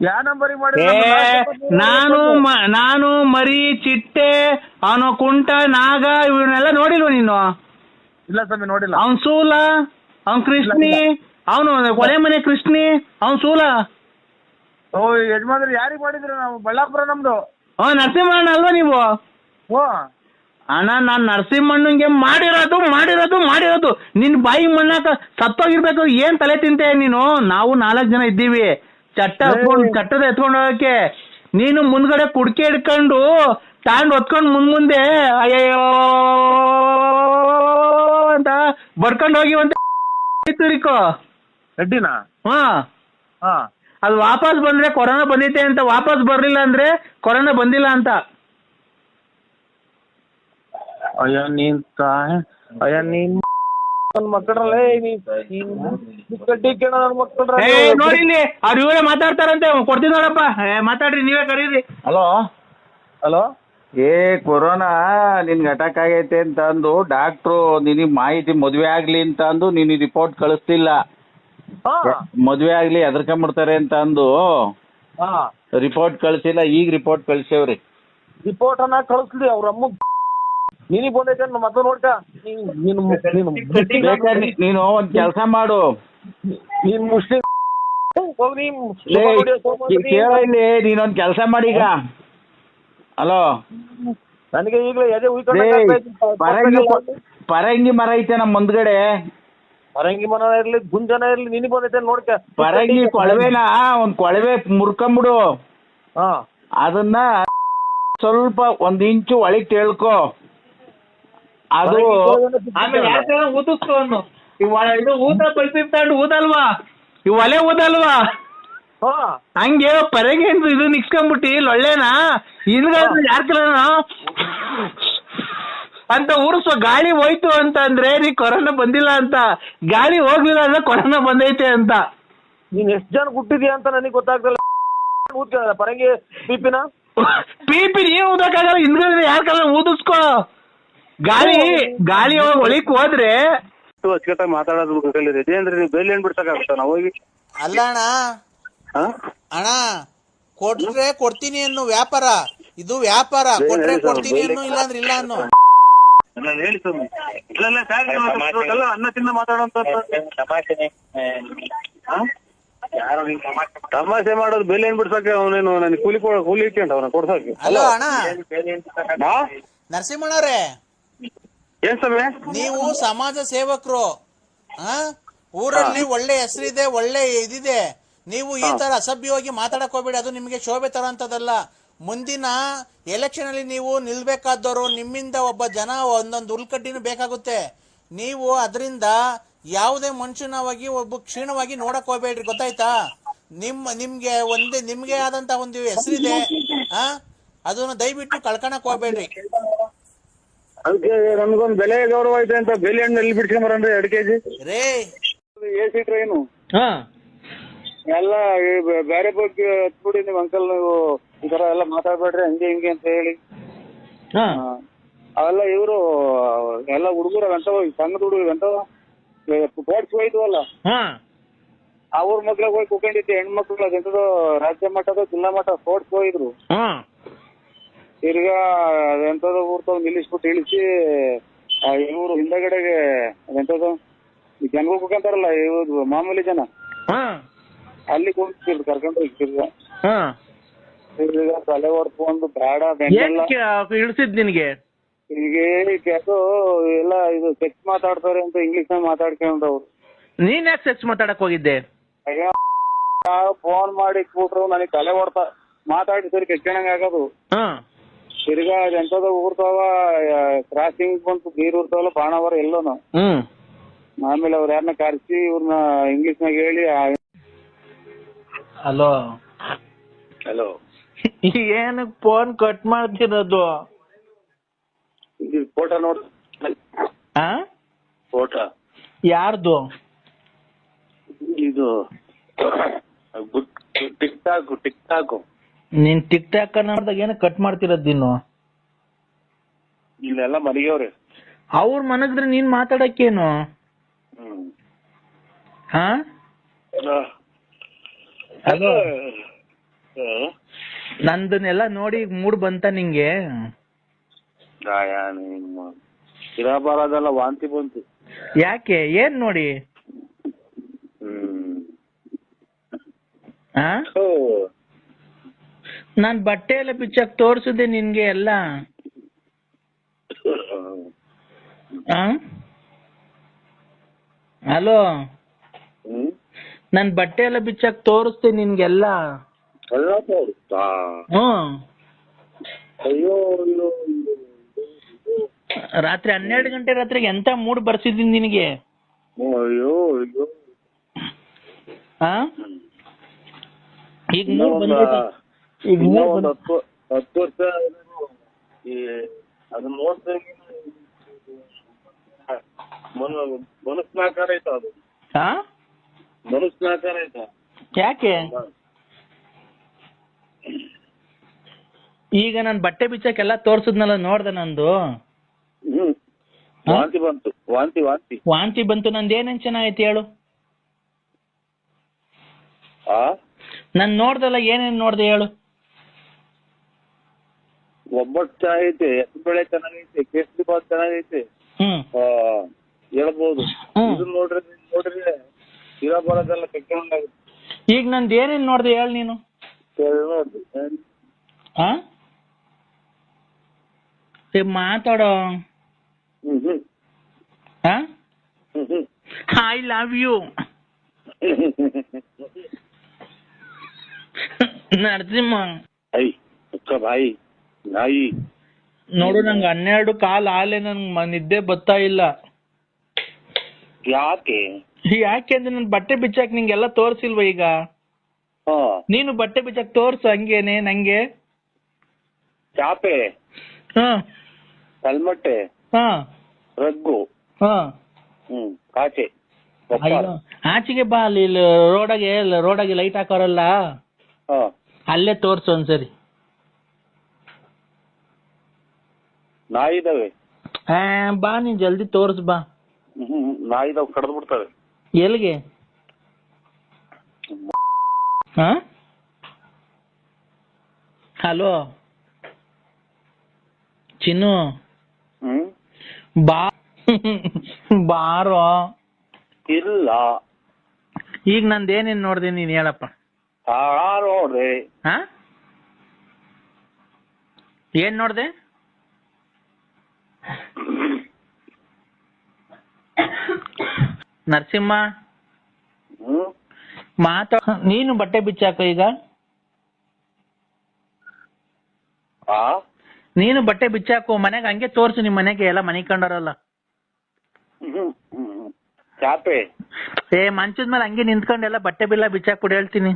ಯಾವ ನಂಬರಿಗೆ ಮಾಡಿ? ನಾನು ಮರಿ, ಚಿಟ್ಟೆ, ಅವನು ಕುಂಟ, ನಾಗ ಇವನ್ನೆಲ್ಲ ನೋಡಿಲ್ವ ನೀನು? ಇಲ್ಲ ಸ್ವಾಮಿ ನೋಡಿಲ್ಲ. ಅವನ್ ಸೂಲ, ಅವನ್ ಕೃಷ್ಣಿ, ಅವನು ಕೊಲೆ ಮನೆ ಕೃಷ್ಣಿ, ಅವನ್ ಸೂಲ. ಓ ಯಜಮಾನ್ರಿ ಯಾರಿಗೆ ಮಾಡಿದ್ರಿ? ನಾವು ಬಳ್ಳಾಪುರ ನಮ್ದು. ನರಸಿಂಹಣ್ಣ ಅಲ್ವಾ ನೀವು? ಓ ಅಣ್ಣ ನಾನ್ ನರಸಿಂಹಣ್ಣಂಗೆ ಮಾಡಿರೋದು ನಿನ್ ಬಾಯಿ ಮಣ್ಣಾಕ ಸತ್ತೋಗಿರ್ಬೇಕು. ಏನ್ ತಲೆ ತಿಂತೆ ನೀನು? ನಾವು 4 ಜನ ಇದ್ದೀವಿ ಚಟ್ಟದ ಎತ್ಕೊಂಡು ಹೋಗಕ್ಕೆ. ನೀನು ಮುಂದ್ಗಡೆ ಕುಡ್ಕೆ ಹಿಡ್ಕೊಂಡು ತಾಂಡ್ ಹೊತ್ಕೊಂಡು ಮುಂದೆ ಅಯ್ಯೋ ಅಂತ ಬರ್ಕೊಂಡು ಹೋಗಿವಂತ ರೆಡ್ಡಿನಾ? ಹಾ ಅದು ವಾಪಸ್ ಬಂದ್ರೆ ಕೊರೋನಾ ಬಂದೈತೆ ಅಂತ, ವಾಪಸ್ ಬರ್ಲಿಲ್ಲ ಅಂದ್ರೆ ಕೊರೋನಾ ಬಂದಿಲ್ಲ ಅಂತ. ನೋಡಿ ಇಲ್ಲಿ ಅವ್ರು ಇವರೇ ಮಾತಾಡ್ತಾರಂತೆ. ಕೊಡ್ತೀನಿ ನೋಡಪ್ಪ, ಮಾತಾಡ್ರಿ, ನೀವೇ ಕರೀರಿ. ಹಲೋ ಕೊರೋನಾ ನಿನ್ಗೆ ಅಟ್ಯಾಕ್ ಆಗೈತೆ ಅಂತ ಅಂದು ಡಾಕ್ಟ್ರು ನಿನಗೆ ಮಾಹಿತಿ ಮದುವೆ ಆಗ್ಲಿ ಅಂತ ಅಂದು ನಿನಗೆ ರಿಪೋರ್ಟ್ ಕಳಿಸ್ತಿಲ್ಲ. ಮದುವೆ ಆಗ್ಲಿ ಹೆದರ್ಕೊಂಬಿಡ್ತಾರೆ ಅಂತ ಅಂದು ರಿಪೋರ್ಟ್ ಕಳ್ಸಿಲ್ಲ. ಈಗ ರಿಪೋರ್ಟ್ ಕಳ್ಸೇವ್ರಿ. ರಿಪೋರ್ಟ್ ಅನ್ನ ಕಳಿಸ್ಲಿ ಅವ್ರ ಅಮ್ಮ. ನಿನಗೆ ಬಂದೈತೆ ಮತ್ತೆ ನೋಡ್ಕ. ನೀನು ಒಂದ್ ಕೆಲಸ ಮಾಡು, ನೀನ್ ಮುಸ್ಲಿಂ ಕೇಳ ಇಲ್ಲಿ, ನೀನೊಂದ್ ಕೆಲಸ ಮಾಡಿ ಈಗ. ಹಲೋ, ನನಗೆ ಈಗಲೇ ಎದೆ ಪರಂಗಿ ಮರ ಐತೆ ನಮ್ಮ ಮುಂದ್ಗಡೆ. ಪರಂಗಿ ಮರ ಇರ್ಲಿ, ಗುಂಜನ ಇರ್ಲಿ, ನಿನಗೆ ಬಂದೈತೆ ನೋಡ್ಕ. ಪರಂಗಿ ಕೊಳವೆನ ಒಂದ್ ಕೊಳವೆ ಮುರ್ಕೊಂಬಿಡು. ಅದನ್ನ ಸ್ವಲ್ಪ 1 ಇಂಚು ಒಳಗ್ ತಿಳ್ಕೊ. ಅದು ಊದಿಸ್ಕೊಂಡು ಇದು ಊತ ಪಲ್ಪಿಪ್ ತಗೊಂಡು ಊದಲ್ವಾ, ಇವ್ ಒಲೆ ಊದಲ್ವಾ, ಹಂಗೆ ಪರಗೆ ಇದು ನಿಕ್ಸ್ಕೊಂಡ್ಬಿಟ್ಟಿ ಒಳ್ಳೆನಾ ಹಿಂದ್ಗಡೆ ಯಾರ್ಕಲ್ಲ ಅಂತ ಉರ್ಸೋ. ಗಾಳಿ ಹೋಯ್ತು ಅಂತ ಅಂದ್ರೆ ನೀ ಕೊರೋನಾ ಬಂದಿಲ್ಲ ಅಂತ, ಗಾಳಿ ಹೋಗ್ಲಿಲ್ಲ ಅಂದ್ರೆ ಕೊರೋನಾ ಬಂದೈತೆ ಅಂತ. ನೀನ್ ಎಷ್ಟ್ ಜನ ಹುಟ್ಟಿದ್ಯಾ ಅಂತ ನನಗೆ ಗೊತ್ತಾಗ್ತಿಲ್ಲ. ಪರಂಗಿ ಪಿಪಿ ನೀನ್ ಊದಕ್ಕಾಗಲ್ಲ, ಹಿಂದ್ಗಡೆ ಯಾರ್ಕಲ್ಲ ಊದಿಸ್ಕೋ. ಗಾಳಿ ಒಳಿಕ್ ಹೋದ್ರೆ ಅಚ್ಚುಕಟ್ಟಾಗಿ ಮಾತಾಡೋದು ಅಂದ್ರೆ ನೀವು ಬೇಲಿ ಏನ್ ಬಿಡ್ಸಕ್ಕಾಗತ್ತ ನಾವು ಹೋಗಿ? ಅಲ್ಲ ಅಣ್ಣ ಕೊಟ್ರೆ ಕೊಡ್ತೀನಿ ಅನ್ನೋ ವ್ಯಾಪಾರ ಇದು. ವ್ಯಾಪಾರ ಕೊಟ್ರೆ ಕೊಡ್ತೀನಿ ಅನ್ನೋ, ಇಲ್ಲ ಅಂದ್ರೆ ಇಲ್ಲ ಅನ್ನೋ. ಹೇಳಿ ಸ್ವಾಮಿ. ಇಲ್ಲ ಅನ್ನ ತಿನ್ನ ಮಾತಾಡೋಂತ ತಮಾಷೆ ಮಾಡೋದು. ಬೇಲಿ ಏನ್ ಬಿಡ್ಸಕ್ಕೆ ಅವನೇನು ನನಗೆ ಕೂಲಿ ಇಟ್ಕೊಂಡ ಅವನ ಕೊಡ್ಸಕ್ಕೆ. ಅಲ್ಲ ಅಣ್ಣ ನರಸಿಂಹಣ್ಣವ್ರೆ, ಏನ್ ಸ್ವಾಮಿ ನೀವು ಸಮಾಜ ಸೇವಕರು, ಊರಲ್ಲಿ ಒಳ್ಳೆ ಹೆಸರಿದೆ, ಒಳ್ಳೆ ಇದಿದೆ. ನೀವು ಈ ತರ ಅಸಭ್ಯವಾಗಿ ಮಾತಾಡಕ್ ಹೋಗ್ಬೇಡಿ, ಅದು ನಿಮ್ಗೆ ಶೋಭೆ ತರ ಅಂತದಲ್ಲ. ಮುಂದಿನ ಎಲೆಕ್ಷನ್ ಅಲ್ಲಿ ನೀವು ನಿಲ್ಬೇಕಾದವರು, ನಿಮ್ಮಿಂದ ಒಬ್ಬ ಜನ ಒಂದೊಂದು ಉಲ್ಕಡ್ಡಿನೂ ಬೇಕಾಗುತ್ತೆ. ನೀವು ಅದರಿಂದ ಯಾವುದೇ ಮನುಷ್ಯನವಾಗಿ ಒಬ್ಬ ಕ್ಷೀಣವಾಗಿ ನೋಡಕ್ ಹೋಗ್ಬೇಡ್ರಿ, ಗೊತ್ತಾಯ್ತಾ? ನಿಮ್ಗೆ ಆದಂತ ಒಂದು ಹೆಸರಿದೆ, ಅದನ್ನ ದಯವಿಟ್ಟು ಕಳ್ಕೊಳಕ್ ಹೋಗ್ಬೇಡ್ರಿ. ಅದಕ್ಕೆ ನಮ್ಗೊಂದು ಬೆಲೆ ಗೌರವ ಐತೆ ಅಂತ ಬೆಲೆ ಹಣ್ಣು ಎಲ್ಲಿ ಬಿಡ್ಕೊಂಬರನ್ರಿ 2 kg ರೇ. AC ಟ್ರೈನು ಎಲ್ಲ ಬೇರೆ ಬಗ್ಗೆ ಹತ್ಬಿಡಿ ನೀವು ಅಂಕಲ್. ನೀವು ಈ ತರ ಎಲ್ಲ ಮಾತಾಡ್ಬೇಡ್ರಿ ಹಂಗೆ ಹಿಂಗೆ ಅಂತ ಹೇಳಿ. ಅವೆಲ್ಲ ಇವರು ಎಲ್ಲ ಹುಡುಗರು ಎಂತವ ಸಣ್ಣದ ಹುಡುಗರು ಎಂತವ ಸ್ಪೋರ್ಟ್ಸ್ ಹೋಯ್ತವಲ್ಲ, ಅವ್ರ ಮಕ್ಳಿಗೆ ಹೋಗಿ ಕುತ್ಕೊಂಡಿದ್ದೆ. ಹೆಣ್ಮಕ್ಳು ಅದೆಂತದೋ ರಾಜ್ಯ ಮಟ್ಟದ ಜಿಲ್ಲಾ ಮಟ್ಟ ಸ್ಪೋರ್ಟ್ಸ್ ಹೋಗಿದ್ರು. ತಿರ್ಗಾ ಅದೆಂತದೋ ಊರ್ತವ್ ನಿಲ್ಲಿಸ್ಬಿಟ್ಟು ಇಳಿಸಿ ಇವ್ರು ಹಿಂದಗಡೆಗೆ ಅದೆಂತದೋ ಈ ಜನಗಳು ಕುತ್ಕೊಂತಾರಲ್ಲ, ಇವ್ರು ಮಾಮೂಲಿ ಜನ, ಅಲ್ಲಿ ಕುಂತಿದ್ರು ಕರ್ಕೊಂಡು ಹೋಗಿ. ತಿರ್ಗಾ ತಲೆ ಹೊಡ್ಕೊಂಡು ಬೇಡ ಇಳಿಸಿದ್ ನಿನ್ಗೆ ಈಗ ಅದು ಎಲ್ಲ ಇದು ಸೆಕ್ಸ್ ಮಾತಾಡ್ತಾರೆ ಅಂತ ಇಂಗ್ಲಿಷ್ ನಾಗ ಮಾತಾಡ್ಕೊಂಡವ್ರು. ನೀನ್ ಯಾಕೆ ಸೆಕ್ಸ್ ಮಾತಾಡಕ್ ಹೋಗಿದ್ದೆ? ಫೋನ್ ಮಾಡಿ ಕೂಟ್ರು ನನಗೆ ತಲೆ ಹೊಡ್ತಾ ಮಾತಾಡಿ ಸರಿ ಕೆಟ್ಟಣಂಗ ಆಗೋದು. ತಿರ್ಗಾ ಅದೆಂತದ ಊರ್ತಾವ ಕ್ರಾಸಿಂಗ್ ಬಂತು, ಬೀರ್ ಊರ್ತಾವಲ್ಲ ಬಾಣವರ ಎಲ್ಲೋನು. ಆಮೇಲೆ ಅವ್ರು ಯಾರನ್ನ ಕರ್ಸಿ ಇವ್ರನ್ನ ಇಂಗ್ಲಿಷ್ ನಾಗ ಹೇಳಿ. ಹಲೋ ಹಲೋ, ಏನಕ್ಕೆ ಫೋನ್ ಕಟ್ ಮಾಡ್ತಿರೋದು? ಫೋಟೋ ನೋಡ್, ಫೋಟೋ ಯಾರ್ದು? ಇದು ಟಿಕ್ ಟಾಕ್. ನೀನ್ ಟಿಕ್ ಟಾಕ್ ನೋಡ್ದಾಗ ಏನಕ್ಕೆ ಕಟ್ ಮಾಡ್ತಿರೋದು ನೀನು? ಇಲ್ಲೆಲ್ಲ ಮರಿಗವ್ರಿ. ಅವ್ರ ಮನಗಿದ್ರೆ ನೀನ್ ಮಾತಾಡಕ್ಕೇನು? ಹಾ ಅದು ನಂದನ್ನೆಲ್ಲ ನೋಡಿ ಮೂಡ್ ಬಂತ ನಿಂಗೆ? ಇರಬಾರದೆಲ್ಲ ವಾಂತಿ ಬಂತು. ಯಾಕೆ? ಏನ್ ನೋಡಿ? ಹಾ ನಾನ್ ಬಟ್ಟೆ ಎಲ್ಲ ಬಿಚ್ಚಕ್ ತೋರ್ಸಿದೆ ನಿನ್ಗೆ ಎಲ್ಲ. ಹಲೋ, ನನ್ ಬಟ್ಟೆ ಎಲ್ಲ ಬಿಚ್ಚಕ್ ತೋರಿಸ್ತೀನಿ ನಿನ್ಗೆಲ್ಲ. ಹ್ಮ್. ರಾತ್ರಿ 12 ಗಂಟೆ ರಾತ್ರಿಗೆ ಎಂತ ಮೂಡ್ ಬರ್ಸಿದ್ದೀನಿ ನಿನಗೆ? ಹಾ ಈಗ ಮೂಡ್ ಬಂದೈತೆ. ಈಗ ಮೂಡ್ 10 ವರ್ಷ ಅದನ್ನ ನೋಡ್ದಂಗೆ ಮನಸ್ನಾಕಾರ ಐತ. ಅದು ಮನಸ್ನಾಕಾರ ಐತ. ಯಾಕೆ? ಈಗ ನಾನ್ ಬಟ್ಟೆ ಬಿಚ್ಚಕ್ಕೆಲ್ಲ ತೋರ್ಸದ್ನಲ್ಲ, ನೋಡ್ದೆ ನಂದು? ವಾಂತಿ ಬಂತು. ವಾಂತಿ ಬಂತು. ನಂದು ಏನೇನ್ ಚೆನ್ನಾಗೈತಿ ಹೇಳು? ನಾನ್ ನೋಡ್ದಲ್ಲ, ಏನೇನ್ ನೋಡ್ದೆ ಹೇಳು? ಒಬ್ಬಟ್ಟು ಚೆನ್ನಾಗೈತೆ, ಹೆಸರುಬೇಳೆ ಚೆನ್ನಾಗೈತೆ, ಕೇಸರಿ ಬಾತ್ ಚೆನ್ನಾಗೈತೆ, ಹೇಳ್ಬೋದು. ಇದನ್ನ ನೋಡ್ರಿ ಇರಬಾರದೆಲ್ಲ ಕೆಟ್ಟೊಂಡಾಗುತ್ತೆ. ಈಗ ನಂದು ಏನೇನ್ ನೋಡ್ದೆ ಹೇಳು ನೀನು? ನೋಡ್ರಿ ಮಾತಾಡೋ. I love you Narasimha. ಭಾಯಿ ನಾಯಿ ನೋಡು, ನಂಗೆ 12 ಕಾಲ್ ಆಲೆ, ನನ್ಗೆ ನಿದ್ದೆ ಬರ್ತಾ ಇಲ್ಲ. ಯಾಕೆ? ಅಂದ್ರೆ ನನ್ ಬಟ್ಟೆ ಬಿಚ್ಚಾಕ್ ನಿಂಗೆಲ್ಲ ತೋರ್ಸಿಲ್ವ? ಈಗ ನೀನು ಬಟ್ಟೆ ಬಿಚ್ಚಾಕ್ ತೋರ್ಸು ಹಂಗೇನೆ ನಂಗೆ. ಚಾಪೆ, ಕಲ್ಮಟ್ಟೆ, ರಗ್ಗು, ಕಾಚೆ. ಆಚೆಗೆ ಬಾ, ಅಲ್ಲಿ ರೋಡಾಗೆ ಲೈಟ್ ಹಾಕೋರಲ್ಲ, ಅಲ್ಲೇ ತೋರ್ಸು ಒಂದ್ಸರಿ. ನಾಯಿ ಇದಾವೆ. ಬಾ, ನೀನ್ ಜಲ್ದಿ ತೋರ್ಸ್ ಬಾ. ನಾಯಿ ಇದಾವೆ, ಕಡ್ದು ಬಿಡ್ತವೆ. ಎಲ್ಲಿಗೆ? ಹಲೋ ಚಿನ್ನು, ಬಾ ಬಾರೋ. ಇಲ್ಲ, ಈಗ ನಂದು ಏನೇನ್ ನೋಡ್ದೆ ನೀನ್ ಹೇಳಪ್ಪ. ನೋಡ್ರಿ. ಏನ್ ನೋಡ್ದೆ? ನರಸಿಂಹ ನೀನು ಬಟ್ಟೆ ಬಿಚ್ಚಾಕ ಈಗ? ನೀನು ಬಟ್ಟೆ ಬಿಚ್ಚಾಕು ಮನೆಗೆ, ಹಂಗೆ ತೋರ್ಸು ನಿಮ್ ಮನೆಗೆ ಎಲ್ಲ ಮನೆ ಕಂಡಾರಲ್ಲ. ಚಾಪೆ ಮಂಚದ ಮೇಲೆ ಹಂಗೆ ನಿಂತ್ಕೊಂಡೆಲ್ಲ ಬಟ್ಟೆ ಬಿಲ್ಲ ಬಿಚ್ಚಾಕ್ ಕೊಡಿ ಹೇಳ್ತೀನಿ.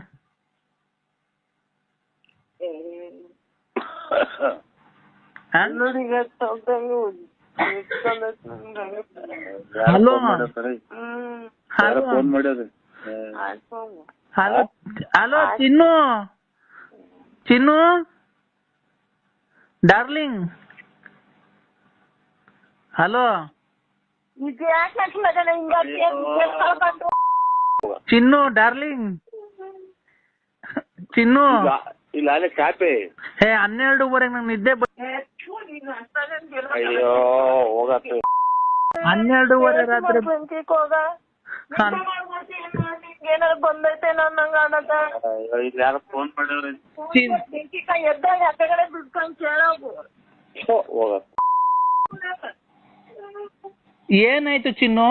ಹಲೋ ಹಲೋ ಹಲೋ ಚಿನ್ನು, ಚಿನ್ನು ಡಾರ್ಲಿಂಗ್. ಹಲೋ ಚಿನ್ನು ಡಾರ್ಲಿಂಗ್. ಚಿನ್ನು ಇಲ್ಲ, ಚಾಪೆ. 12:15 ನಂಗೆ ನಿದ್ದೆ. ಅಯ್ಯೋ ಹೋಗತ್ತೆ. 12:15 ರಾತ್ರಿ ಏನಾರು ಬಂದೈತೆ ನಂಗ ಅನ್ನದ. ಯಾರು ಫೋನ್ ಮಾಡಿದ್ರೆ ಎದ್ದಾಗ ಆ ಕಡೆ ಬಿಡ್ಕೊಂಡ್ ಕೇಳೋಗು. ಏನಾಯ್ತು ಚಿನ್ನು?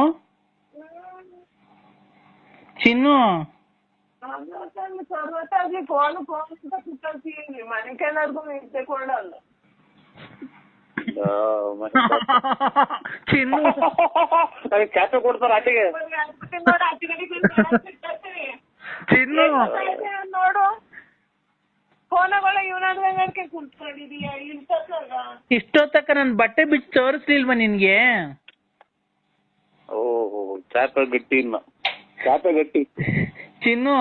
ಚಿನ್ನು ಫೋನ್ ಮನೆಕೇನಾರ್ಗು ನಿದ್ದೆ ಕೊಡಲ್ಲ. ಚಿನ್ನು ಚಾಪೆ ಕೊಡ್ತಾರ ಆಚೆಗೆ. ಚಿನ್ನು ನೋಡು, ಫೋನಗಳ ಇವನಾಡ್ದಂಗೆ ಕುಂತ್ಕೊಂಡಿದೀಯ ಇಷ್ಟೊತ್ತಕ್ಕ ನನ್ ಬಟ್ಟೆ ಬಿಚ್ಚಿ ತೋರಿಸ್ಲಿಲ್ವಾ ನಿನ್ಗೆ? ಓಹೋ, ಚಾಪೆ ಗಟ್ಟಿ. ಇನ್ನ ಚಾಪೆ ಗಟ್ಟಿ. ಚಿನ್ನು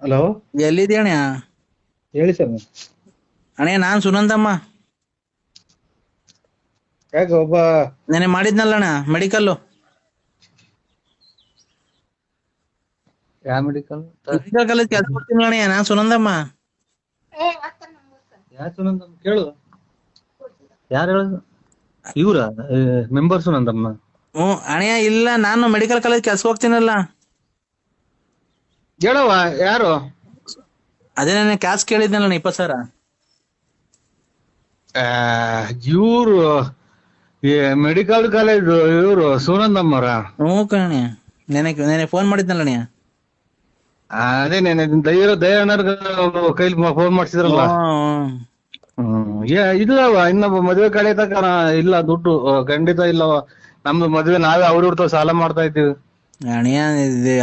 ಹಲೋ, ಎಲ್ಲಿದ್ದೀಯ ಅಣ್ಣ? ಹೇಳಿ ಸರ್. ಅಣ್ಣ ನಾನ್ ಸುನಂದಮ್ಮ. ಯಾಕೆ ಒಬ್ಬ ನೆನೆ ಮಾಡಿದ್ನಲ್ಲಣ್ಣ ಮೆಡಿಕಲ್ ಯಾವ ಮೆಡಿಕಲ್ ಕಾಲೇಜ್ ಕೆಲಸ ಕೊಡ್ತೀನಿ ಅಣ್ಣ ನಾ ಸುನಂದಮ್ಮ. ಯಾವ ಸುನಂದಮ್ಮ ಕೇಳು, ಯಾರು ಹೇಳುದು? ಇವ್ರ ಮೆಂಬರ್ ಸುನಂದಮ್ಮ? ಅಣ್ಣ ಇಲ್ಲ, ನಾನು ಮೆಡಿಕಲ್ ಕಾಲೇಜ್ ಕೆಲ್ಸ ಹೋಗ್ತೀನಲ್ಲ. ಹೇಳವ ಯಾರು? ಅದೇ ನಾನು ಕ್ಯಾಶ್ ಕೇಳಿದ್ನಲ್ಲ 20,000. ಇವ್ರು ಮೆಡಿಕಲ್ ಕಾಲೇಜ್ ಇವ್ರು ಸುನಂದಮ್ಮರ? ಹ್ಞೂ ಕಣೆ, ನೆನೆ ಫೋನ್ ಮಾಡಿದ್ನಲ್ಲ ಅಣ್ಣ. ಅದೇ ದಯಾನರ್ಗ ಕೈಲಿ ಫೋನ್ ಮಾಡ್ಸಿದ್ರಲ್ಲ. ಇಲ್ಲವ ಇನ್ನೊಬ್ಬ ಮದ್ವೆ ಕಡೆ ತಕ ಇಲ್ಲ ದುಡ್ಡು ಖಂಡಿತ ಇಲ್ಲವ. ನಮ್ದು ಮದ್ವೆ ನಾವೇ ಅವ್ರ ಸಾಲ ಮಾಡ್ತಾ ಇದ್ದೀವಿ. ಅಣ್ಣ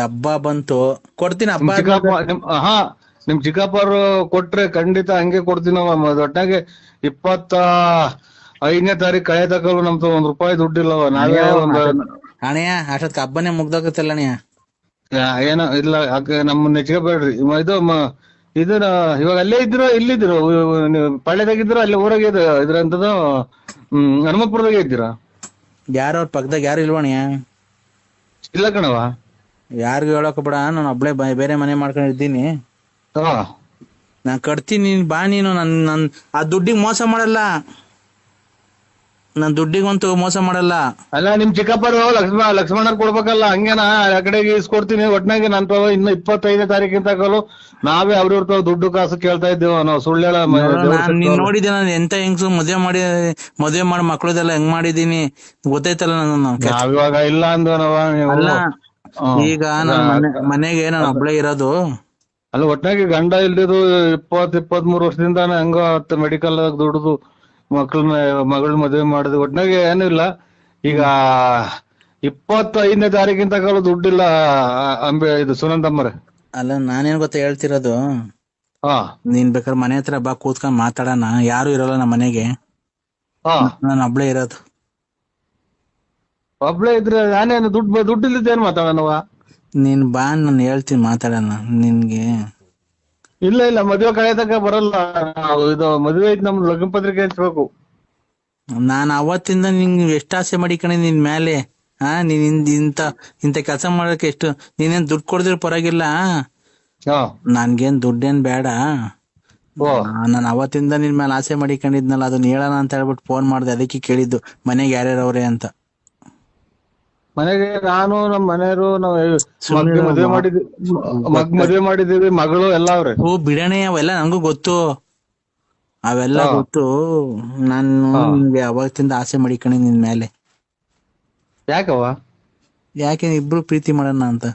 ಹಬ್ಬ ಬಂತು ಕೊಡ್ತೀನಿ ಹಬ್ಬ. ಹಾ ನಿಮ್ ಚಿಕ್ಕಪ್ಪರು ಕೊಟ್ರೆ ಖಂಡಿತ ಹಂಗೆ ಕೊಡ್ತೀನವ. ಒಟ್ಟಾಗೆ 25ನೇ ತಾರೀಕು ಕಳೆ ತಕಲು ನಮ್ದು ₹1 ದುಡ್ಡಿಲ್ಲವ. ನಾವೇ ಅಣ್ಣ ಅಷ್ಟೊತ್ಕ ಹಬ್ಬನೇ ಮುಗ್ದೋಗತ್ತಲ್ಲ ಅಣ್ಣ. ಏನೋ ಇಲ್ಲ ನಮ್ಮನ್ನ ನೆಚ್ಕೋಬೇಡ್ರಿ. ಇದನ್ನ ಇವಾಗ ಅಲ್ಲೇ ಇದ್ರು ಇಲ್ಲಿದ್ರು ಪಾಳ್ಯದಾಗಿದ್ರು ಅಲ್ಲೇ ಊರಾಗ ಇದ್ರಂತದ ಹನುಮಪುರದಾಗ ಇದ್ದೀರಾ? ಯಾರ ಅವ್ರ ಪಕ್ಕದಾಗ ಯಾರು ಇಲ್ವಣ್ಣ? ಇಲ್ಲ ಕಣವ. ಯಾರಿಗೂ ಹೇಳಕ್ ಬೇಡ, ನಾನು ಒಬ್ಳೆ ಬೇರೆ ಮನೆ ಮಾಡ್ಕೊಂಡಿದ್ದೀನಿ. ನಾನ್ ಕಟ್ತೀನಿ, ನೀನ್ ಬಾ. ನೀನು ನನ್ ಆ ದುಡ್ಡಿಗೆ ಮೋಸ ಮಾಡಲ್ಲ, ನಾನ್ ದುಡ್ಡಿಗಂತೂ ಮೋಸ ಮಾಡಲ್ಲ. ಅಲ್ಲ ನಿಮ್ ಚಿಕ್ಕಪ್ಪರು ಲಕ್ಷ್ಮಣರ್ ಕೊಡ್ಬೇಕಲ್ಲ, ಹಂಗೇನಾ ಆ ಕಡೆಗೆ ಇಸ್ಕೊಡ್ತೀನಿ. ಒಟ್ನಾಗೆ ನನ್ ಇನ್ನು 25ನೇ ತಾರೀಕಿನ ತಗೊಳ್ಳು ನಾವೇ ಅವ್ರ ದುಡ್ಡು ಕಾಸು ಕೇಳ್ತಾ ಇದ್ದೇವ ನಾವು. ಸುಳ್ಳ ನೀನ್ ನೋಡಿದ್ದೆ ನಾನು ಎಂತ ಹೆಂಗ್ಸು ಮದ್ವೆ ಮಾಡಿ ಮಕ್ಳದೆಲ್ಲ ಹೆಂಗ್ ಮಾಡಿದೀನಿ ಗೊತ್ತೈತಲ್ಲ. ನಾನು ಇವಾಗ ಇಲ್ಲ ಅಂದವ. ಅಲ್ಲ ಈಗ ನನ್ ಮನೆಗೆ ನಾನು ಒಬ್ಳೆ ಇರೋದು. ಅಲ್ಲ ಒಟ್ನಾಗೆ ಗಂಡ ಇಲ್ದಿದ್ದು 23 ವರ್ಷದಿಂದ ಹಂಗ ಮೆಡಿಕಲ್ ದುಡ್ದು ಮಗಳ ಮದ್ವೆ ಮಾಡಿದ್ವಿ. ಒಟ್ನಾಗೆ ಏನು ಇಲ್ಲ. ಈಗ 25ನೇ ತಾರೀಕಿನ ತಗೊಳ್ಳೋ ದುಡ್ಡಿಲ್ಲ ಇದು ಸುನಂದಮ್ಮರ. ಅಲ್ಲ ನಾನೇನ್ ಗೊತ್ತಾ ಹೇಳ್ತಿರೋದು, ನೀನ್ ಬೇಕಾದ್ರೆ ಮನೆ ಹತ್ರ ಬಾ, ಕೂತ್ಕೊಂಡ್ ಮಾತಾಡೋಣ. ಯಾರು ಇರಲ್ಲ ನಮ್ಮ ಮನೆಗೆ, ನಾನು ಒಬ್ಳೆ ಇರೋದು. ಒಬ್ಳೆ ಇದ್ರೆ ನಾನೇನು ದುಡ್ಡಿಲ್ದೇನ್ ಮಾತಾಡೋಣವ? ನೀನ್ ಬಾ, ನಾನು ಹೇಳ್ತೀನಿ ಮಾತಾಡೋಣ ನಿನ್ಗೆ. ಇಲ್ಲ ಮದ್ವೆ ಕಳೆ ತಕ ಬರಲ್ಲ. ಇದು ಮದ್ವೆ ಐತಿ, ನಮ್ದು ಲಗ್ನ ಪತ್ರಿಕೆ ಹಂಚ್ಬೇಕು. ನಾನ್ ಅವತ್ತಿಂದ ನಿಂಗೆ ಎಷ್ಟು ಆಸೆ ಮಾಡಿಕಣೆ ನಿನ್ ಮೇಲೆ. ನೀನ್ ಇಂತ ಕೆಲಸ ಮಾಡಕ್ಕೆ ಎಷ್ಟು ನೀನೇನ್ ದುಡ್ಡು ಕೊಡ್ದಿರ ಪರವಾಗಿಲ್ಲ, ನನ್ಗೇನ್ ದುಡ್ಡೇನ್ ಬೇಡ. ನಾನು ಅವತ್ತಿಂದ ನಿನ್ ಮೇಲೆ ಆಸೆ ಮಾಡಿಕೊಂಡಿದ್ನಲ್ಲ, ಅದನ್ನ ಹೇಳೋಣ ಅಂತ ಹೇಳ್ಬಿಟ್ಟು ಫೋನ್ ಮಾಡ್ದೆ. ಅದಕ್ಕೆ ಕೇಳಿದ್ದು ಮನೆಗೆ ಯಾರ್ಯಾರವ್ರೆ ಅಂತ. ಮನೆಗೆ ನಾನು ನಮ್ ಮನೆಯವರು ನಾವು ಮದ್ವೆ ಮಾಡಿದೀವಿ, ಮಗಳು ಎಲ್ಲ ಅವ್ರೆ. ಬಿಡಣೆ, ಅವೆಲ್ಲ ನಂಗೂ ಗೊತ್ತು, ಅವೆಲ್ಲ ಗೊತ್ತು. ನಾನು ನಿನ್ಗೆ ಅವತ್ತಿಂದ ಆಸೆ ಮಾಡಿಕಣೆ ನಿನ್ ಮೇಲೆ. ಯಾಕವ್ವ? ಯಾಕೆ ಇಬ್ರು ಪ್ರೀತಿ ಮಾಡೋಣ ಅಂತ.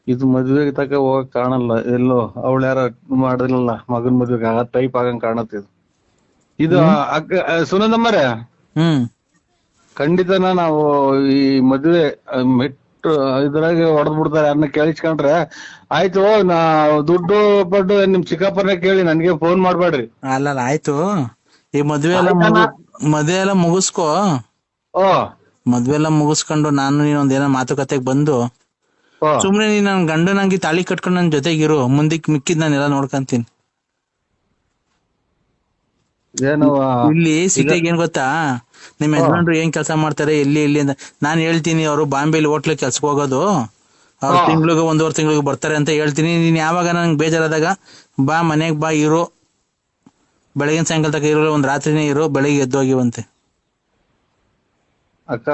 ಇದು ಮದ್ವೆಗೆ ತಕ ಹೋಗಕ್ ಕಾಣಲ್ಲ ಎಲ್ಲೋ. ಅವಳು ಯಾರ ಮಾಡಿರ್ಲಿಲ್ಲ ಮಗನ್ ಮದ್ವೆಗೆ ಆ ಟೈಪ್ ಆಗಂಗ್ ಕಾಣತ್ತಿದ್ ಇದು. ಸುನಂದಮ್ಮರೇ, ಖಂಡಿತನ ನಾವು ಈ ಮದ್ವೆ ಮೆಟ್ಟು ಇದ್ರಾಗ ಹೊಡೆದ್ ಬಿಡ್ತಾರೆ. ಯಾರನ್ನ ಕೇಳಿಸ್ಕೊಂಡ್ರೆ ಆಯ್ತು. ನಾ ದುಡ್ಡು ಪಡ್ಡು ನಿಮ್ ಚಿಕ್ಕಪ್ಪನ ಕೇಳಿ ನನ್ಗೆ ಫೋನ್ ಮಾಡ್ಬೇಡ್ರಿ. ಅಲ್ಲ ಆಯ್ತು, ಈ ಮದ್ವೆ ಎಲ್ಲ ಮುಗಿಸ್ಕೊ. ಮದ್ವೆ ಎಲ್ಲ ಮುಗಿಸ್ಕೊಂಡು ನಾನು ನೀನೊಂದೇನೋ ಮಾತುಕತೆಗೆ ಬಂದು ಸುಮ್ನೆ ನೀನ್ ನನ್ ಗಂಡನಂಗಿ ತಾಳಿ ಕಟ್ಕೊಂಡು ನನ್ ಜೊತೆಗಿರು. ಮುಂದಕ್ಕೆ ಮಿಕ್ಕಿದ್ ನಾನೆಲ್ಲ ನೋಡ್ಕೊಂತೀನಿ. ಇಲ್ಲಿ ಸಿಟಿಗೆ ಏನ್ ಗೊತ್ತಾ, ನಿಮ್ ಯಜಮಾನ್ರು ಏನ್ ಕೆಲಸ ಮಾಡ್ತಾರೆ, ಎಲ್ಲಿ ಅಂತ ನಾನ್ ಹೇಳ್ತೀನಿ. ಅವರು ಬಾಂಬೆಲಿ ಹೋಟ್ಲಿಗೆ ಕೆಲ್ಸಕ್ಕೆ ಹೋಗೋದು, ಅವ್ರು ತಿಂಗ್ಳಿಗೆ 1.5 ತಿಂಗಳಿಗೆ ಬರ್ತಾರೆ ಅಂತ ಹೇಳ್ತೀನಿ. ನೀನ್ ಯಾವಾಗ ನಂಗೆ ಬೇಜಾರಾದಾಗ ಬಾ, ಮನೆಗ್ ಬಾ, ಇರು. ಬೆಳಗಿನ ಸಾಯಂಕಾಲ ತಕ ಇರೋ, ಒಂದ್ ರಾತ್ರಿನೇ ಇರು, ಬೆಳಿಗ್ಗೆ ಎದ್ದೋಗಿವಂತೆ. ಅಕ್ಕ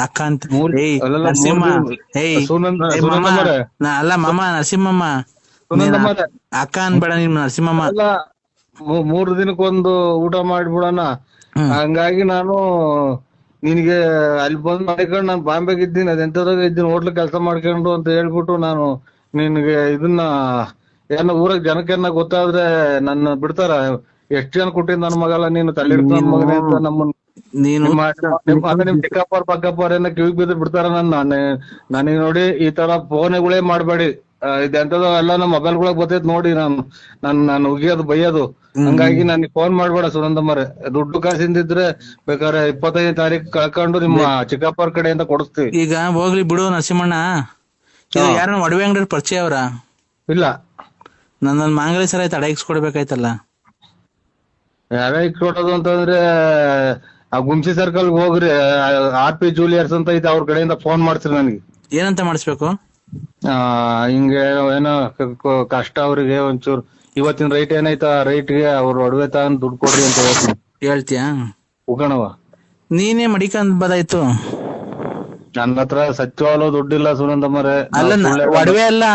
ಅಕ್ಕ ಅಂತ ನರಸಿಂಹ. ಅಲ್ಲ ಮಾಮ, ನರಸಿಂಹಮ್ಮ ಅಕ್ಕ ಅನ್ಬೇಡ ನಿಮ್ ನರಸಿಂಹಮ್ಮ. 3 ದಿನಕ್ಕೊಂದು ಊಟ ಮಾಡ್ಬಿಡೋಣ. ಹಂಗಾಗಿ ನಾನು ನಿನ್ಗೆ ಅಲ್ಲಿ ಬಂದ್ ಮಾಡ್ಕೊಂಡು ನಾನು ಬಾಂಬೆಗೆ ಇದ್ದೀನಿ, ಅದೆಂತದಾಗ ಇದ್ದೀನಿ, ಹೋಟ್ಲ್ ಕೆಲಸ ಮಾಡ್ಕೊಂಡು ಅಂತ ಹೇಳ್ಬಿಟ್ಟು ನಾನು ನಿನ್ಗೆ ಇದನ್ನ ಏನೋ ಊರಾಗ ಜನಕ್ಕೆನ್ನ ಗೊತ್ತಾದ್ರೆ ನನ್ನ ಬಿಡ್ತಾರ? ಎಷ್ಟ್ ಜನ ಕೊಟ್ಟಿದ್ ನನ್ ಮಗಲ್ಲ ನೀನು ತಳ್ಳಿಡ್ಕೊಂಡ್ ಮಗನೇ ಅಂತ ನಮ್ಮನ್ನ ನಿಮ್ ಚಿಕ್ಕಪ್ಪರ್ ಪಕ್ಕಪ್ಪರ್ ಏನ ಕಿವಿಗ್ ಬಿದ್ದು ಬಿಡ್ತಾರ. ನನಗೆ ನೋಡಿ ಈ ತರ ಫೋನ್ಗಳೇ ಮಾಡ್ಬೇಡಿ. ಇದೆಂತದ ಎಲ್ಲ ನಮ್ಮ ಮೊಬೈಲ್ಗಳಾಗ ಬರ್ತೈತ್ ನೋಡಿ. ನಾನು ಉಗಿಯೋದು ಬೈಯೋದು. ಹಂಗಾಗಿ ನನಗೆ ಫೋನ್ ಮಾಡ್ಬೇಡ ಸುನಂದಮ್ಮರೆ. ದುಡ್ಡು ಕಾಸಿಂದಿದ್ರೆ ಬೇಕಾದ್ರೆ 25ನೇ ತಾರೀಕು ಕಳ್ಕೊಂಡು ನಿಮ್ಮ ಚಿಕ್ಕಪ್ಪರ ಕಡೆಯಿಂದ ಕೊಡಿಸ್ತೀವಿ. ಈಗ ಹೋಗ್ಲಿ ಬಿಡು ನರಸಿಂಹಣ್ಣ. ಯಾರನ್ನ ಒಡವೆ ಅಂಗಡಿ ಪರಿಚಯ ಅವ್ರ? ಇಲ್ಲ. ನನ್ನ ಮಾಂಗಲ್ಯ ಸರ ತಡೆಗಿಸ್ಕೊಡ್ಬೇಕಾಯ್ತಲ್ಲ. ಯಾರೇ ಕೊಡೋದು ಅಂತಂದ್ರೆ ಆ ಗುಂಸಿ ಸರ್ಕಲ್ ಹೋಗ್ರಿ, RP ಜೂಲಿಯರ್ಸ್ ಅಂತ ಐತೆ, ಅವ್ರ ಕಡೆಯಿಂದ ಫೋನ್ ಮಾಡ್ಸ್ರಿ ನನಗೆ. ಏನಂತ ಮಾಡಿಸ್ಬೇಕು? ಹಿಂಗೆ ಏನೋ ಕಷ್ಟ ಅವ್ರಿಗೆ ಒಂಚೂರು ಇವತ್ತಿನ ರೈಟ್ ಏನೈತ ಆ ರೈಟ್ಗೆ ಅವ್ರು ಒಡವೆ ತಗೊಂಡ್ ದುಡ್ಡು ಕೊಡ್ರಿ ಅಂತ ಹೇಳ್ತೀಯಾ? ಉಗಣವ ನೀನೇ ಮಡಿಕೊಂಡ್ ಬದಾಯ್ತು. ನನ್ನ ಹತ್ರ ಸತ್ಯವಾಗ್ಲೂ ದುಡ್ಡಿಲ್ಲ ಸುನಂದಮ್ಮರೇ. ಅಲ್ಲ ಒಡವೆ ಅಲ್ಲ,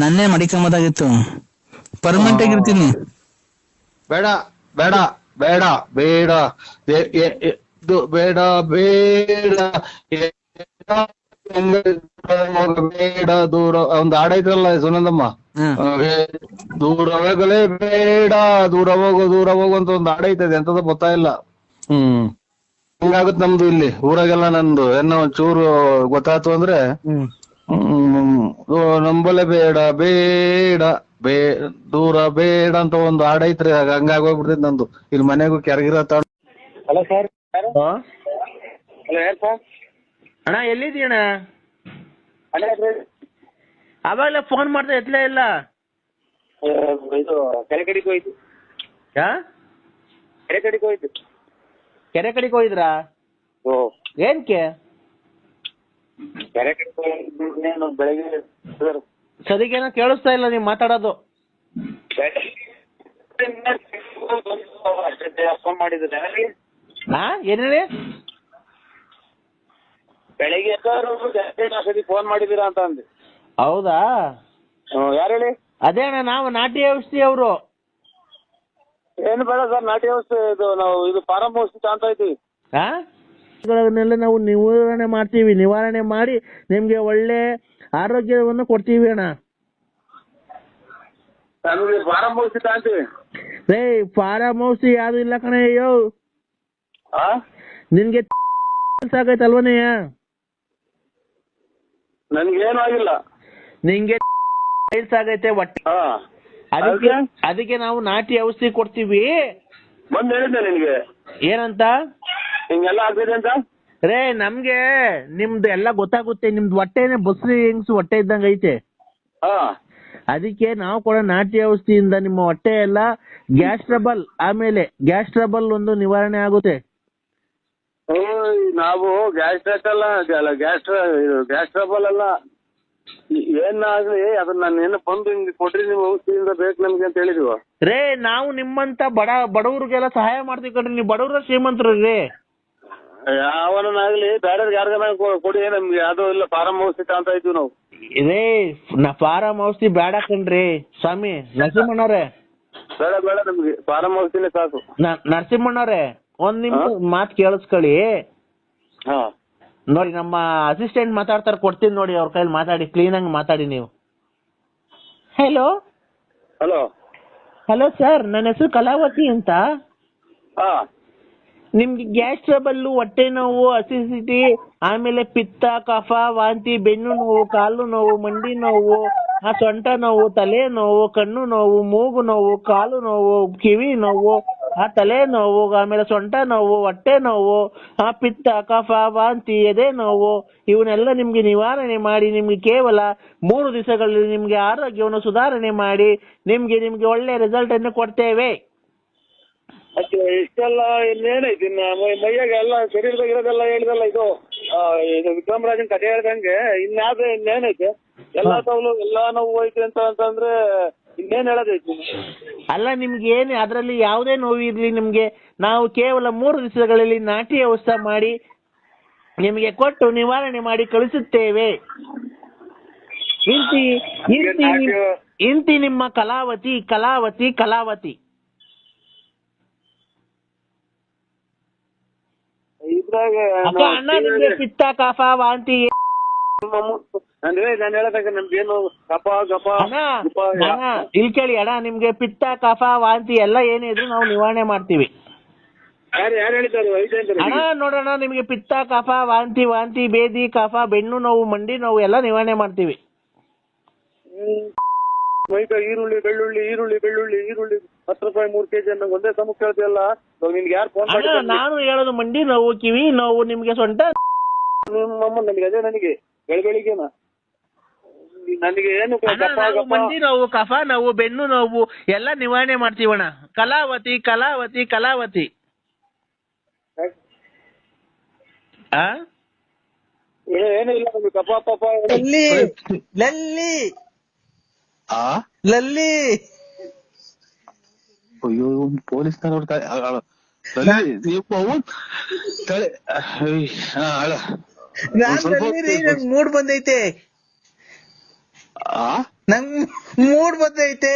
ನನ್ನೇ ಮಡಿಕೊಂಬದಾಗಿತ್ತು. ಪರ್ಮನೆಂಟ್ ಆಗಿರ್ತೀನಿ. ಬೇಡ ಬೇಡ ಬೇಡ ಬೇಡ ಬೇಡ ಬೇಡ ಬೇಡ ದೂರ ಒಂದ್ ಹಾಡೈತಲ್ಲ ಸುನಂದಮ್ಮ, ದೂರವಾಗಲೇ ಬೇಡ ದೂರ ಹೋಗು ಅಂತ ಒಂದ್ ಹಾಡೈತದೆ, ಎಂತದ ಗೊತ್ತಾಯಿಲ್ಲ. ಹಿಂಗಾಗತ್ ನಮ್ದು ಇಲ್ಲಿ ಊರಾಗೆಲ್ಲ. ನಂದು ಏನೋ ಒಂಚೂರು ಗೊತ್ತಾಯ್ತು ಅಂದ್ರೆ ನಂಬಲೆ ಬೇಡ ಬೇಡ ದೂರ ಬೇಡ ಅಂತ ಒಂದು ಹಾಡೈತ್ರಿ, ಹಂಗಾಗೋಗ್ಬಿಡ್ತೈತಿ ನಂದು. ಇಲ್ಲಿ ಮನೆಗೂ ಕೆರಗಿರ ಹಲೋ ಸರ್. ಹಲೋ ಯಾರು ಸರ್? ಅಣ್ಣ ಎಲ್ಲಿದ್ದೀಯಣ್ಣ? ಅವಾಗಲೇ ಫೋನ್ ಮಾಡ್ದೆ ಎತ್ತಲೇ ಇಲ್ಲ. ಇದು ಕೆರೆ ಕಡೆಗೆ ಹೋಯ್ತು. ಕೆರೆ ಕಡೆಗೆ ಹೋಯ್ತು. ಕೆರೆ ಕಡೆಗೆ ಹೋಗಿದ್ರಾ? ಏನ್ಕೆ? ಕೆರೆ ಕಡೆಗೆ ಬೆಳಗ್ಗೆ ಸರಿಗೇನೋ ಕೇಳಿಸ್ತಾ ಇಲ್ಲ ನೀವ್ ಮಾತಾಡೋದು. ಫೋನ್ ಮಾಡಿದ್ರೆ ಏನ್ ಹೇಳಿ? ಬೆಳಿಗ್ಗೆ ಫೋನ್ ಮಾಡಿದೀರಾ ಅಂತ ಅಂದೆ. ಹೌದಾ? ಯಾರು ಹೇಳಿ? ಅದೇ ಅಣ್ಣ, ನಾವು ನಾಟಿ ಔಷಧಿ ಅವರು. ಏನು ಬೇಡ ಸರ್, ನಾಟಿ ಔಷಧಿ ಇದು ನಾವು ಇದು ಫಾರಂ ಔಷಧಿ ತಾಂತ ಇದ್ದೀವಿ. ಗಳನ್ನೆಲ್ಲ ನಾವು ನಿವಾರಣೆ ಮಾಡಿ ನಿಮ್ಗೆ ಒಳ್ಳೆ ಆರೋಗ್ಯವನ್ನು ಕೊಡ್ತೀವಿ ಅಣ್ಣ. ನಮಗೆ ಫಾರಂ ಔಷಧಿ ತಾಂತೀವಿ. ರೇ ಫಾರಂ ಔಷಧಿ ಯಾವ್ದು ಇಲ್ಲ ಕಣ. ಅಯ್ಯೋ ನಿನ್ಗೆ ಆಗೈತಲ್ವನಯ್ಯ? ನನ್ಗೇನು ಆಗಿಲ್ಲ. ನಿಂಗೆ ಆಗೈತೆ ಹೊಟ್ಟೆ, ಅದಕ್ಕೆ ನಾವು ನಾಟಿ ಔಷಧಿ ಕೊಡ್ತೀವಿ. ಬಂದ್ ಹೇಳಿದ್ದೆ ನಿನ್ಗೆ ಏನಂತ? ಹಿಂಗೆಲ್ಲ ಆಗ್ತಿದೆ ಅಂತ. ರೇ ನಮ್ಗೆ ನಿಮ್ದು ಎಲ್ಲ ಗೊತ್ತಾಗುತ್ತೆ. ನಿಮ್ದು ಹೊಟ್ಟೆನೆ ಬಸ್ರಿ ಹೆಂಗ್ಸು ಹೊಟ್ಟೆ ಇದ್ದಂಗ ಐತೆ. ಅದಕ್ಕೆ ನಾವು ಕೊಡೋ ನಾಟಿ ಔಷಧಿಯಿಂದ ನಿಮ್ಮ ಹೊಟ್ಟೆ ಎಲ್ಲ ಗ್ಯಾಸ್ ಟ್ರಬಲ್ ಒಂದು ನಿವಾರಣೆ ಆಗುತ್ತೆ. ನಾವು ಗ್ಯಾಸ್ ಟ್ರಬಲ್ ಅಲ್ಲ, ಏನಾಗ್ಲಿ ಅದನ್ನ ನಾನು ಬಂದು ಹಿಂಗೆ ಕೊಡ್ರಿ ನೀವು ಔಷಧಿಯಿಂದ ಬೇಕು ನಮ್ಗೆ ಅಂತ ಹೇಳಿದ್ವಿ. ರೇ ನಾವು ನಿಮ್ಮಂತ ಬಡವ್ರಿಗೆಲ್ಲ ಸಹಾಯ ಮಾಡ್ತೀವಿ ಕಣ್ರಿ. ನೀವು ಬಡವ್ರ ಶ್ರೀಮಂತರು ರೀ. ಯಾವನಾಗ್ಲಿ ಬೇರೆ ಯಾರಿಗಾನ ಕೊಡಿ, ನಮ್ಗೆ ಯಾವ್ದೋ ಇಲ್ಲ ಫಾರಂ ಔಷಧಿ ಅಂತ ಇದ್ವಿ ನಾವು. ರೇ ಫಾರಂ ಔಷಧಿ ಬೇಡ ಕಣ್ರಿ ಸ್ವಾಮಿ. ನರಸಿಂಹಣ್ಣವ್ರೆ ಬೇಡ ನಮ್ಗೆ ಫಾರಂ ಔಷಧಿನೇ ಸಾಕು. ನರಸಿಂಹಣ್ಣವ್ರೆ ಒಂದ್ ನಿಮಿಷ ಮಾತು ಕೇಳಿಸ್ಕೊಳ್ಳಿ. ನೋಡಿ ನಮ್ಮ ಅಸಿಸ್ಟೆಂಟ್ ಮಾತಾಡ್ತಾರೆ, ಕೊಡ್ತೀನಿ ನೋಡಿ ಅವ್ರ ಕೈಲಿ ಮಾತಾಡಿ, ಕ್ಲೀನ್ ಆಗಿ ಮಾತಾಡಿ ನೀವು. ಹಲೋ ಹಲೋ ಸರ್, ನನ್ನ ಹೆಸರು ಕಲಾವತಿ ಅಂತ. ನಿಮ್ಗೆ ಗ್ಯಾಸ್ ಟ್ರಬಲ್, ಹೊಟ್ಟೆ ನೋವು, ಅಸಿಡಿಟಿ, ಆಮೇಲೆ ಪಿತ್ತ, ಕಫ, ವಾಂತಿ, ಬೆನ್ನು ನೋವು, ಕಾಲು ನೋವು, ಮಂಡಿ ನೋವು, ಸೊಂಟ ನೋವು, ತಲೆ ನೋವು, ಕಣ್ಣು ನೋವು, ಮೂಗು ನೋವು, ಕಾಲು ನೋವು, ಕಿವಿ ನೋವು, ತಲೆ ನೋವು, ಆಮೇಲೆ ಸೊಂಟ ನೋವು, ಹೊಟ್ಟೆ ನೋವು, ಪಿತ್ತ, ಕಫ, ವಾಂತಿ, ಎದೆ ನೋವು, ಇವನ್ನೆಲ್ಲ ನಿಮ್ಗೆ ನಿವಾರಣೆ ಮಾಡಿ ನಿಮ್ಗೆ ಕೇವಲ 3 ದಿವಸಗಳಲ್ಲಿ ನಿಮ್ಗೆ ಆರೋಗ್ಯವನ್ನು ಸುಧಾರಣೆ ಮಾಡಿ ನಿಮ್ಗೆ ಒಳ್ಳೆ ರಿಸಲ್ಟ್ ಅನ್ನು ಕೊಡ್ತೇವೆ. ಇಷ್ಟೆಲ್ಲ ಇನ್ನೇನೈತಿ ಮೈಯಾಗ ಎಲ್ಲ ಶರೀರದಾಗ ಇರೋದೆಲ್ಲ ಹೇಳಿದಲ್ಲ. ಇದು ವಿಕ್ರಮರಾಜನ್ ಕಥೆ ಹೇಳ್ದಂಗೆ ಇನ್ನೇನೈತೆ? ಎಲ್ಲಾ ತವಲು ಎಲ್ಲಾ ನೋವು ಐತಿ ಅಂತಂದ್ರೆ ಇನ್ನೇನ್ ಹೇಳೋದೈತಿ? ಅಲ್ಲ ನಿಮ್ಗೆ ಏನು ಅದ್ರಲ್ಲಿ ಯಾವುದೇ ನೋವು ಇರ್ಲಿ ನಿಮ್ಗೆ ನಾವು ಕೇವಲ 3 ದಿವಸಗಳಲ್ಲಿ ನಾಟಿ ಔಷಧ ಮಾಡಿ ನಿಮಗೆ ಕೊಟ್ಟು ನಿವಾರಣೆ ಮಾಡಿ ಕಳಿಸುತ್ತೇವೆ. ಇಂತಿ ನಿಮ್ಮ ಕಲಾವತಿ ಕಲಾವತಿ ಕಲಾವತಿ. ಅಣ್ಣ ನಿಮ್ಗೆ ಪಿತ್ತ, ಕಫ, ವಾಂತಿ ನಾನು ಹೇಳದಾಗ ನಮ್ಗೇನು ಕಫ ಗಪ ಇಲ್ಲಿ ಕೇಳಿ ಅಣ್ಣ, ನಿಮ್ಗೆ ಪಿತ್ತ, ಕಫ, ವಾಂತಿ ಎಲ್ಲ ಏನೇ ಇದ್ರು ನಾವು ನಿವಾರಣೆ ಮಾಡ್ತೀವಿ. ಅಣ್ಣ ನೋಡೋಣ, ನಿಮ್ಗೆ ಪಿತ್ತ, ಕಫ, ವಾಂತಿ, ಬೇದಿ, ಕಫ, ಬೆನ್ನು ನೋವು, ಮಂಡಿ ನೋವು ಎಲ್ಲ ನಿವಾರಣೆ ಮಾಡ್ತೀವಿ. ಈರುಳ್ಳಿ ಬೆಳ್ಳುಳ್ಳಿ 10 ರೂಪಾಯಿ 3 kg ಅನ್ನೋ ಒಂದೇ ಸಮಕ್ಕೆ ಕೇಳ್ತಿಯಲ್ಲ. ನಿನ್ಗೆ ಯಾರು ಫೋನ್ ಮಾಡಿ? ನಾನು ಹೇಳೋದು ಮಂಡಿ ನೋವು, ಕಿವಿ ನೋವು, ನಿಮ್ಗೆ ಸೊಂಟ ನಿಮ್ಮಮ್ಮ ನನಗೆ ಅದೇ ನನಗೆ ಬೆಳಗ್ಗೆನ ನನಗೆ ಏನು ಅಣ್ಣ, ನಾವು ಮಂಡಿ ನೋವು, ಕಫ ನೋವು, ಬೆನ್ನು ನೋವು ಎಲ್ಲ ನಿವಾರಣೆ ಮಾಡ್ತೀವಣ್ಣ. ಕಲಾವತಿ ಕಲಾವತಿ ಕಲಾವತಿ. ಆ ಏನು ಇಲ್ಲ ನಮ್ಗೆ ಕಪ ಪಪ ಲಲ್ಲಿ ಲಲ್ಲಿ ಲಲ್ಲಿ ಅಯ್ಯೋ ಪೊಲೀಸ್ ನಂಗ್ ಮೂಡ್ ಬಂದೈತೆ, ನಂಗ್ ಮೂಡ್ ಬಂದೈತೆ.